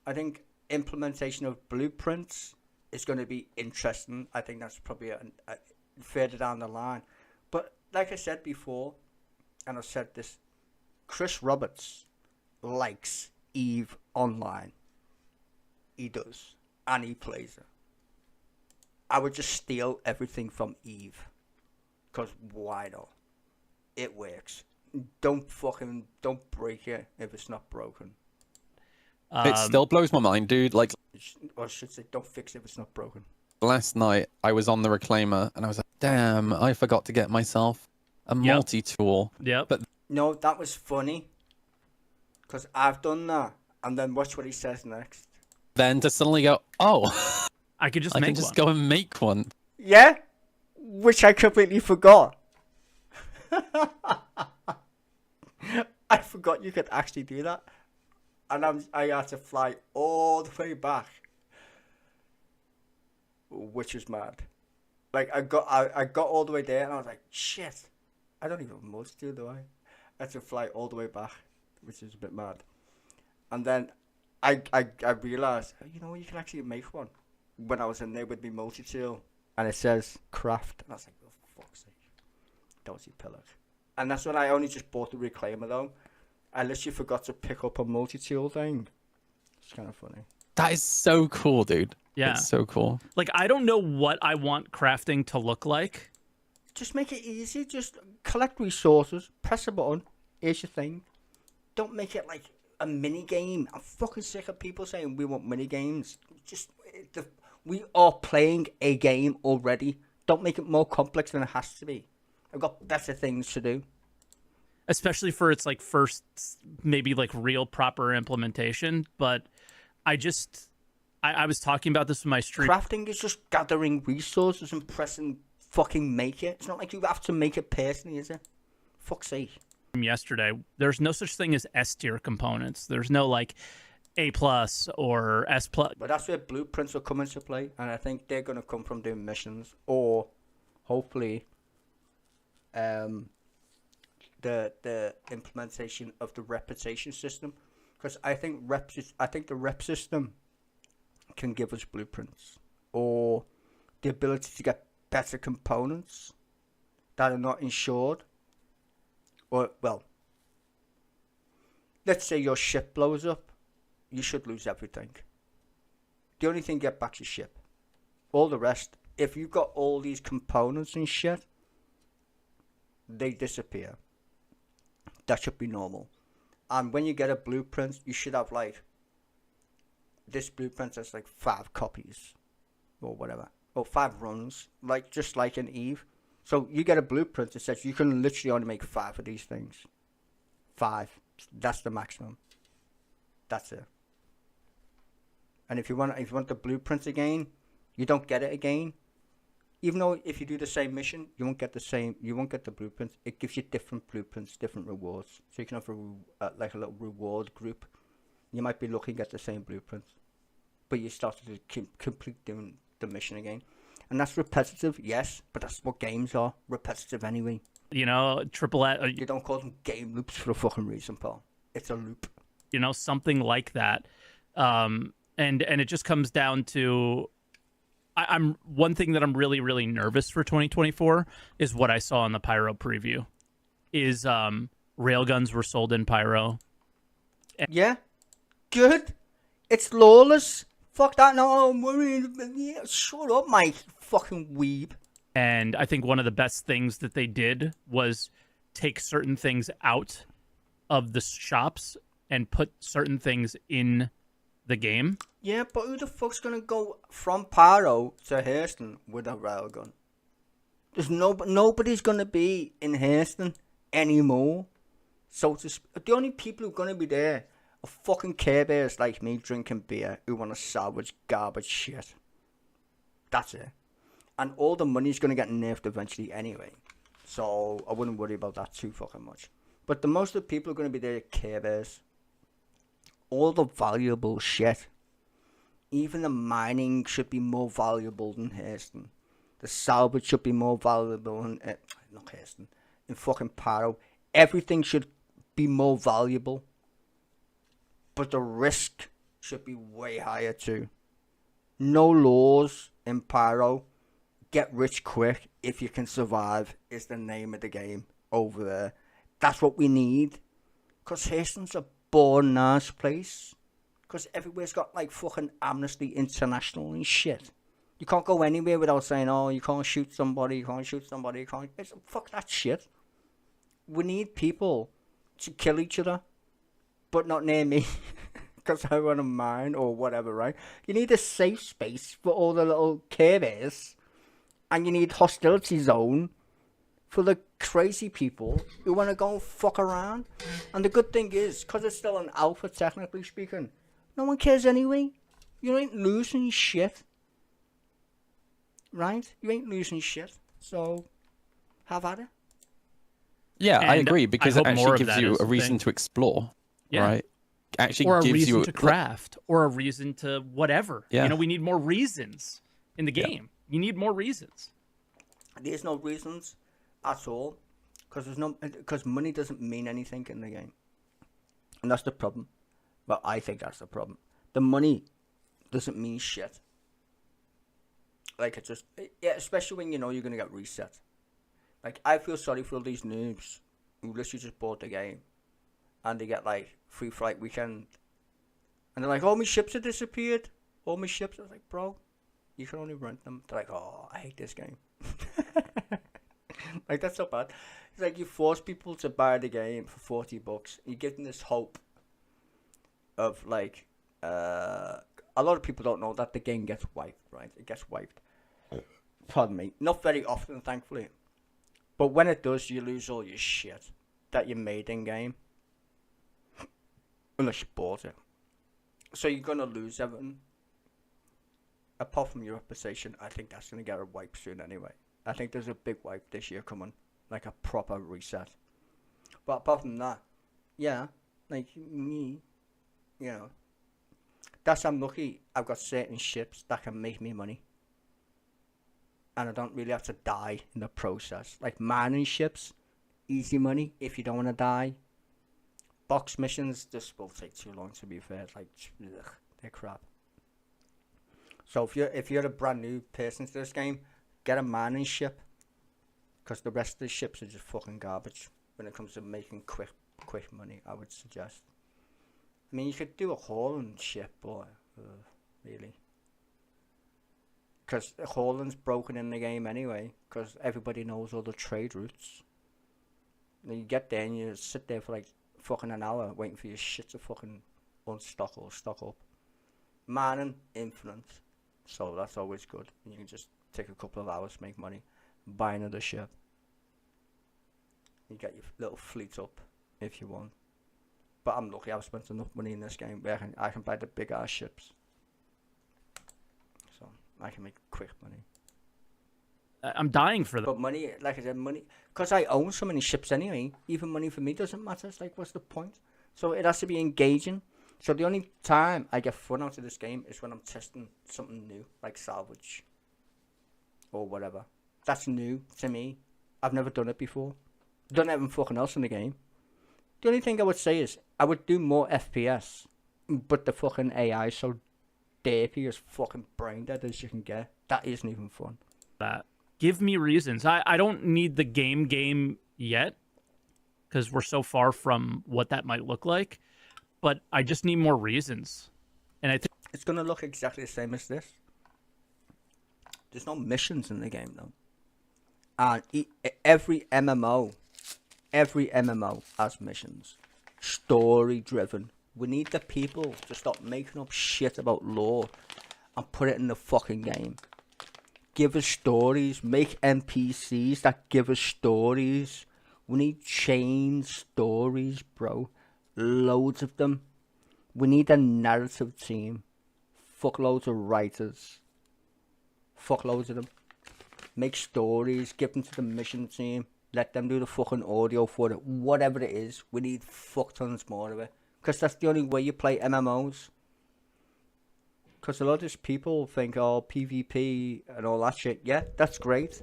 I think implementation of blueprints is going to be interesting. I think that's probably a further down the line. But like I said before, and I've said this, Chris Roberts likes EVE Online. He does. And he plays it. I would just steal everything from EVE. Because why not? It works. Don't break it if it's not broken. It still blows my mind, dude. Like, Or I should say, don't fix it if it's not broken. last night, I was on the Reclaimer, and I was like, damn, I forgot to get myself a multi-tool. Yep. But No, that was funny. Because I've done that. And then watch what he says next. then to suddenly go, oh, I could just I make can just one. go and make one. Yeah? Which I completely forgot. I forgot you could actually do that. And I had to fly all the way back. Which was mad. Like, I got all the way there and I was like, shit. I don't even have most to do I? I had to fly all the way back, which is a bit mad. And then I realised, you know, you can actually make one. When I was in there with my multi-tool. And it says craft. And I was like, oh, for fuck's sake. Dodgy pillar. And that's when I only just bought the Reclaimer though. I literally forgot to pick up a multi-tool thing. It's kind of funny. That is so cool, dude. Yeah. It's so cool. Like, I don't know what I want crafting to look like. Just make it easy. Just collect resources. Press a button. Here's your thing. Don't make it like a mini game. I'm fucking sick of people saying we want mini games. We are playing a game already. Don't make it more complex than it has to be. I've got better things to do. Especially for its like first maybe like real proper implementation. But I was talking about this in my stream. Crafting is just gathering resources and pressing fucking make it. It's not like you have to make it personally, is it? Fuck's sake. Yesterday, there's no such thing as S tier components. There's no like A plus or S plus. But that's where blueprints will come into play, and I think they're going to come from doing missions, or hopefully the implementation of the reputation system, because I think the rep system can give us blueprints, or the ability to get better components that are not insured. Or, well, let's say your ship blows up, you should lose everything. The only thing you get back is ship. All the rest, if you've got all these components and shit, they disappear. That should be normal. And when you get a blueprint, you should have like, this blueprint has like 5 copies or whatever, or 5 runs, like just like an Eve. So you get a blueprint that says you can literally only make 5 of these things. 5. That's the maximum. That's it. And if you want the blueprints again, you don't get it again. Even though if you do the same mission, you won't get the blueprints. It gives you different blueprints, different rewards. So you can have like a little reward group. You might be looking at the same blueprints, but you start to complete doing the mission again. And that's repetitive, yes, but that's what games are. Repetitive anyway. You know, you don't call them game loops for a fucking reason, Paul. It's a loop. You know, something like that. And it just comes down to, I'm one thing that I'm really, really nervous for 2024 is what I saw in the Pyro preview. Is railguns were sold in Pyro. Yeah, good. It's lawless. Fuck that. No, I'm worried. Yeah, shut up, my fucking weeb. And I think one of the best things that they did was take certain things out of the shops and put certain things in the game. Yeah, but who the fuck's gonna go from Pyro to Hairston with a railgun? There's nobody's gonna be in Hairston anymore. So the only people who are gonna be there are fucking Care Bears like me drinking beer who want to salvage garbage shit. That's it. And all the money's gonna get nerfed eventually anyway. So I wouldn't worry about that too fucking much. But the most of the people are gonna be there are Care Bears. All the valuable shit. Even the mining should be more valuable than Hairston. The salvage should be more valuable than not Hairston. In fucking Pyro. Everything should be more valuable. But the risk should be way higher too. No laws in Pyro. Get rich quick if you can survive is the name of the game over there. That's what we need. Because Hairston's a boring ass place. Because everywhere's got like fucking Amnesty International and shit. You can't go anywhere without saying, oh, you can't shoot somebody, you can't shoot somebody, you can't... Fuck that shit. We need people to kill each other. But not near me. Because I want to mine or whatever, right? You need a safe space for all the little Care Bears. And you need hostility zone for the crazy people who want to go and fuck around. And the good thing is, because it's still an alpha, technically speaking, no one cares anyway. You ain't losing shit. Right? You ain't losing shit. So, have at it. Yeah, And I agree, because it actually gives you a reason thing. to explore, right? Actually or a gives reason you to craft, or a reason to whatever. Yeah. You know, we need more reasons in the game. You need more reasons. There's no reasons at all, because money doesn't mean anything in the game, and that's the problem. Well, I think that's the problem. The money doesn't mean shit. Like, it just, yeah, especially when you know you're gonna get reset. Like, I feel sorry for all these noobs who literally just bought the game, and they get like free flight weekend, and they're like, "Oh, my ships have disappeared. All my ships." I was like, "Bro, you can only rent them." They're like, "Oh, I hate this game." Like, that's so bad. It's like you force people to buy the game for $40. You give them this hope of like, a lot of people don't know that the game gets wiped, right? It gets wiped. Pardon me. Not very often, thankfully. But when it does, you lose all your shit that you made in game. Unless you bought it. So you're going to lose everything. Apart from your reputation, I think that's going to get a wipe soon anyway. I think there's a big wipe this year coming. Like a proper reset. But apart from that, yeah. Like me, you know. I'm lucky. I've got certain ships that can make me money, and I don't really have to die in the process. Like mining ships, easy money if you don't want to die. Box missions just will take too long, to be fair. Like, ugh, they're crap. So if you're a brand new person to this game, get a mining ship, because the rest of the ships are just fucking garbage when it comes to making quick money. I would suggest. I mean, you could do a hauling ship, but really, because hauling's broken in the game anyway, because everybody knows all the trade routes. And you get there and you sit there for like fucking an hour waiting for your shit to fucking unstock or stock up. Mining, infinite. So that's always good. You can just take a couple of hours to make money, buy another ship. You get your little fleet up if you want. But I'm lucky I've spent enough money in this game where I can buy the big ass ships. So I can make quick money. I'm dying for them. But money, like I said, money, because I own so many ships anyway, even money for me doesn't matter. It's like, what's the point? So it has to be engaging. So the only time I get fun out of this game is when I'm testing something new, like salvage or whatever. That's new to me. I've never done it before. Done everything fucking else in the game. The only thing I would say is I would do more FPS, but the fucking AI is so derpy as fucking brain dead as you can get. That isn't even fun. That. Give me reasons. I don't need the game yet, because we're so far from what that might look like. But I just need more reasons. And I think it's gonna look exactly the same as this. There's no missions in the game though. And every MMO has missions. Story driven. We need the people to stop making up shit about lore and put it in the fucking game. Give us stories. Make NPCs that give us stories. We need chain stories, bro. Loads of them. We need a narrative team. Fuck loads of writers. Fuck loads of them. Make stories. Give them to the mission team. Let them do the fucking audio for it. Whatever it is. We need fuck tons more of it. Because that's the only way you play MMOs. Because a lot of these people think, oh, PvP and all that shit. Yeah, that's great.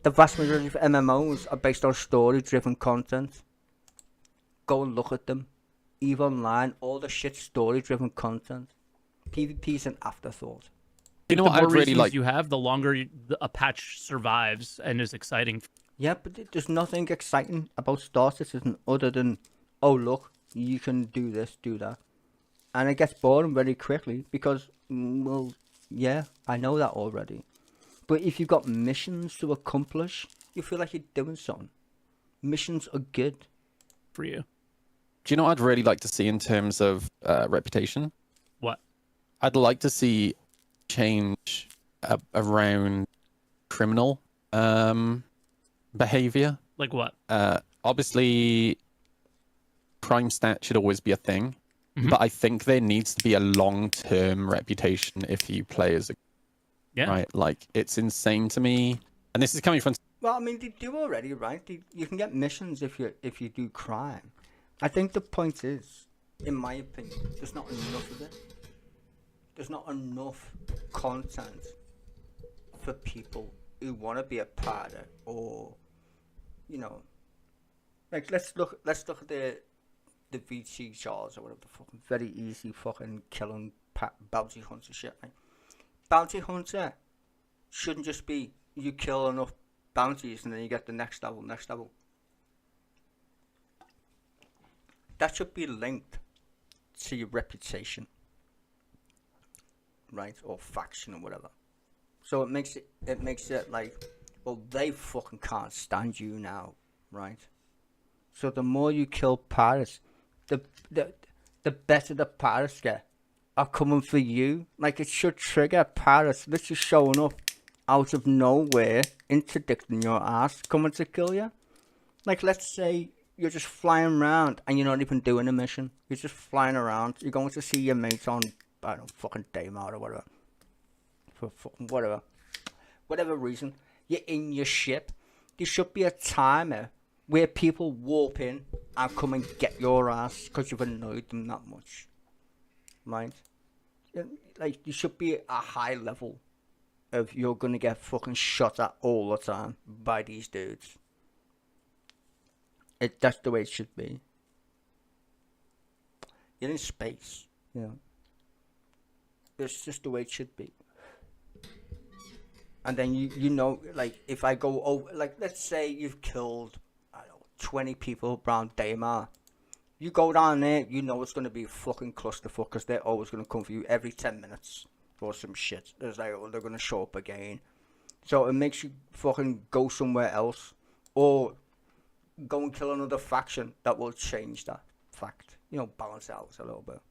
The vast majority of MMOs are based on story-driven content. Go and look at them. EVE Online, all the shit story-driven content. PvP is an afterthought. You know the what more I'd really reasons like? you have, the longer a patch survives and is exciting. Yeah, but there's nothing exciting about Star Citizen other than, oh look, you can do this, do that. And it gets boring very quickly because, well, yeah, I know that already. But if you've got missions to accomplish, you feel like you're doing something. Missions are good. For you. Do you know what I'd really like to see in terms of reputation? What? I'd like to see change around criminal behavior. Like what? Obviously, crime stat should always be a thing, Mhm. but I think there needs to be a long-term reputation if you play as a right. Like, it's insane to me, and this is coming from. Well, I mean, they do already, right? You can get missions if you do crime. I think the point is, in my opinion, there's not enough of it. There's not enough content for people who want to be a part of it, or, you know, like let's look at the VT jars or whatever the fucking very easy fucking killing bounty hunter shit. Right? Bounty hunter shouldn't just be you kill enough bounties and then you get the next level. That should be linked to your reputation, right, or faction or whatever. So it makes it like, well, they fucking can't stand you now, right? So the more you kill pirates, the better the pirates get. Are coming for you. Like, it should trigger pirates literally showing up out of nowhere, interdicting your ass, coming to kill you. Like, let's say you're just flying around and you're not even doing a mission. You're just flying around. You're going to see your mates on, I don't know, fucking Daymar or whatever. For fucking whatever reason. You're in your ship. There should be a timer where people warp in and come and get your ass because you've annoyed them that much. Right? like you should be a high level of you're gonna get fucking shot at all the time by these dudes. That's the way it should be. You're in space, you know. It's just the way it should be. And then you know, like, if I go over, like, let's say you've killed, I don't know, 20 people around Daymar. You go down there, you know it's going to be a fucking clusterfuck, because they're always going to come for you every 10 minutes for some shit. There's like, oh, they're going to show up again. So it makes you fucking go somewhere else, or go and kill another faction that will change that fact. You know, balance it out a little bit.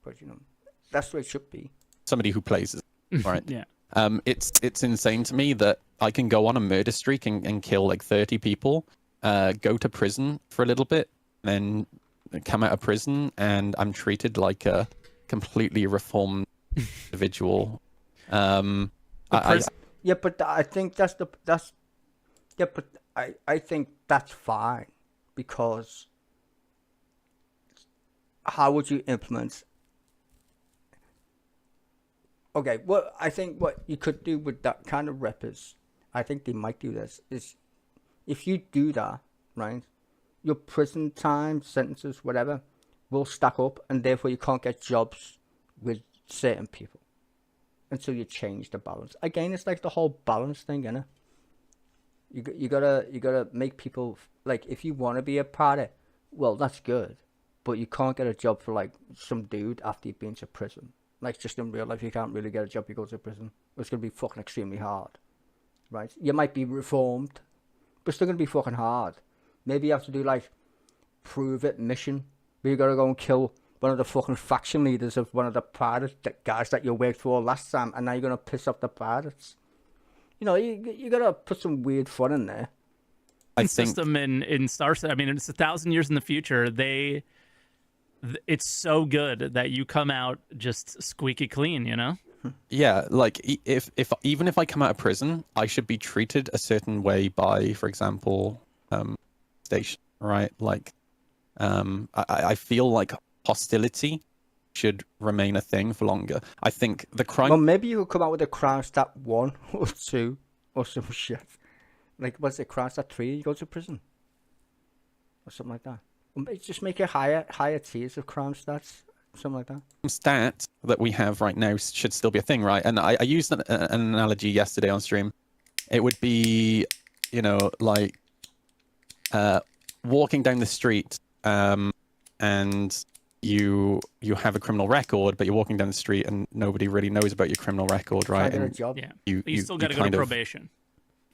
But, you know, that's the way it should be. Somebody who plays it, right? Yeah. It's insane to me that I can go on a murder streak and kill like 30 people, go to prison for a little bit, then come out of prison, and I'm treated like a completely reformed individual. Yeah, but I think I think that's fine, because how would you implement? Okay, well, I think what you could do with that kind of rep is, I think they might do this, is if you do that, right, your prison time, sentences, whatever, will stack up, and therefore you can't get jobs with certain people until you change the balance. Again, it's like the whole balance thing, innit? You gotta make people, like, if you want to be a part of it, well, that's good, but you can't get a job for, like, some dude after you've been to prison. Like, just in real life, you can't really get a job, you go to prison. It's going to be fucking extremely hard, right? You might be reformed, but it's still going to be fucking hard. Maybe you have to do, like, prove it mission, where you got to go and kill one of the fucking faction leaders of one of the pirates, the guys that you worked for last time, and now you're going to piss off the pirates. You know, you got to put some weird fun in there. I think System in Star Citizen, I mean, it's 1,000 years in the future. It's so good that you come out just squeaky clean, you know? Yeah, like even if I come out of prison, I should be treated a certain way by, for example, station, right? Like, I feel like hostility should remain a thing for longer. I think the crime. Well, maybe you could come out with a crime stat 1 or 2 or some shit. Like, what's it, crime stat 3? You go to prison or something like that. Just make it higher tiers of crime stats, something like that. Stat that we have right now should still be a thing, right? And I used an analogy yesterday on stream. It would be, you know, like walking down the street, and you have a criminal record, but you're walking down the street and nobody really knows about your criminal record, right? And a job. Yeah. You still got to go to probation.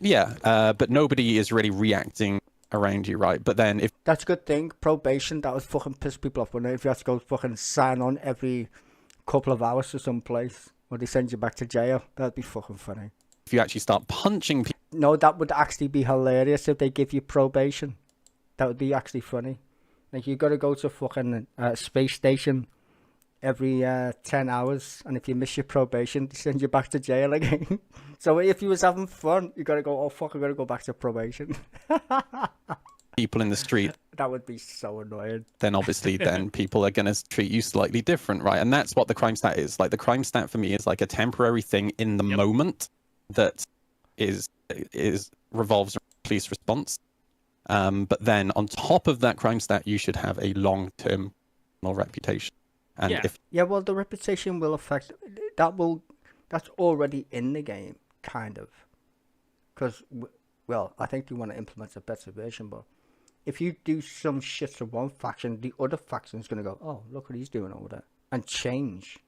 Yeah, but nobody is really reacting around you, right? But then if that's a good thing, probation, that would fucking piss people off, wouldn't it? If you have to go fucking sign on every couple of hours to some place, or they send you back to jail, that'd be fucking funny. If you actually start punching people, no, that would actually be hilarious if they give you probation. That would be actually funny. Like, you gotta go to fucking space station every 10 hours, and if you miss your probation, they send you back to jail again. So if you was having fun, you gotta go, oh fuck, I gotta go back to probation. people in the street, that would be so annoying. Then obviously then people are going to treat you slightly different, right? And that's what the crime stat is. Like, the crime stat for me is like a temporary thing in the moment that is revolves around police response. But then on top of that crime stat, you should have a long-term reputation. And well, the reputation will affect that. That's already in the game, kind of. Because, well, I think they want to implement a better version, but if you do some shit to one faction, the other faction's going to go, oh, look what he's doing over there, and change.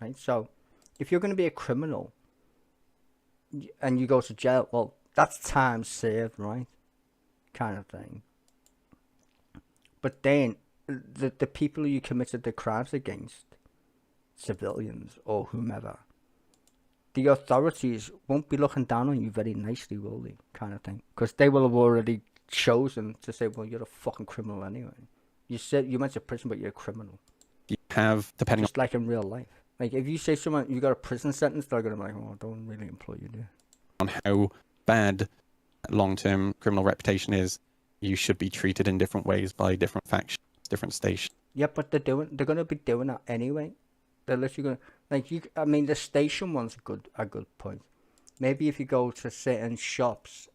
Right? So, if you're going to be a criminal and you go to jail, well, that's time served, right? Kind of thing. But then, the people you committed the crimes against, civilians or whomever, the authorities won't be looking down on you very nicely, will they? Kind of thing. Because they will have already chosen to say, well, you're a fucking criminal anyway. You said you went to prison, but you're a criminal. You have, depending just like in real life. Like, if you say someone, you got a prison sentence, they're going to be like, oh, I don't really employ you, do you? On how bad long-term criminal reputation is, you should be treated in different ways by different factions, different stations. Yeah, but they're going to be doing that anyway. They're literally gonna like you. I mean, the station one's a good point. Maybe if you go to certain shops,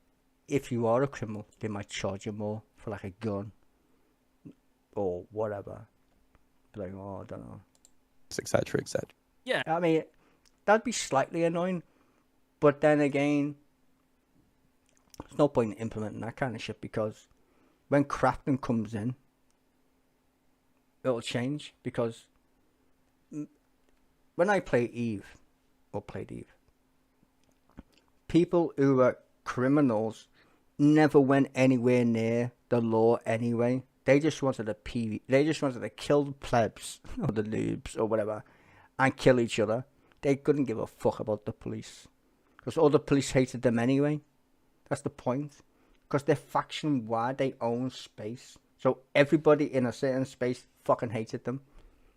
if you are a criminal, they might charge you more for like a gun or whatever. Like, oh, I don't know. etc. etc. Yeah. I mean, that'd be slightly annoying, but then again, there's no point in implementing that kind of shit because when crafting comes in, it'll change because when I played Eve, people who were criminals never went anywhere near the law anyway. They just wanted They just wanted to kill the plebs or the noobs or whatever, and kill each other. They couldn't give a fuck about the police because all the police hated them anyway. That's the point. Because they're faction wide, they own space, so everybody in a certain space fucking hated them.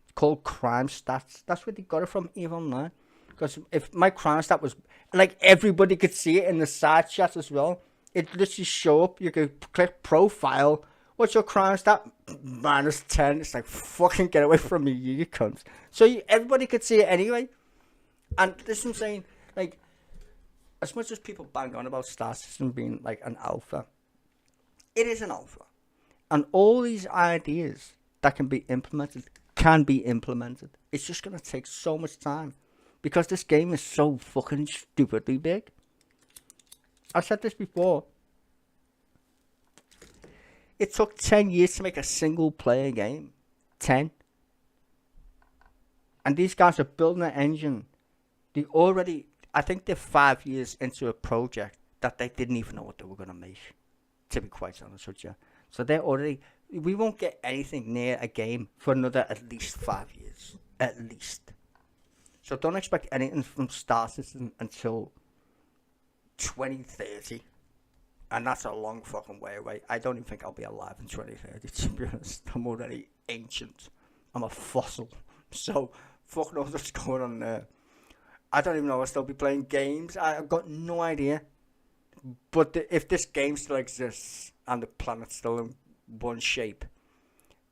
It's called crime stats. That's where they got it from, Eve Online. Because if my crime stat was like everybody could see it in the side chat as well, it literally show up. You could click profile. What's your crime stat? -10. It's like, fucking get away from me, you cunts. So everybody could see it anyway. And this is what I'm saying, like, as much as people bang on about Star System being like an alpha, it is an alpha. And all these ideas that can be implemented. It's just going to take so much time. Because this game is so fucking stupidly big. I've said this before. It took 10 years to make a single player game. 10. And these guys are building an engine. I think they're 5 years into a project that they didn't even know what they were going to make. To be quite honest with you. So we won't get anything near a game for another at least 5 years. At least. So don't expect anything from Star Citizen until 2030. And that's a long fucking way away. I don't even think I'll be alive in 2030, to be honest. I'm already ancient. I'm a fossil. So, fuck knows what's going on there. I don't even know I'll still be playing games. I've got no idea. But if this game still exists and the planet's still in one shape,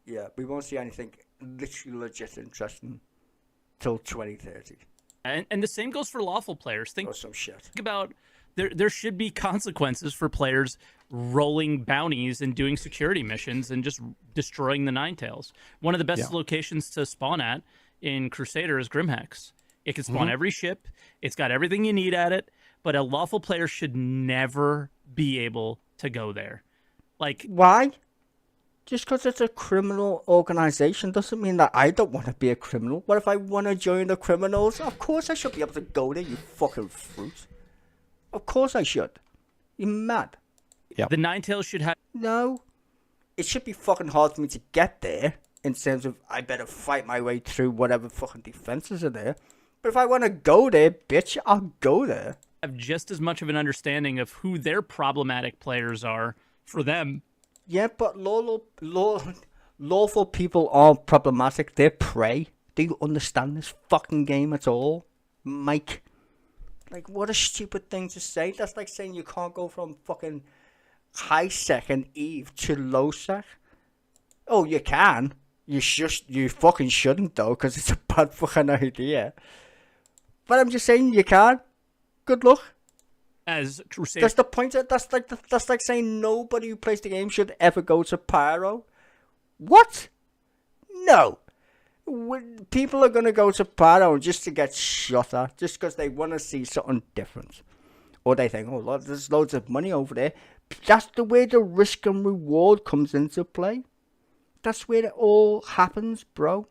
yeah, we won't see anything literally legit interesting till 2030. And the same goes for lawful players. Think about there should be consequences for players rolling bounties and doing security missions and just destroying the Ninetales. One of the best locations to spawn at in Crusader is Grimhex. It can spawn every ship. It's got everything you need at it. But a lawful player should never be able to go there. Like, why? Just because it's a criminal organization doesn't mean that I don't want to be a criminal. What if I want to join the criminals? Of course I should be able to go there, you fucking fruit. Of course I should. You're mad. Yeah. The Ninetales should have... No. It should be fucking hard for me to get there. In terms of, I better fight my way through whatever fucking defenses are there. But if I want to go there, bitch, I'll go there. Have just as much of an understanding of who their problematic players are for them. Yeah, but lawful people aren't problematic. They're prey. Do you understand this fucking game at all, Mike? Like, what a stupid thing to say. That's like saying you can't go from fucking high sec and Eve to low sec. Oh, you can. You fucking shouldn't though, because it's a bad fucking idea. But I'm just saying you can. Good luck. As Crusader. That's the point. That's like saying nobody who plays the game should ever go to Pyro. What? No. People are going to go to Pyro just to get shot at, just because they want to see something different. Or they think, oh, there's loads of money over there. That's the way the risk and reward comes into play. That's where it all happens, bro.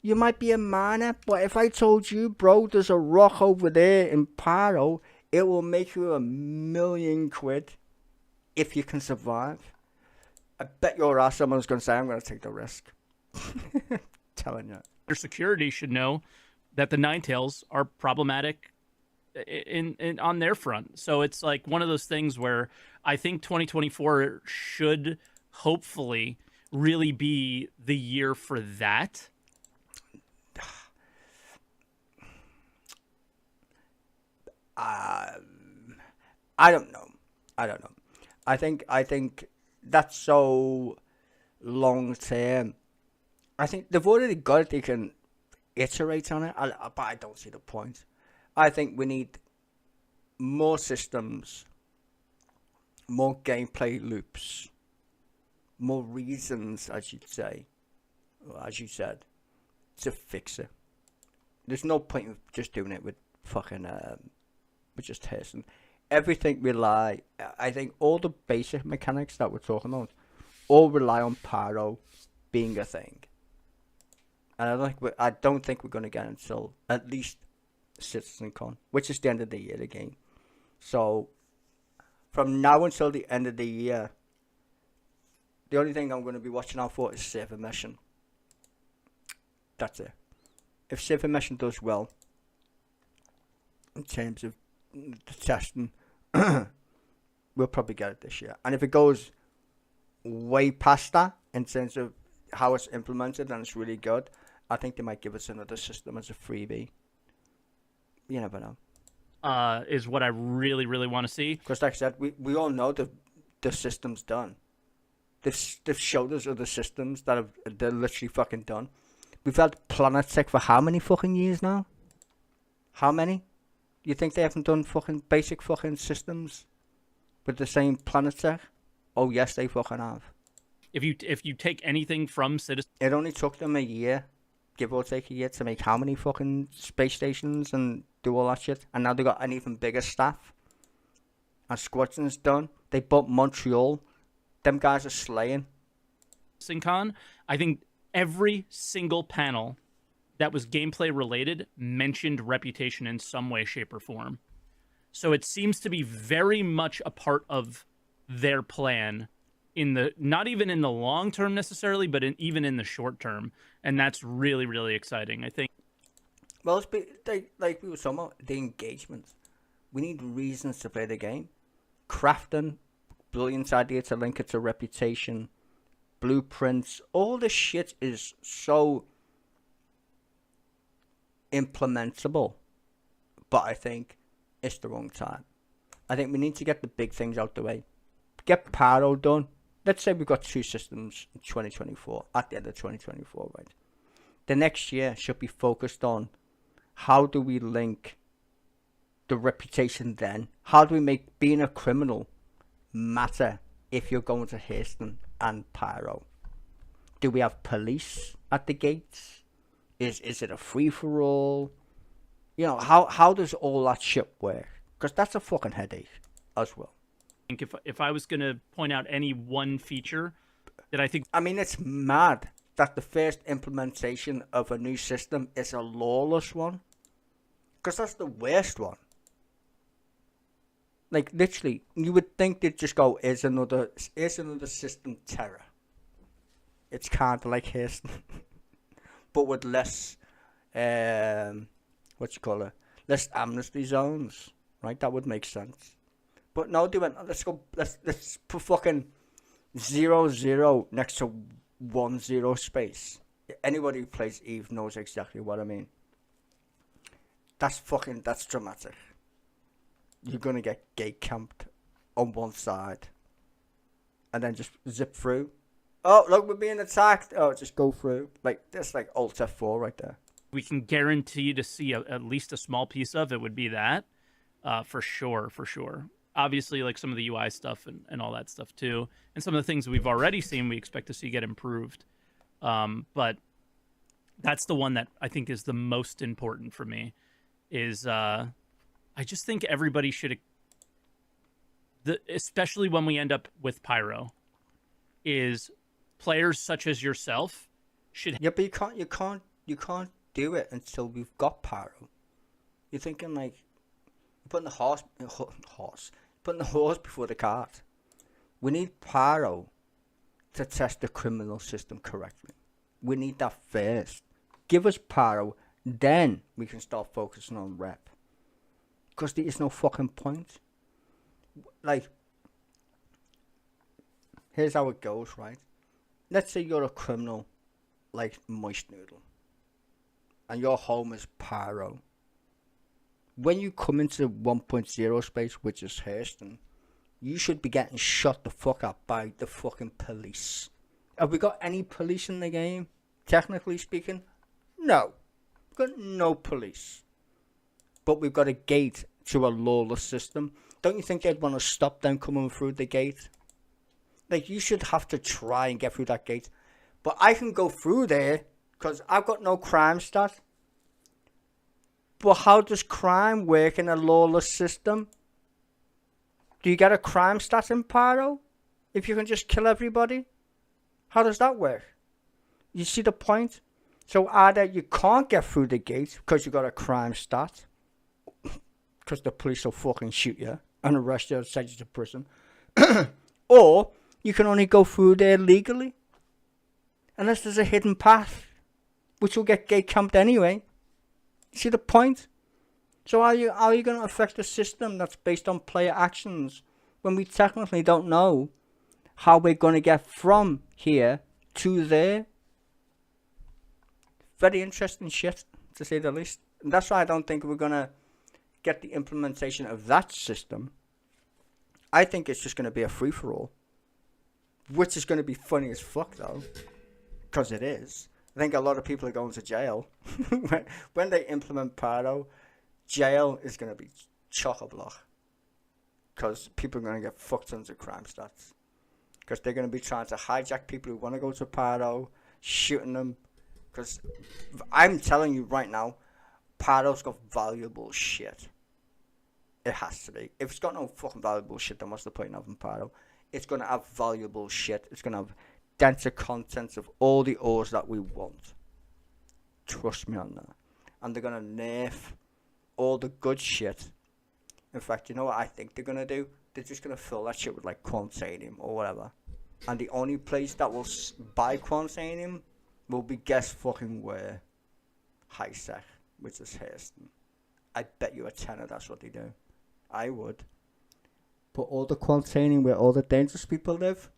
You might be a miner, but if I told you, bro, there's a rock over there in Pyro, it will make you £1 million if you can survive. I bet your ass someone's going to say, I'm going to take the risk. Telling you. Their security should know that the Ninetales are problematic in on their front. So it's like one of those things where I think 2024 should hopefully really be the year for that. I don't know. I think that's so long term. I think they've already got it. iterate on it. But I don't see the point. I think we need more systems, more gameplay loops, more reasons, as you'd say, or as you said, to fix it. There's no point in just doing it with fucking with just hasten. Everything rely. I think all the basic mechanics that we're talking about all rely on pyro being a thing. And I don't think we're gonna get it until at least CitizenCon, which is the end of the year, the game. So from now until the end of the year, the only thing I'm going to be watching out for is server meshing. That's it. If server meshing does well in terms of the testing, we'll probably get it this year. And if it goes way past that in terms of how it's implemented and it's really good, I think they might give us another system as a freebie. You never know. Is what I really, really want to see. Because like I said, we all know the system's done. They've showed us other systems that they're literally fucking done. We've had Planet Tech for how many fucking years now? How many? You think they haven't done fucking basic fucking systems with the same Planet Tech? Oh yes, they fucking have. If you take anything from Citizen, it only took them a year, give or take a year, to make how many fucking space stations and do all that shit, and now they got an even bigger staff. And Squadron's done. They bought Montreal. Them guys are slaying. Con, I think every single panel that was gameplay related mentioned Reputation in some way, shape, or form. So it seems to be very much a part of their plan in the, not even in the long term necessarily, but even in the short term. And that's really, really exciting, I think. Well, like we were talking about, the engagement. We need reasons to play the game. Crafting, brilliant idea to link it to Reputation, blueprints, all this shit is so implementable. But I think it's the wrong time. I think we need to get the big things out the way. Get Pyro done. Let's say we've got 2 systems in 2024, at the end of 2024, right? The next year should be focused on how do we link the Reputation then? How do we make being a criminal matter if you're going to Hasten and Pyro? Do we have police at the gates? Is it a free-for-all? You know, how does all that shit work? Because that's a fucking headache as well. I think if I was going to point out any one feature that I think... I mean, it's mad that the first implementation of a new system is a lawless one. Because that's the worst one. Like, literally, you would think they'd just go, here's another system terror. It's kind of like Hasten. But with less, less amnesty zones, right? That would make sense. But no, they went, let's put fucking 0-0 next to 1-0 space. Anybody who plays Eve knows exactly what I mean. That's dramatic. You're gonna get gate camped on one side and then just zip through. Oh, look, we're being attacked. Oh, just go through. Like, that's like Alt F4 right there. We can guarantee to see at least a small piece of it would be that, for sure. Obviously, like some of the UI stuff and all that stuff too, and some of the things we've already seen we expect to see get improved. But that's the one that I think is the most important for me. Is I just think everybody should, especially when we end up with Pyro, is players such as yourself should. Yeah, but you can't do it until we've got Pyro. You're thinking like you're putting the horse before the cart. We need Pyro to test the criminal system correctly. We need that first. Give us Pyro, then we can start focusing on rep. Because there is no fucking point. Like, here's how it goes, right? Let's say you're a criminal like Moist Noodle, and your home is Pyro. When you come into 1.0 space, which is Hurston, you should be getting shot the fuck up by the fucking police. Have we got any police in the game? Technically speaking, no. got no police, but we've got a gate to a lawless system. Don't you think they'd want to stop them coming through the gate? Like, you should have to try and get through that gate. But I can go through there because I've got no crime stat. But how does crime work in a lawless system? Do you get a crime stat in Pyro if you can just kill everybody? How does that work? You see the point? So either you can't get through the gate because you got a crime stat, because the police will fucking shoot you and arrest you and send you to prison, or you can only go through there legally, unless there's a hidden path, which will get gate camped anyway. See the point? So how are you going to affect a system that's based on player actions when we technically don't know how we're going to get from here to there? Very interesting shit, to say the least. And that's why I don't think we're going to get the implementation of that system. I think it's just going to be a free-for-all, which is going to be funny as fuck, though, because it is. I think a lot of people are going to jail. When they implement Pyro, jail is going to be chock-a-block, because people are going to get fuck tons of crime stats. Because they're going to be trying to hijack people who want to go to Pyro, shooting them. Because I'm telling you right now, Pyro's got valuable shit. It has to be. If it's got no fucking valuable shit, then what's the point of having Pyro? It's going to have valuable shit. It's going to have denser contents of all the ores that we want. Trust me on that. And they're going to nerf all the good shit. In fact, you know what I think they're going to do? They're just going to fill that shit with like quantanium or whatever. And the only place that will buy quantanium will be, guess fucking where? High Sec, which is Hairston. I bet you a tenner that's what they do. I would. Put all the quantanium where all the dangerous people live,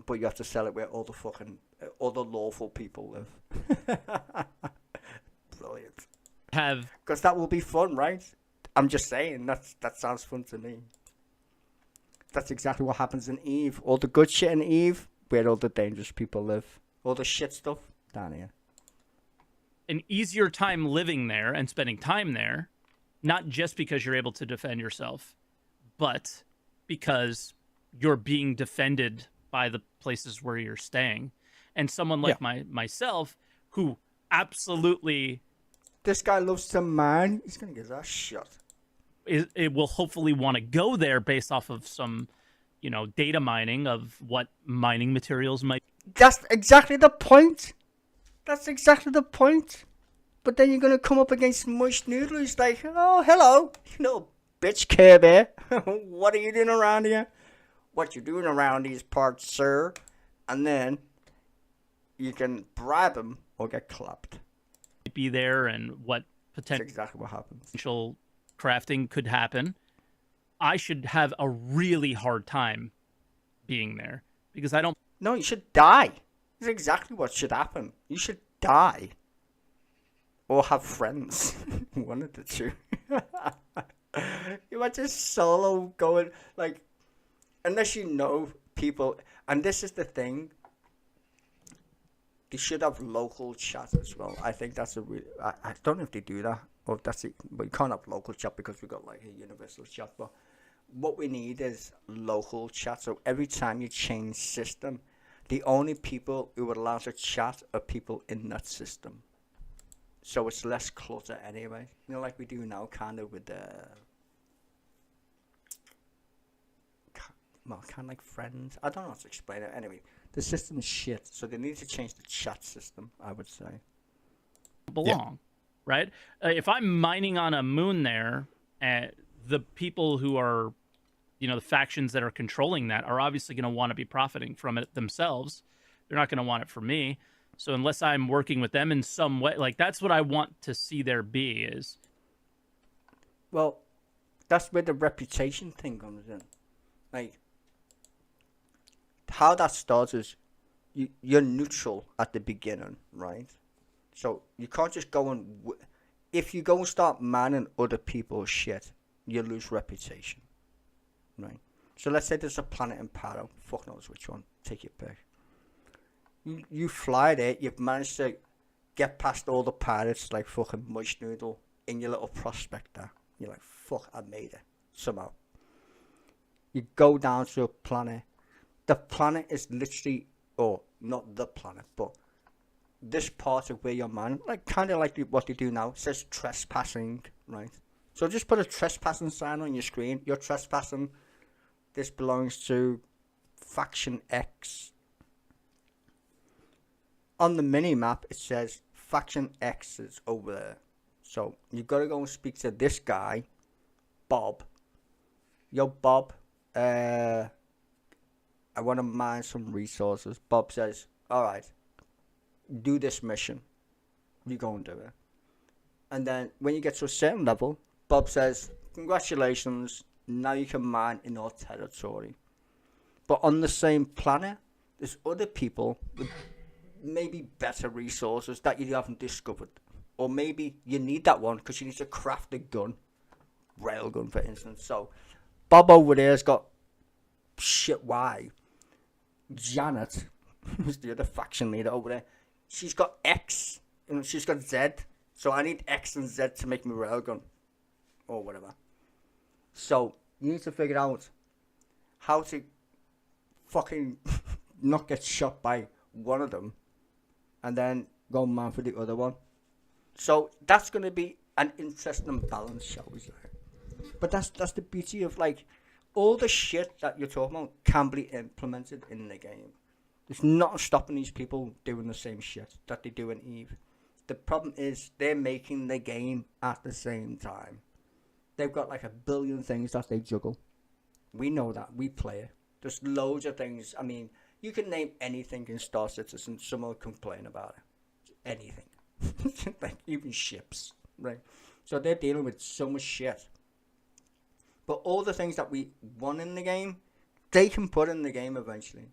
but you have to sell it where all the fucking, all the lawful people live. Brilliant. Because that will be fun, right? I'm just saying, that sounds fun to me. That's exactly what happens in Eve. All the good shit in Eve, where all the dangerous people live. All the shit stuff, down here. An easier time living there and spending time there, not just because you're able to defend yourself, but because you're being defended by the places where you're staying. And someone like myself, who absolutely... This guy loves to mine. He's going to get his ass shot. It will hopefully want to go there based off of some, data mining of what mining materials might... That's exactly the point. That's exactly the point. But then you're going to come up against Mush Noodle who's like, oh, hello, you little bitch Care Bear. What are you doing around here? What you doing around these parts, sir? And then you can bribe him or get clapped. Be there and what That's exactly what happens. Potential crafting could happen. I should have a really hard time being there because I don't... No, you should die. That's exactly what should happen. You should die. Or have friends. One of the two. You might just solo going, like, unless you know people. And this is the thing. They should have local chat as well. I think that's a really... I don't know if they do that. Or if that's it. But you can't have local chat because we've got, like, a universal chat. But what we need is local chat. So every time you change system, the only people who would allow to chat are people in that system. So it's less clutter anyway. Like we do now, kind of with the... Well, kind of like friends. I don't know how to explain it. Anyway, the system is shit. So they need to change the chat system, I would say. Belong, right? If I'm mining on a moon there, the people who are, the factions that are controlling that are obviously going to want to be profiting from it themselves. They're not going to want it for me. So unless I'm working with them in some way, like that's what I want to see there be is. Well, that's where the reputation thing comes in. Like, how that starts is you're neutral at the beginning, right? So you can't just go and... If you go and start manning other people's shit, you lose reputation, right? So let's say there's a planet in Paro. Fuck knows which one. Take your pick. You fly there, you've managed to get past all the pirates like fucking mush noodle in your little prospector. You're like, fuck, I made it somehow. You go down to a planet. The planet is literally, or not the planet, but this part of where you're mining, like kind of like what you do now. It says trespassing, right? So just put a trespassing sign on your screen. You're trespassing. This belongs to Faction X. On the mini map, it says Faction X is over there. So you gotta go and speak to this guy, Bob. Yo, Bob. I want to mine some resources. Bob says, all right, do this mission. You go and do it. And then when you get to a certain level, Bob says, congratulations, now you can mine in our territory. But on the same planet, there's other people with maybe better resources that you haven't discovered. Or maybe you need that one because you need to craft a gun. Railgun, for instance. So Bob over there's got shit Y. Janet, who's the other faction leader over there, she's got X and she's got Z. So I need X and Z to make me railgun. Or whatever. So you need to figure out how to fucking not get shot by one of them and then go man for the other one. So that's going to be an interesting balance, shall we say. But that's the beauty of, like, all the shit that you're talking about can be implemented in the game. There's nothing stopping these people doing the same shit that they do in Eve. The problem is they're making the game at the same time. They've got like 1 billion things that they juggle. We know that. We play it. There's loads of things. I mean, you can name anything in Star Citizen. Someone will complain about it. Anything. Like even ships. Right? So they're dealing with so much shit. But all the things that we want in the game, they can put in the game eventually.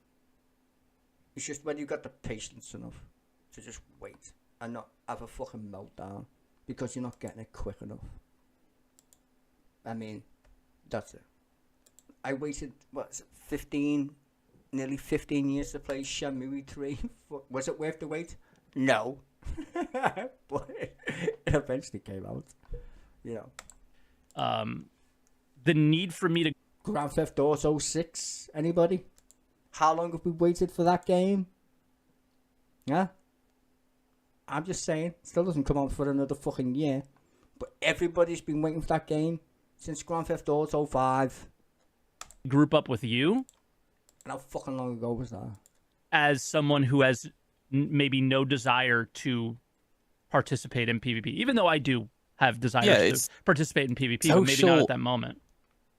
It's just whether you've got the patience enough to just wait and not have a fucking meltdown because you're not getting it quick enough. I mean, that's it. I waited, nearly 15 years to play Shenmue 3. Was it worth the wait? No. But it eventually came out. You know. The need for me to... Grand Theft Auto 6, anybody? How long have we waited for that game? Yeah? I'm just saying, still doesn't come out for another fucking year. But everybody's been waiting for that game since Grand Theft Auto 5. Group up with you. And how fucking long ago was that? As someone who has maybe no desire to participate in PvP. Even though I do have desires to participate in PvP, but maybe not at that moment.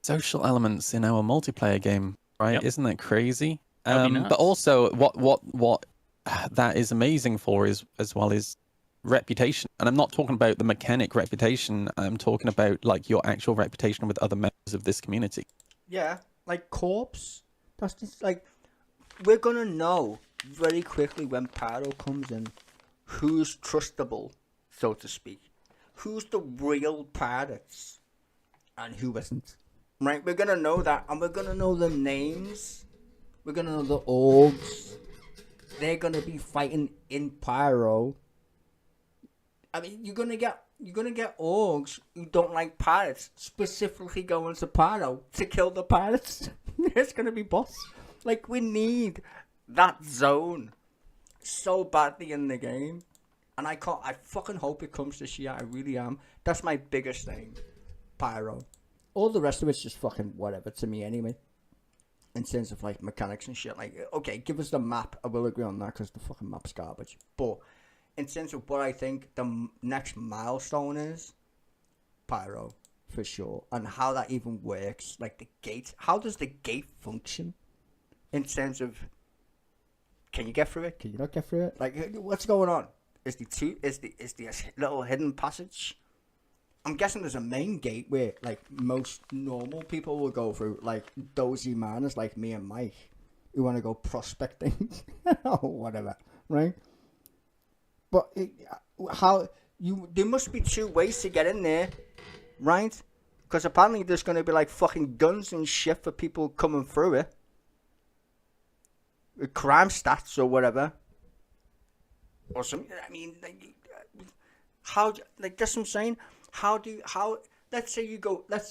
Social elements in our multiplayer game, right? Yep. Isn't that crazy? Nuts. But also, what that is amazing for is as well is reputation. And I'm not talking about the mechanic reputation. I'm talking about like your actual reputation with other members of this community. Yeah, like Corpse. That's just like, we're gonna know very quickly when Pyro comes in who's trustable, so to speak. Who's the real pirates and who isn't. Right? We're gonna know that, and we're gonna know the names. We're gonna know the orgs. They're gonna be fighting in Pyro. I mean, you're gonna get orgs who don't like pirates specifically going to Pyro to kill the pirates. It's gonna be boss. Like, we need that zone so badly in the game, and I fucking hope it comes this year. I really am. That's my biggest thing. Pyro. All the rest of it's just fucking whatever to me anyway. In terms of like mechanics and shit. Like, okay, give us the map. I will agree on that because the fucking map's garbage. But in terms of what I think the next milestone is, Pyro, for sure. And how that even works. Like the gate. How does the gate function? In terms of, can you get through it? Can you not get through it? Like, what's going on? Is the little hidden passage? I'm guessing there's a main gate where, like, most normal people will go through, like, dozy manners like me and Mike, who want to go prospecting or whatever, right? But there must be 2 ways to get in there, right? Because apparently there's going to be, like, fucking guns and shit for people coming through it. With crime stats or whatever. Or something. I mean, like that's what I'm saying. How let's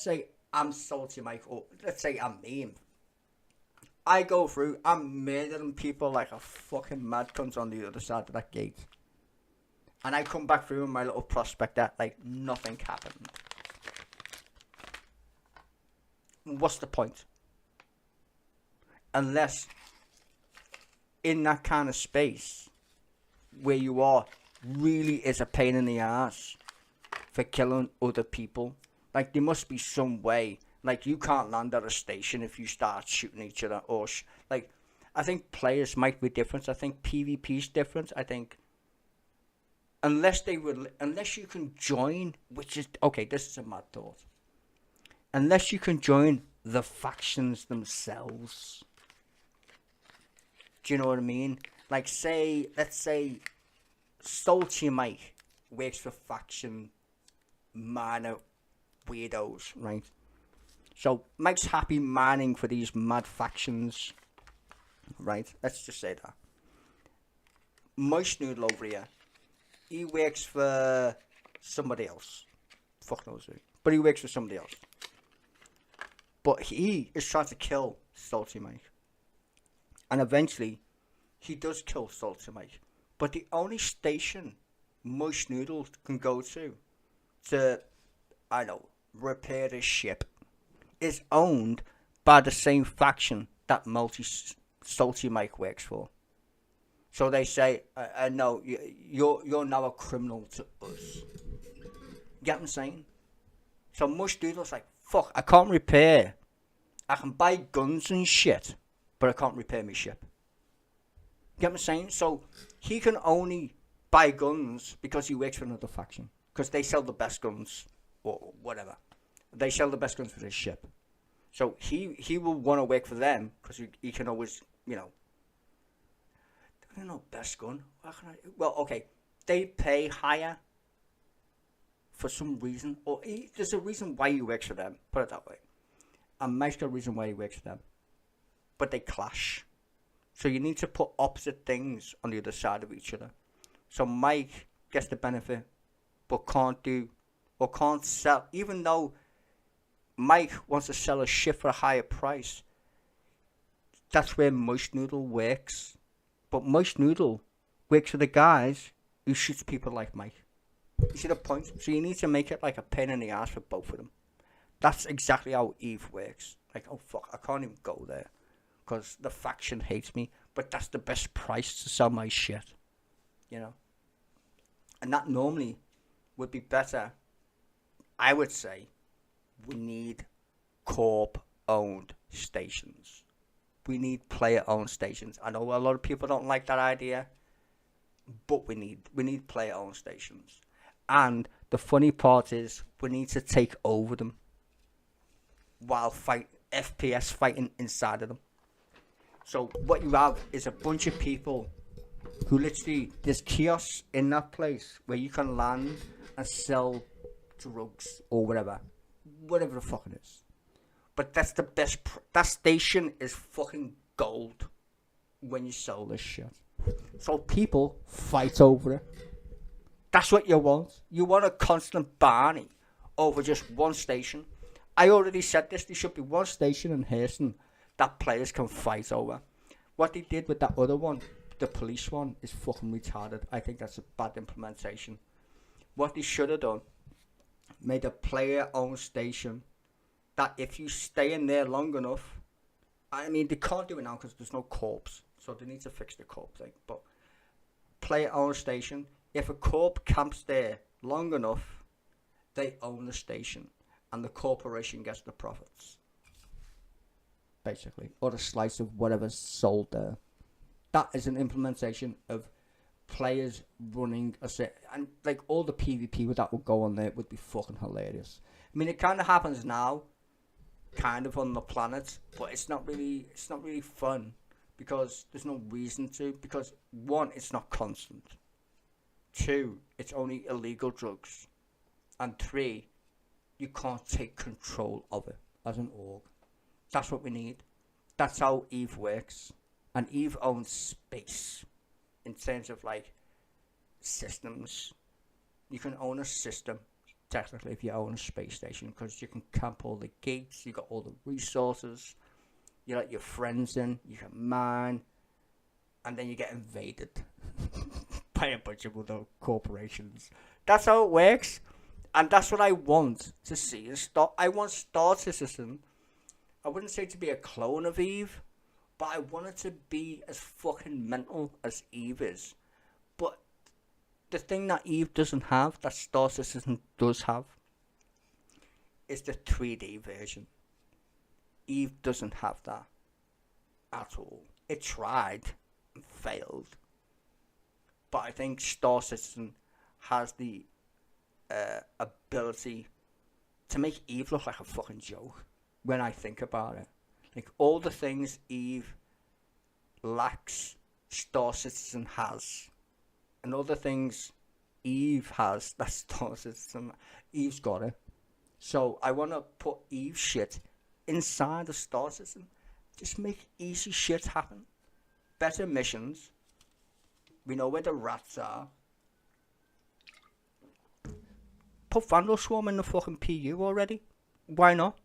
say I'm Salty Mike, or let's say I'm me. I go through, I'm murdering people like a fucking mad cunt on the other side of that gate. And I come back through in my little prospector like nothing happened. What's the point? Unless in that kind of space where you are really is a pain in the ass for killing other people. Like there must be some way. Like you can't land at a station if you start shooting each other, or like I think players might be different. I think PvP's different. I think unless you can join, which is okay. This is a mad thought. Unless you can join the factions themselves. Do you know what I mean? Like let's say SaltEmike works for faction minor weirdos, right? So Mike's happy mining for these mad factions, right? Let's just say that. Moist Noodle over here, he works for somebody else. Fuck knows who. But he works for somebody else. But he is trying to kill SaltEmike. And eventually, he does kill SaltEmike. But the only station Moist Noodle can go to, I don't know, repair his ship, is owned by the same faction that SaltEmike works for. So they say, no, you're now a criminal to us. Get what I'm saying? So Moist Noodle's like, fuck, I can't repair. I can buy guns and shit, but I can't repair my ship. Get what I'm saying? So he can only buy guns because he works for another faction. Because they sell the best guns, or whatever. They sell the best guns for his ship. So he will want to work for them because he can always, you know. I don't know, best gun. Well, okay. They pay higher for some reason. Or there's a reason why he works for them. Put it that way. And Mike's got a reason why he works for them. But they clash. So you need to put opposite things on the other side of each other. So Mike gets the benefit, but can't sell. Even though Mike wants to sell a ship for a higher price, that's where Moist Noodle works. But Moist Noodle works for the guys who shoots people like Mike. You see the point? So you need to make it like a pain in the ass for both of them. That's exactly how Eve works. Like, oh fuck, I can't even go there because the faction hates me, but that's the best price to sell my shit, you know. And that normally would be better. I would say we need corp-owned stations. We need player-owned stations. I know a lot of people don't like that idea, but we need player-owned stations. And the funny part is we need to take over them while FPS fighting inside of them. So what you have is a bunch of people who literally, there's kiosks in that place where you can land and sell drugs or whatever the fuck it is. But that's the best. That station is fucking gold when you sell this shit. So people fight over it. That's what you want. You want a constant Barney over just one station. I already said this. There should be one station in Hastings that players can fight over. What they did with that other one, the police one, is fucking retarded. I think that's a bad implementation. What they should have done, made a player-owned station that if you stay in there long enough, I mean, they can't do it now because there's no corpse, so they need to fix the corpse thing. But player-owned station, if a corp camps there long enough, they own the station, and the corporation gets the profits, basically, or a slice of whatever's sold there. That is an implementation of players running a set, and like all the PvP with that would go on there would be fucking hilarious. I mean, it kind of happens now, kind of on the planet, but it's not really fun because there's no reason to. Because one, it's not constant. Two, it's only illegal drugs, and three, you can't take control of it as an org. That's what we need. That's how Eve works, and Eve owns space. In terms of like systems, You can own a system, technically, if you own a space station, because you can camp all the gates, you got all the resources, you let your friends in, you can mine, and then you get invaded by a bunch of other corporations. That's how it works, and that's what I want to see. I want Star Citizen. I wouldn't say to be a clone of Eve, but I want it to be as fucking mental as Eve is. But the thing that Eve doesn't have, that Star Citizen does have, is the 3D version. Eve doesn't have that at all. It tried and failed. But I think Star Citizen has the ability to make Eve look like a fucking joke when I think about it. Like, all the things Eve lacks, Star Citizen has. And all the things Eve has, that Star Citizen, Eve's got it. So I want to put Eve shit inside the Star Citizen. Just make easy shit happen. Better missions. We know where the rats are. Put Vandal Swarm in the fucking PU already. Why not?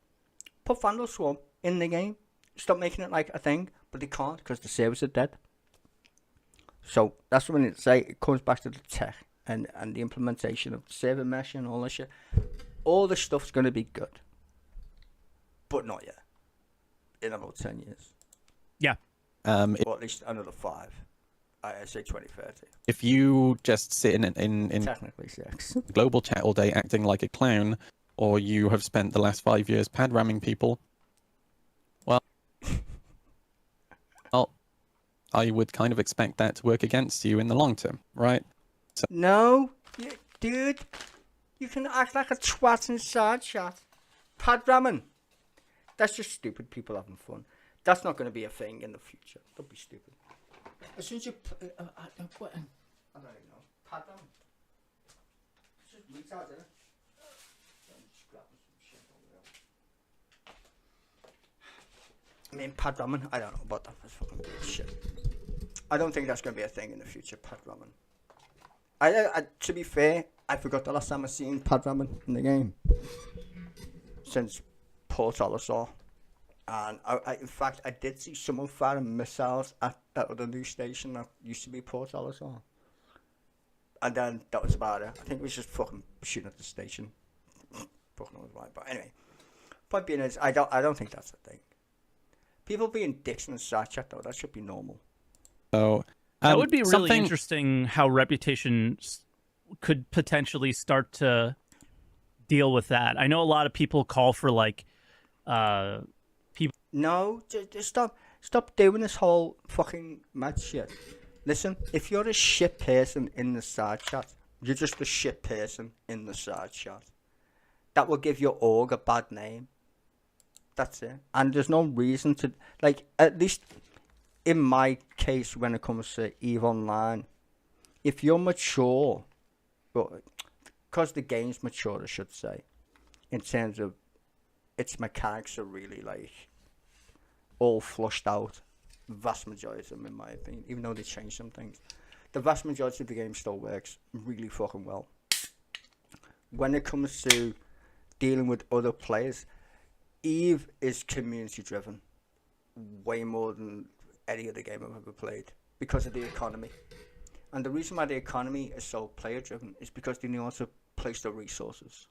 Put Vandal Swarm in the game. Stop making it like a thing. But they can't because the servers are dead. So that's what I need to say. It comes back to the tech and the implementation of server mesh and all that shit. All this stuff's going to be good. But not yet. In about 10 years. Yeah. Or at least another 5. I say 2030. If you just sit in Technically 6. global chat all day acting like a clown, or you have spent the last 5 years pad ramming people, well, I would kind of expect that to work against you in the long term, right? So, No, dude. You can act like a twat inside chat. Pad ramming. That's just stupid people having fun. That's not going to be a thing in the future. Don't be stupid. As soon as you... I don't even know. Pad ramming. It's just retard, isn't it? I'm just grabbing some shit over there. I mean, pad ramming, I don't know about that. That's fucking bullshit. I don't think that's going to be a thing in the future, pad ramming. I to be fair, I forgot the last time I seen pad ramming in the game. Since Port Olisar. And in fact, I did see someone firing missiles at that other news station that used to be Port Olisar. And then that was about it. I think it was just fucking shooting at the station. Fucking knows why. But anyway, point being is, I don't think that's a thing. People being dicks in the side chat though, that should be normal. so That would be really something- interesting how Reputation could potentially start to deal with that. I know a lot of people call for like people. No, just stop doing this whole fucking mad shit. Listen, if you're a shit person in the side chat, you're just a shit person in the side chat. That will give your org a bad name. That's it. And there's no reason to, like, at least in my case when it comes to EVE Online, if you're mature, because the game's mature, I should say, in terms of its mechanics are really, like, all flushed out. Vast majority of them, in my opinion, even though they changed some things. The vast majority of the game still works really fucking well. When it comes to dealing with other players, EVE is community driven way more than any other game I've ever played because of the economy. And the reason why the economy is so player driven is because they know how to place the resources.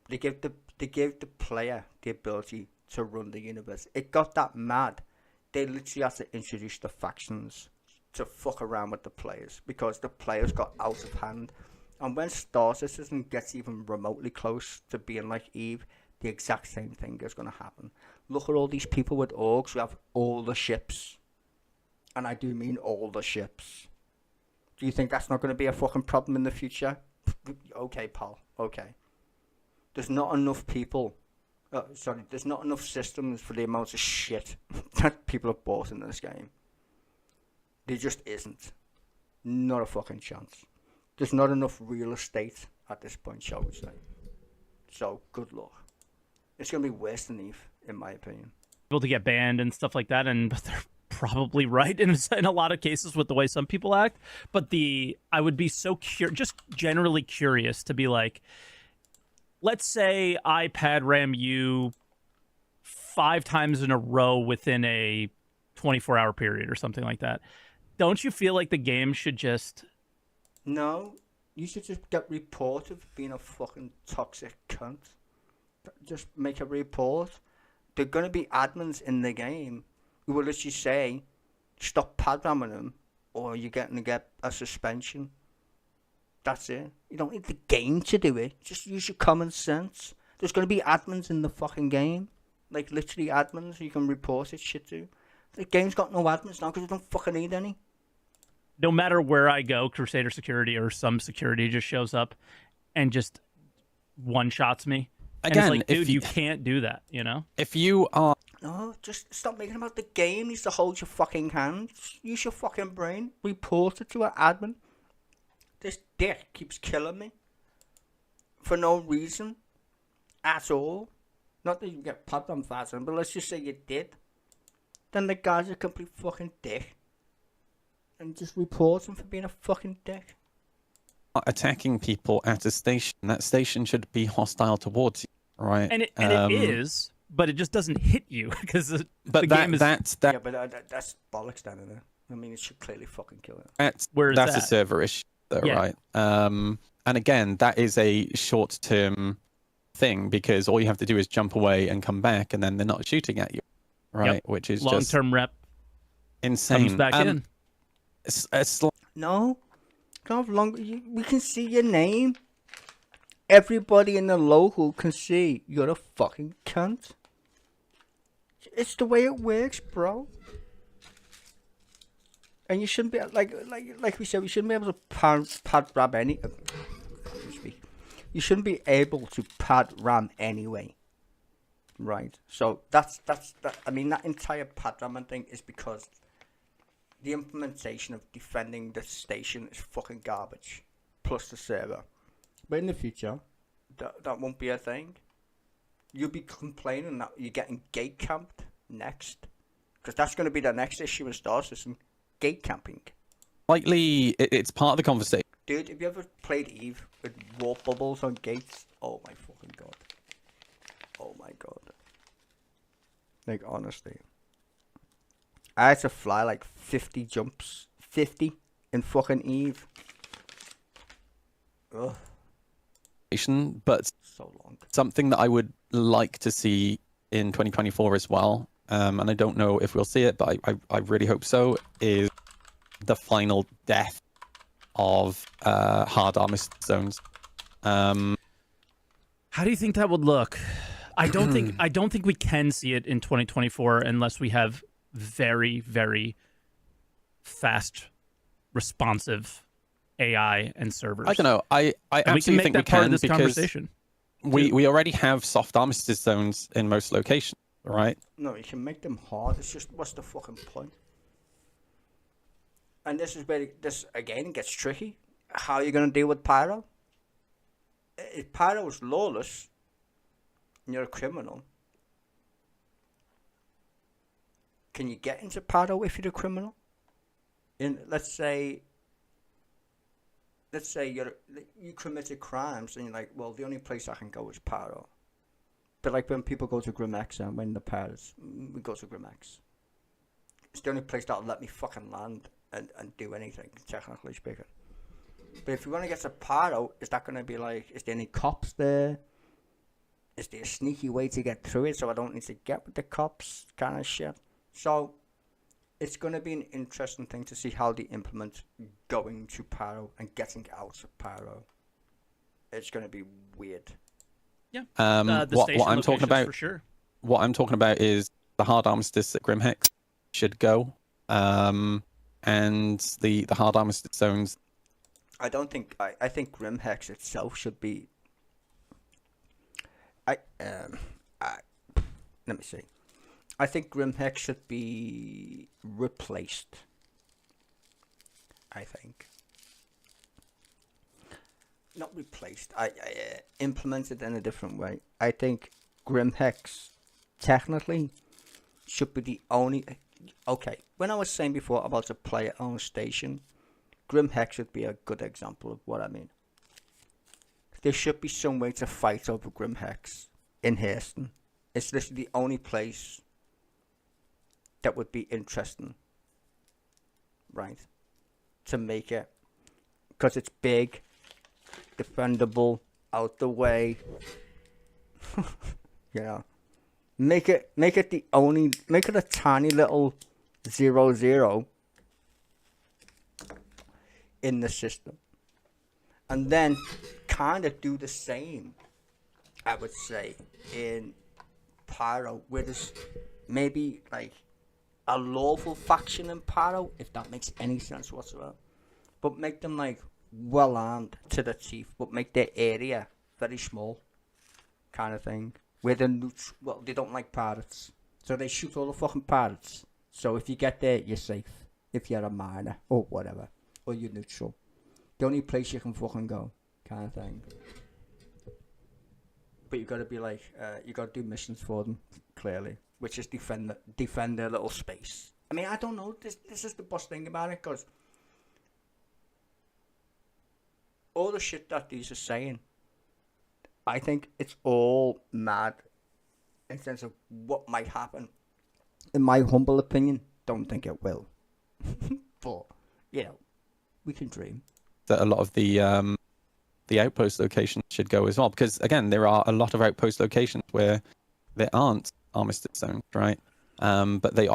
They give the player the ability to run the universe. It got that mad. They literally had to introduce the factions to fuck around with the players because the players got out of hand. And when Star Citizen gets even remotely close to being like EVE, the exact same thing is going to happen. Look at all these people with orgs who have all the ships. And I do mean all the ships. Do you think that's not going to be a fucking problem in the future? Okay, pal. Okay. There's not enough people. There's not enough systems for the amount of shit that people have bought in this game. There just isn't. Not a fucking chance. There's not enough real estate at this point, shall we say. So, good luck. It's going to be worse than EVE, in my opinion. Able to get banned and stuff like that, and but they're probably right in a lot of cases with the way some people act. But I would be so just generally curious to be like, let's say I pad ram you 5 times in a row within a 24-hour period or something like that. Don't you feel like the game should just... No, you should just get reported for being a fucking toxic cunt. Just make a report. There are going to be admins in the game who will literally say, stop pad ramming them, or you're going to get a suspension. That's it. You don't need the game to do it. Just use your common sense. There's going to be admins in the fucking game. Like, literally admins you can report it shit to. The game's got no admins now because we don't fucking need any. No matter where I go, Crusader security or some security just shows up and just one-shots me. Again, and it's like, dude, you can't do that, you know? If you are... No, just stop making about the game needs to hold your fucking hand. Use your fucking brain. Report it to an admin. This dick keeps killing me. For no reason. At all. Not that you get popped on faster, but let's just say you did. Then the guy's a complete fucking dick. And just report him for being a fucking dick. Attacking people at a station, that station should be hostile towards you, right? And it is, but it just doesn't hit you because the game is... Yeah, but that's bollocks down in there. I mean, it should clearly fucking kill it. That's that? a server issue, though, Yeah. right? And again, that is a short-term thing because all you have to do is jump away and come back, and then they're not shooting at you, right? Yep. Which is long-term rep insane. comes back in. No. Don't have long. We can see your name. Everybody in the local can see you're a fucking cunt. It's the way it works, bro. And you shouldn't be like we said. We shouldn't be able to pad ram any. You shouldn't be able to pad ram anyway. Right. So that's that. I mean, that entire pad ramming thing is because the implementation of defending the station is fucking garbage. Plus the server. But in the future, that won't be a thing. You'll be complaining that you're getting gate camped next. Because that's going to be the next issue in Star System. Gate camping. Likely, it's part of the conversation. Dude, have you ever played Eve with warp bubbles on gates? Oh my fucking god. Oh my god. Like, honestly. I had to fly like 50 jumps. 50 in fucking Eve. Ugh. But So long. something that I would like to see in 2024 as well, and I don't know if we'll see it, but I really hope so, is the final death of hard armistice zones. How do you think that would look? I don't think we can see it in 2024 unless we have very, very fast, responsive AI and servers. I don't know. I absolutely think we can because conversation. we already have soft armistice zones in most locations, right? No, you can make them hard. It's just, what's the fucking point? And this is where this again gets tricky. How are you going to deal with Pyro? If Pyro is lawless, and you're a criminal, can you get into Pyro if you're a criminal? Let's say you committed crimes and you're like, well, the only place I can go is Pyro. But like when people go to Grimex and when the pairs, we go to Grimex. It's the only place that'll let me fucking land and do anything, technically speaking. But if you want to get to Pyro, is that going to be like, is there any cops there? Is there a sneaky way to get through it so I don't need to get with the cops kind of shit? So it's going to be an interesting thing to see how they implement going to Pyro and getting out of Pyro. It's going to be weird. Yeah. What I'm talking about, for sure. What I'm talking about is the hard armistice at Grimhex should go, and the hard armistice zones. I don't think. I think Grimhex itself should be. Let me see. I think Grimhex should be replaced. I think. Not replaced. I implemented in a different way. I think Grimhex technically should be the only. Okay, when I was saying before about a player-owned station, Grim Hex should be a good example of what I mean. There should be some way to fight over Grim Hex in Hairston. It's literally the only place that would be interesting, right? To make it, because it's big, defendable, out the way. You know, make it a tiny little 0-0 in the system, and then kind of do the same, I would say, in Pyro, where there's maybe like a lawful faction in Pyro, if that makes any sense whatsoever, but make them like well armed to the teeth, but make their area very small, kind of thing. Where they don't like pirates, so they shoot all the fucking pirates. So if you get there, you're safe. If you're a miner or whatever, or you're neutral, the only place you can fucking go, kind of thing. But you gotta be like, you gotta do missions for them, clearly, which is defend their little space. I mean, I don't know. This is the best thing about it, because all the shit that these are saying, I think it's all mad in terms of what might happen. In my humble opinion, don't think it will. But, you know, we can dream. That a lot of the outpost locations should go as well, because again, there are a lot of outpost locations where there aren't armistice zones, right? But they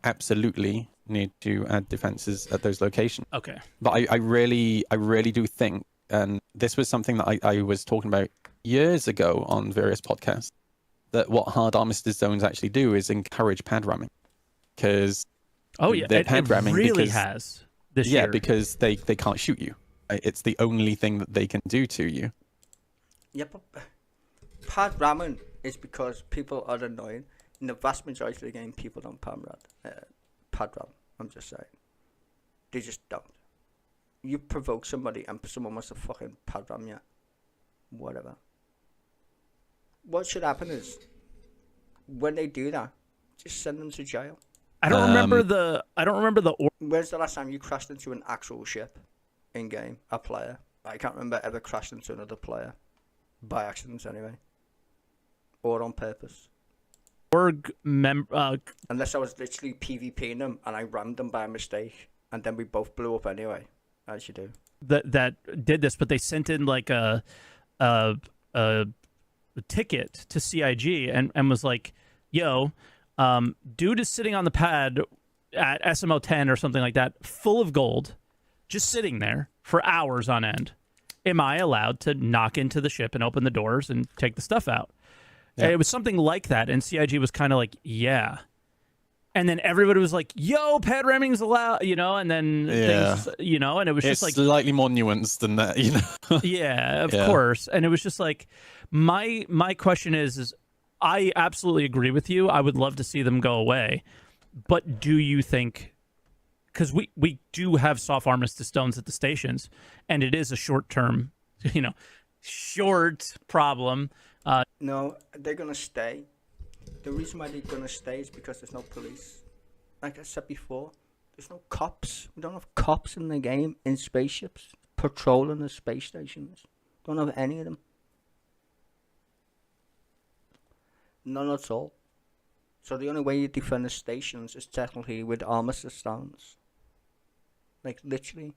absolutely need to add defenses at those locations. Okay. But I really do think, and this was something that I was talking about years ago on various podcasts, that what hard armistice zones actually do is encourage pad ramming, because it pad ramming really because, has this year. because they can't shoot you. It's the only thing that they can do to you. Yeah, but pad ramming is because people are annoying. In the vast majority of the game, people don't pad ram. I'm just saying, they just don't. You provoke somebody and someone wants to fucking pad ram you, whatever. What should happen is, when they do that, just send them to jail. I don't remember the. When's the last time you crashed into an actual ship in game? A player. I can't remember ever crashing into another player, by accident anyway, or on purpose. Unless I was literally PvPing them and I rammed them by mistake, and then we both blew up anyway, as you do. That did this, but they sent in like a ticket to CIG and was like, yo, dude is sitting on the pad at SMO 10 or something like that, full of gold, just sitting there for hours on end. Am I allowed to knock into the ship and open the doors and take the stuff out? Yeah. It was something like that, and CIG was kind of like, yeah. And then everybody was like, yo, pad ramming's allowed, and then things, and it was just like slightly more nuanced than that, Yeah, of course. And it was just like, my question is I absolutely agree with you. I would love to see them go away. But do you think, because we do have soft armistice stones at the stations, and it is a short-term, short problem. No, they're going to stay. The reason why they're going to stay is because there's no police. Like I said before, there's no cops. We don't have cops in the game, in spaceships, patrolling the space stations. Don't have any of them. None at all. So the only way you defend the stations is technically with armistice stones. Like, literally.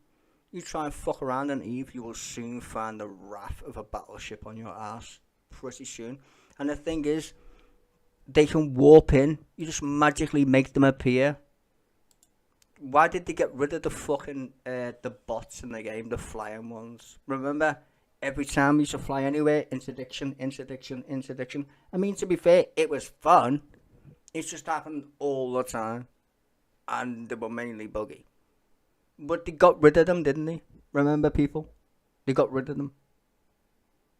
You try and fuck around on Eve, you will soon find the wrath of a battleship on your ass. Pretty soon. And the thing is, they can warp in. You just magically make them appear. Why did they get rid of the fucking the bots in the game, the flying ones? Remember, every time we used to fly anywhere, interdiction. I mean, to be fair, it was fun. It just happened all the time, and they were mainly buggy. But they got rid of them, didn't they? Remember, people? They got rid of them.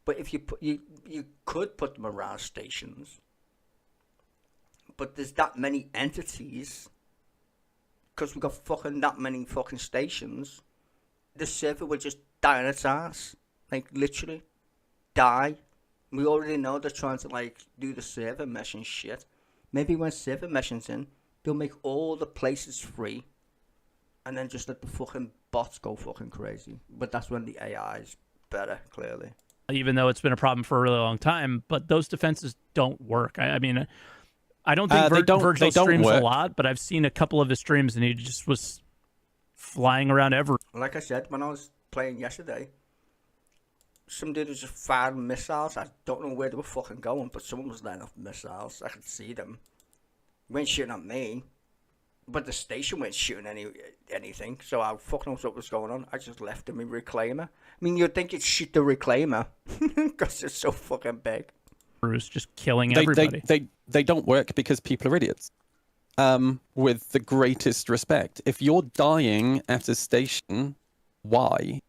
But if you could put them around stations. But there's that many entities, because we got fucking that many fucking stations, the server would just die on its ass. Like, literally. Die. We already know they're trying to, like, do the server mesh and shit. Maybe when server missions in, they'll make all the places free, and then just let the fucking bots go fucking crazy. But that's when the AI is better, clearly. Even though it's been a problem for a really long time, but those defenses don't work. I mean, I don't think Virgil streams a lot, but I've seen a couple of his streams, and he just was flying around everywhere. Like I said, when I was playing yesterday, some dude was just firing missiles. I don't know where they were fucking going, but someone was letting off missiles. I could see them. They weren't shooting at me, but the station weren't shooting anything. So I fucking know what was going on. I just left them in Reclaimer. I mean, you'd think you'd shoot the Reclaimer because it's so fucking big. Bruce just killing everybody. They don't work because people are idiots. With the greatest respect, if you're dying at a station, why?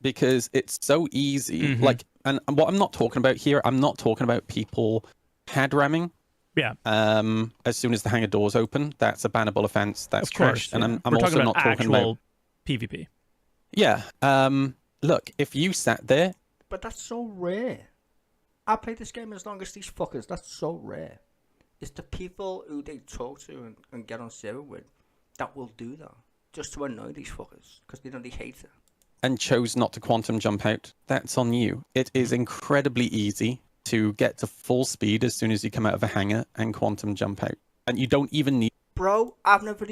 Because it's so easy. Like, and what I'm not talking about here, I'm not talking about people head ramming. Yeah. As soon as the hangar doors open, that's a bannable offense. That's trash. And I'm We're also not talking about PvP. Yeah. Look, if you sat there, but that's so rare. I played this game as long as these fuckers. That's so rare. It's the people who they talk to and get on server with that will do that just to annoy these fuckers because they know they hate it. And chose not to quantum jump out, that's on you. It is incredibly easy to get to full speed as soon as you come out of a hangar and quantum jump out, and you don't even need. Bro, I've never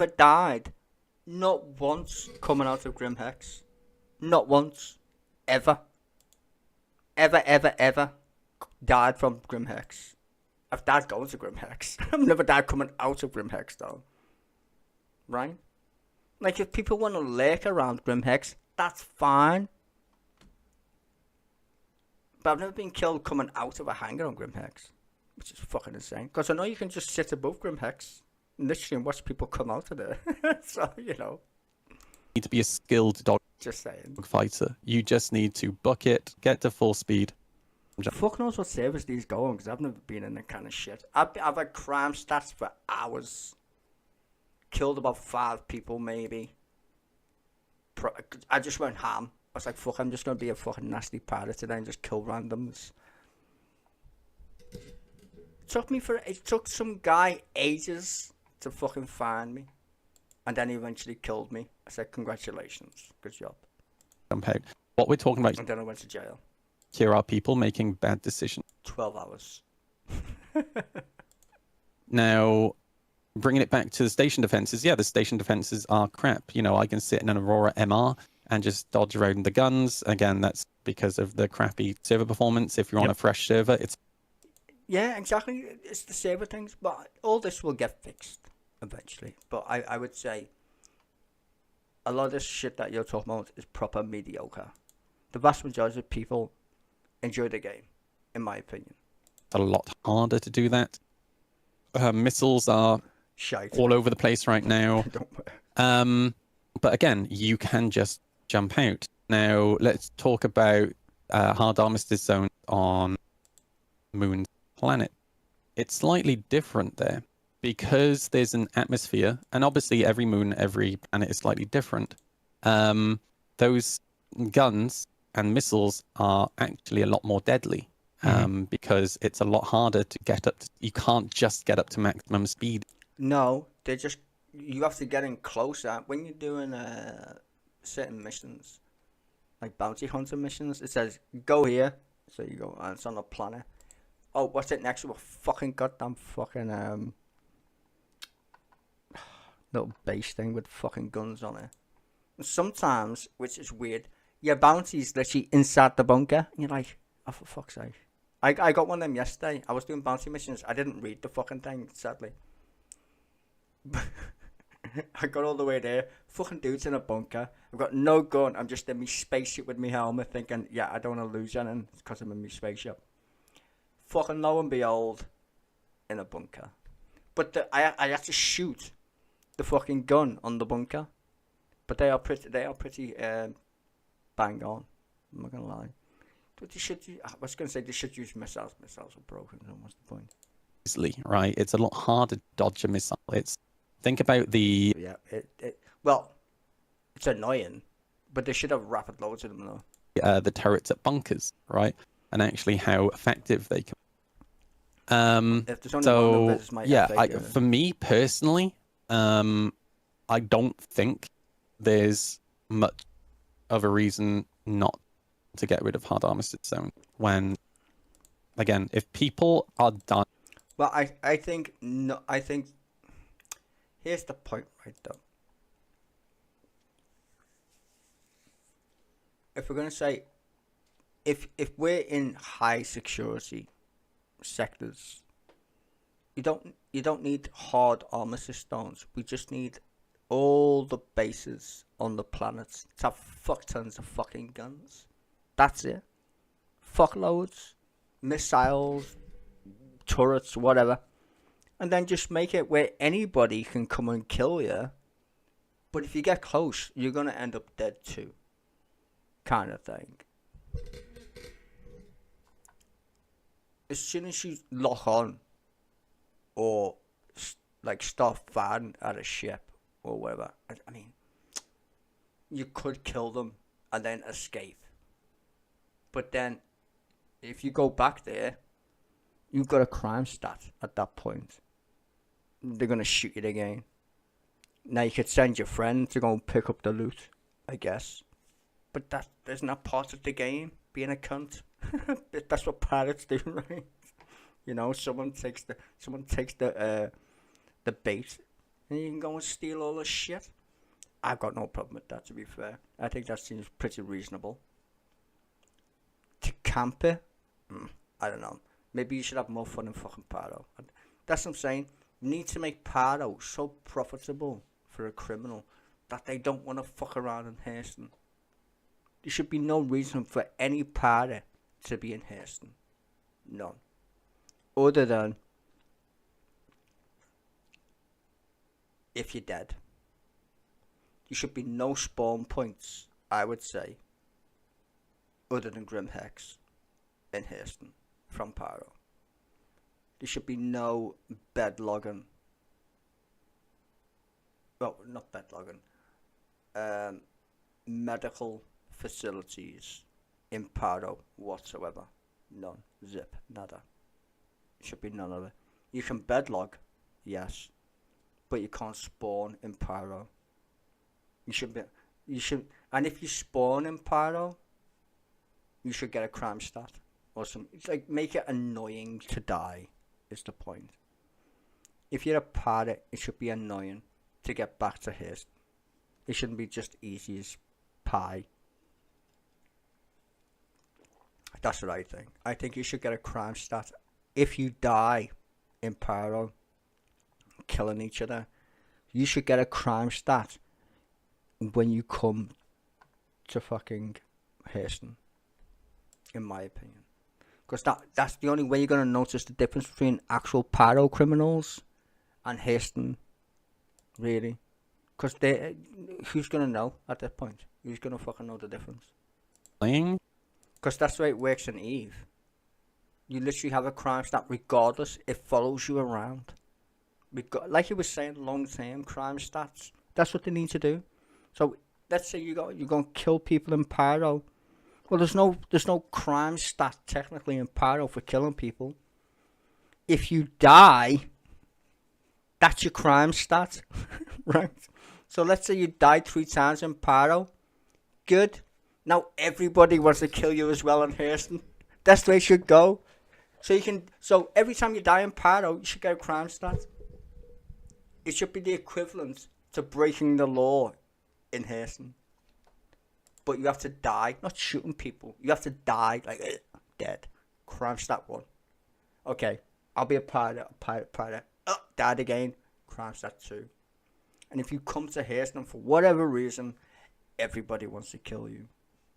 died, not once coming out of Grim Hex, not once, ever died from Grim Hex. I've died going to Grim Hex. I've never died coming out of Grim Hex though. Right? Like, if people want to lurk around Grim Hex, that's fine. But I've never been killed coming out of a hangar on Grim Hex, which is fucking insane. Because I know you can just sit above Grim Hex, literally, and watch people come out of there. So, you know. Need to be a skilled dog fighter. You just need to bucket, get to full speed. Fuck knows what servers these go on, because I've never been in that kind of shit. I've had crime stats for hours. Killed about 5 people, maybe. I just went ham. I was like, fuck, I'm just going to be a fucking nasty pirate today and just kill randoms. It took some guy ages to fucking find me. And then he eventually killed me. I said, congratulations. Good job. What we're talking about. And then I went to jail. Here are people making bad decisions. 12 hours. Now, bringing it back to the station defenses, yeah, the station defenses are crap. You know, I can sit in an Aurora MR and just dodge around the guns. Again, that's because of the crappy server performance. If you're on a fresh server, it's... Yeah, exactly. It's the server things, but all this will get fixed eventually. But I would say a lot of this shit that you're talking about is proper mediocre. The vast majority of people enjoy the game, in my opinion. It's a lot harder to do that. Missiles are shite all over the place right now. But again, you can just jump out. Now, let's talk about hard armistice zone on Moon's planet. It's slightly different there because there's an atmosphere, and obviously every moon, every planet is slightly different. Those guns and missiles are actually a lot more deadly because it's a lot harder to get up to. You can't just get up to maximum speed. No, you have to get in closer. When you're doing certain missions, like bounty hunter missions, it says, go here. So you go, and it's on a planet. Oh, what's it next to a fucking goddamn fucking little base thing with fucking guns on it. And sometimes, which is weird, your bounty's literally inside the bunker. And you're like, oh, for fuck's sake. I got one of them yesterday. I was doing bounty missions. I didn't read the fucking thing, sadly. I got all the way there. Fucking dude's in a bunker. I've got no gun. I'm just in my spaceship with my helmet thinking, yeah, I don't want to lose anything because I'm in my spaceship. Fucking lo and behold, in a bunker. But I had to shoot the fucking gun on the bunker. But they are pretty bang on. I'm not gonna lie. But I was gonna say they should use missiles. Missiles are broken. So what's the point? Easily, right? It's a lot harder to dodge a missile. Think about the... Yeah, well, it's annoying, but they should have rapid loads of them though. The turrets at bunkers, right? And actually how effective they can... If there's only one of us, might yeah, affect you. for me personally, I don't think there's much of a reason not to get rid of hard armistice zone when, again, if people are done. Well, I think no. I think here's the point, right? Though, if we're gonna say, if we're in high security sectors, you don't need hard armistice stones. We just need all the bases on the planet to have fuck tons of fucking guns. That's it. Fuckloads, missiles, turrets, whatever. And then just make it where anybody can come and kill you. But if you get close, you're going to end up dead too. Kind of thing. As soon as you lock on or like start firing at a ship or whatever, I mean, you could kill them and then escape. But then if you go back there, you've got a crime stat at that point. They're going to shoot you again. Now you could send your friend to go and pick up the loot, I guess. But that isn't a part of the game, being a cunt. That's what pirates do, right? You know, someone takes the bait, and you can go and steal all the shit. I've got no problem with that, to be fair. I think that seems pretty reasonable. To camp it? I don't know. Maybe you should have more fun in fucking Paro. That's what I'm saying. You need to make Paro so profitable for a criminal that they don't want to fuck around in Hastings. There should be no reason for any Paro to be in Hastings. None. Other than if you're dead. There should be no spawn points, I would say, other than Grim Hex in Hastings from Paro. There should be no bed logging. Well, not bed logging. Medical facilities in Paro whatsoever. None. Zip. Nada. Should be none of it. You can bed log, yes, but you can't spawn in Paro. You should, and if you spawn in Paro, you should get a crime stat or something. It's like, make it annoying to die, is the point. If you're a pirate, it should be annoying to get back to his. It shouldn't be just easy as pie. That's what I think. I think you should get a crime stat. If you die in Paro, killing each other, you should get a crime stat when you come to fucking Hastings, in my opinion. Because that's the only way you're going to notice the difference between actual Paro criminals and Hastings, really. Because who's going to know at that point? Who's going to fucking know the difference? Playing? Because that's the way it works in Eve. You literally have a crime stat regardless. It follows you around. Like you were saying, long-term crime stats. That's what they need to do. So let's say you're going to kill people in Paro. Well, there's no crime stat technically in Paro for killing people. If you die, that's your crime stat, right? So let's say you died 3 times in Paro. Good. Now everybody wants to kill you as well in Hastings. That's the way it should go. So every time you die in Paro, you should get a crime stat. It should be the equivalent to breaking the law in Hastings. But you have to die, not shooting people. You have to die, like, dead. Crime stat 1. Okay, I'll be a pirate. Oh, died again. Crime stat 2. And if you come to Hastings for whatever reason, everybody wants to kill you.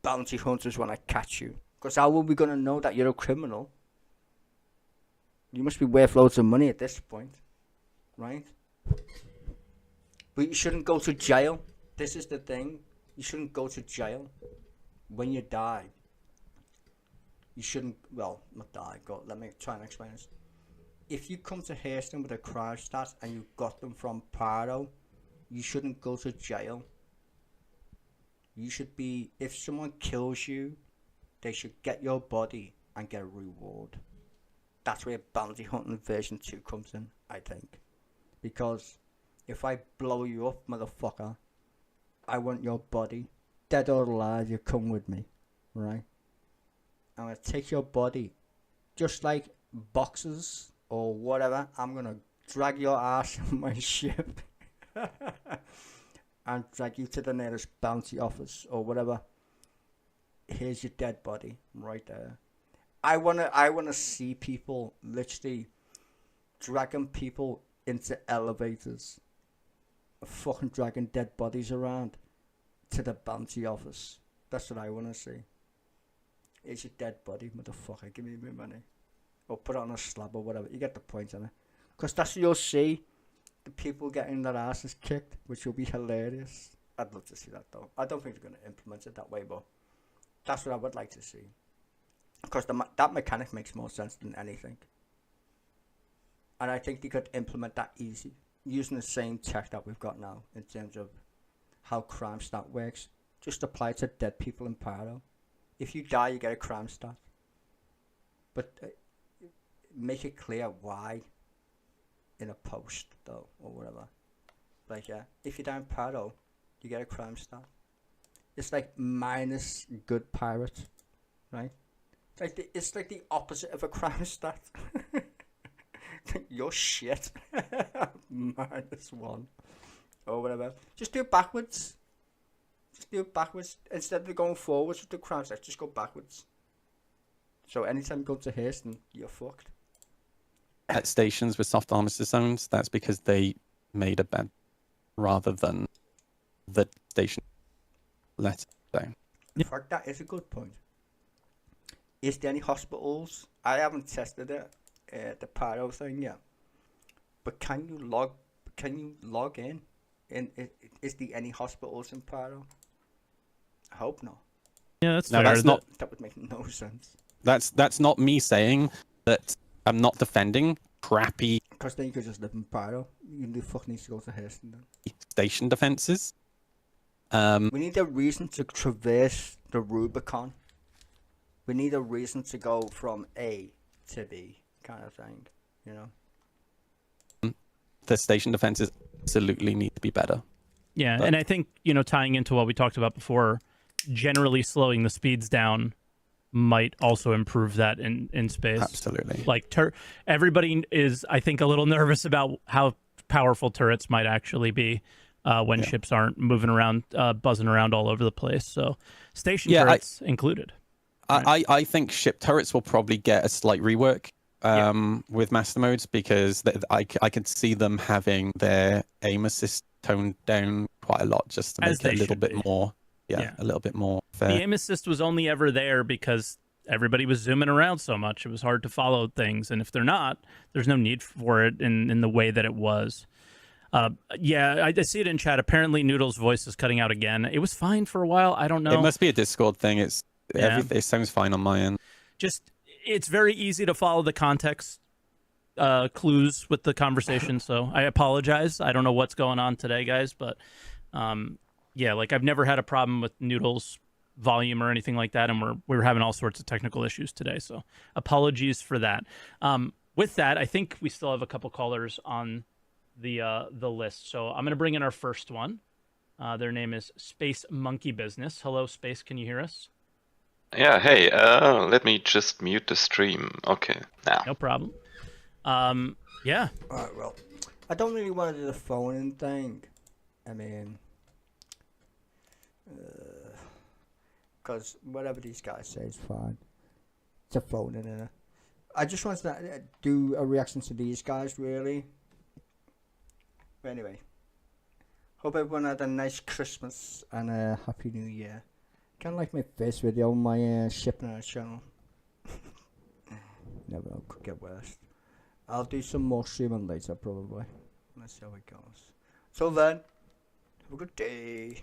Bounty hunters want to catch you. Because how are we going to know that you're a criminal? You must be worth loads of money at this point, right? But you shouldn't go to jail. This is the thing. You shouldn't go to jail when you die. You shouldn't, well, not die. Let me try and explain this. If you come to Hastings with a crime stat and you got them from Paro, you shouldn't go to jail. You should be, if someone kills you, they should get your body and get a reward. that's where bounty hunting version 2 comes in, I think. Because if I blow you up, motherfucker, I want your body. Dead or alive, you come with me, right? I'm going to take your body, just like boxes or whatever. I'm going to drag your ass in my ship and drag you to the nearest bounty office or whatever. Here's your dead body right there. I wanna see people literally dragging people into elevators, fucking dragging dead bodies around to the bounty office. That's what I wanna see. Here's your dead body, motherfucker. Give me my money, or put it on a slab or whatever. You get the point, innit? Because that's what you'll see. The people getting their asses kicked, which will be hilarious. I'd love to see that though. I don't think they're gonna implement it that way, but that's what I would like to see. Because that mechanic makes more sense than anything. And I think they could implement that easy, using the same tech that we've got now in terms of how crime stat works. Just apply it to dead people in Pyro. If you die, you get a crime stat. But make it clear why in a post, though, or whatever. Like, yeah, if you die in Pyro, you get a crime stat. It's like minus good pirate, right? It's like the opposite of a crime stat. You're shit. -1 or whatever. Just do it backwards. Just do it backwards instead of going forwards with the crime stat. Just go backwards. So anytime you go to Hastings, you're fucked. At stations with soft armistice zones, that's because they made a bed rather than the station let down. In fact, that is a good point. Is there any hospitals? I haven't tested it, the Pyro thing yet. But can you log in? Is there any hospitals in Pyro? I hope not. Yeah, that's No, fair. that's not. That would make no sense. That's not me saying that I'm not defending crappy Because then you could just live in Pyro. You fucking need to go to Hastings then. station defenses. We need a reason to traverse the Rubicon. We need a reason to go from A to B, kind of thing, you know? The station defenses absolutely need to be better. Yeah, But- and I think, tying into what we talked about before, generally slowing the speeds down might also improve that in space. Absolutely. Like everybody is, I think, a little nervous about how powerful turrets might actually be when ships aren't moving around, buzzing around all over the place. So station turrets included. Right. I think ship turrets will probably get a slight rework with master modes because I can see them having their aim assist toned down quite a lot just to make it a little bit more. Yeah, a little bit more fair. The aim assist was only ever there because everybody was zooming around so much. It was hard to follow things. And if they're not, there's no need for it in the way that it was. I see it in chat. Apparently Noodle's voice is cutting out again. It was fine for a while. I don't know. It must be a Discord thing. It sounds fine on my end. It's very easy to follow the context clues with the conversation. So I apologize. I don't know what's going on today, guys, but I've never had a problem with Noodle's volume or anything like that, and we're having all sorts of technical issues today. So apologies for that. With that, I think we still have a couple callers on the list. So I'm going to bring in our first one. Their name is Space Monkey Business. Hello, Space. Can you hear us? Yeah, hey, let me just mute the stream. Okay, now. No problem. Yeah. Alright, well, I don't really want to do the phone-in thing. I mean, because whatever these guys say is fine. It's a phone-in, innit? I just wanted to do a reaction to these guys, really. But anyway, hope everyone had a nice Christmas and a Happy New Year. Kind of like my first video on my shipping channel. Never know, could get worse. I'll do some more streaming later, probably. Let's see how it goes. Till then, have a good day.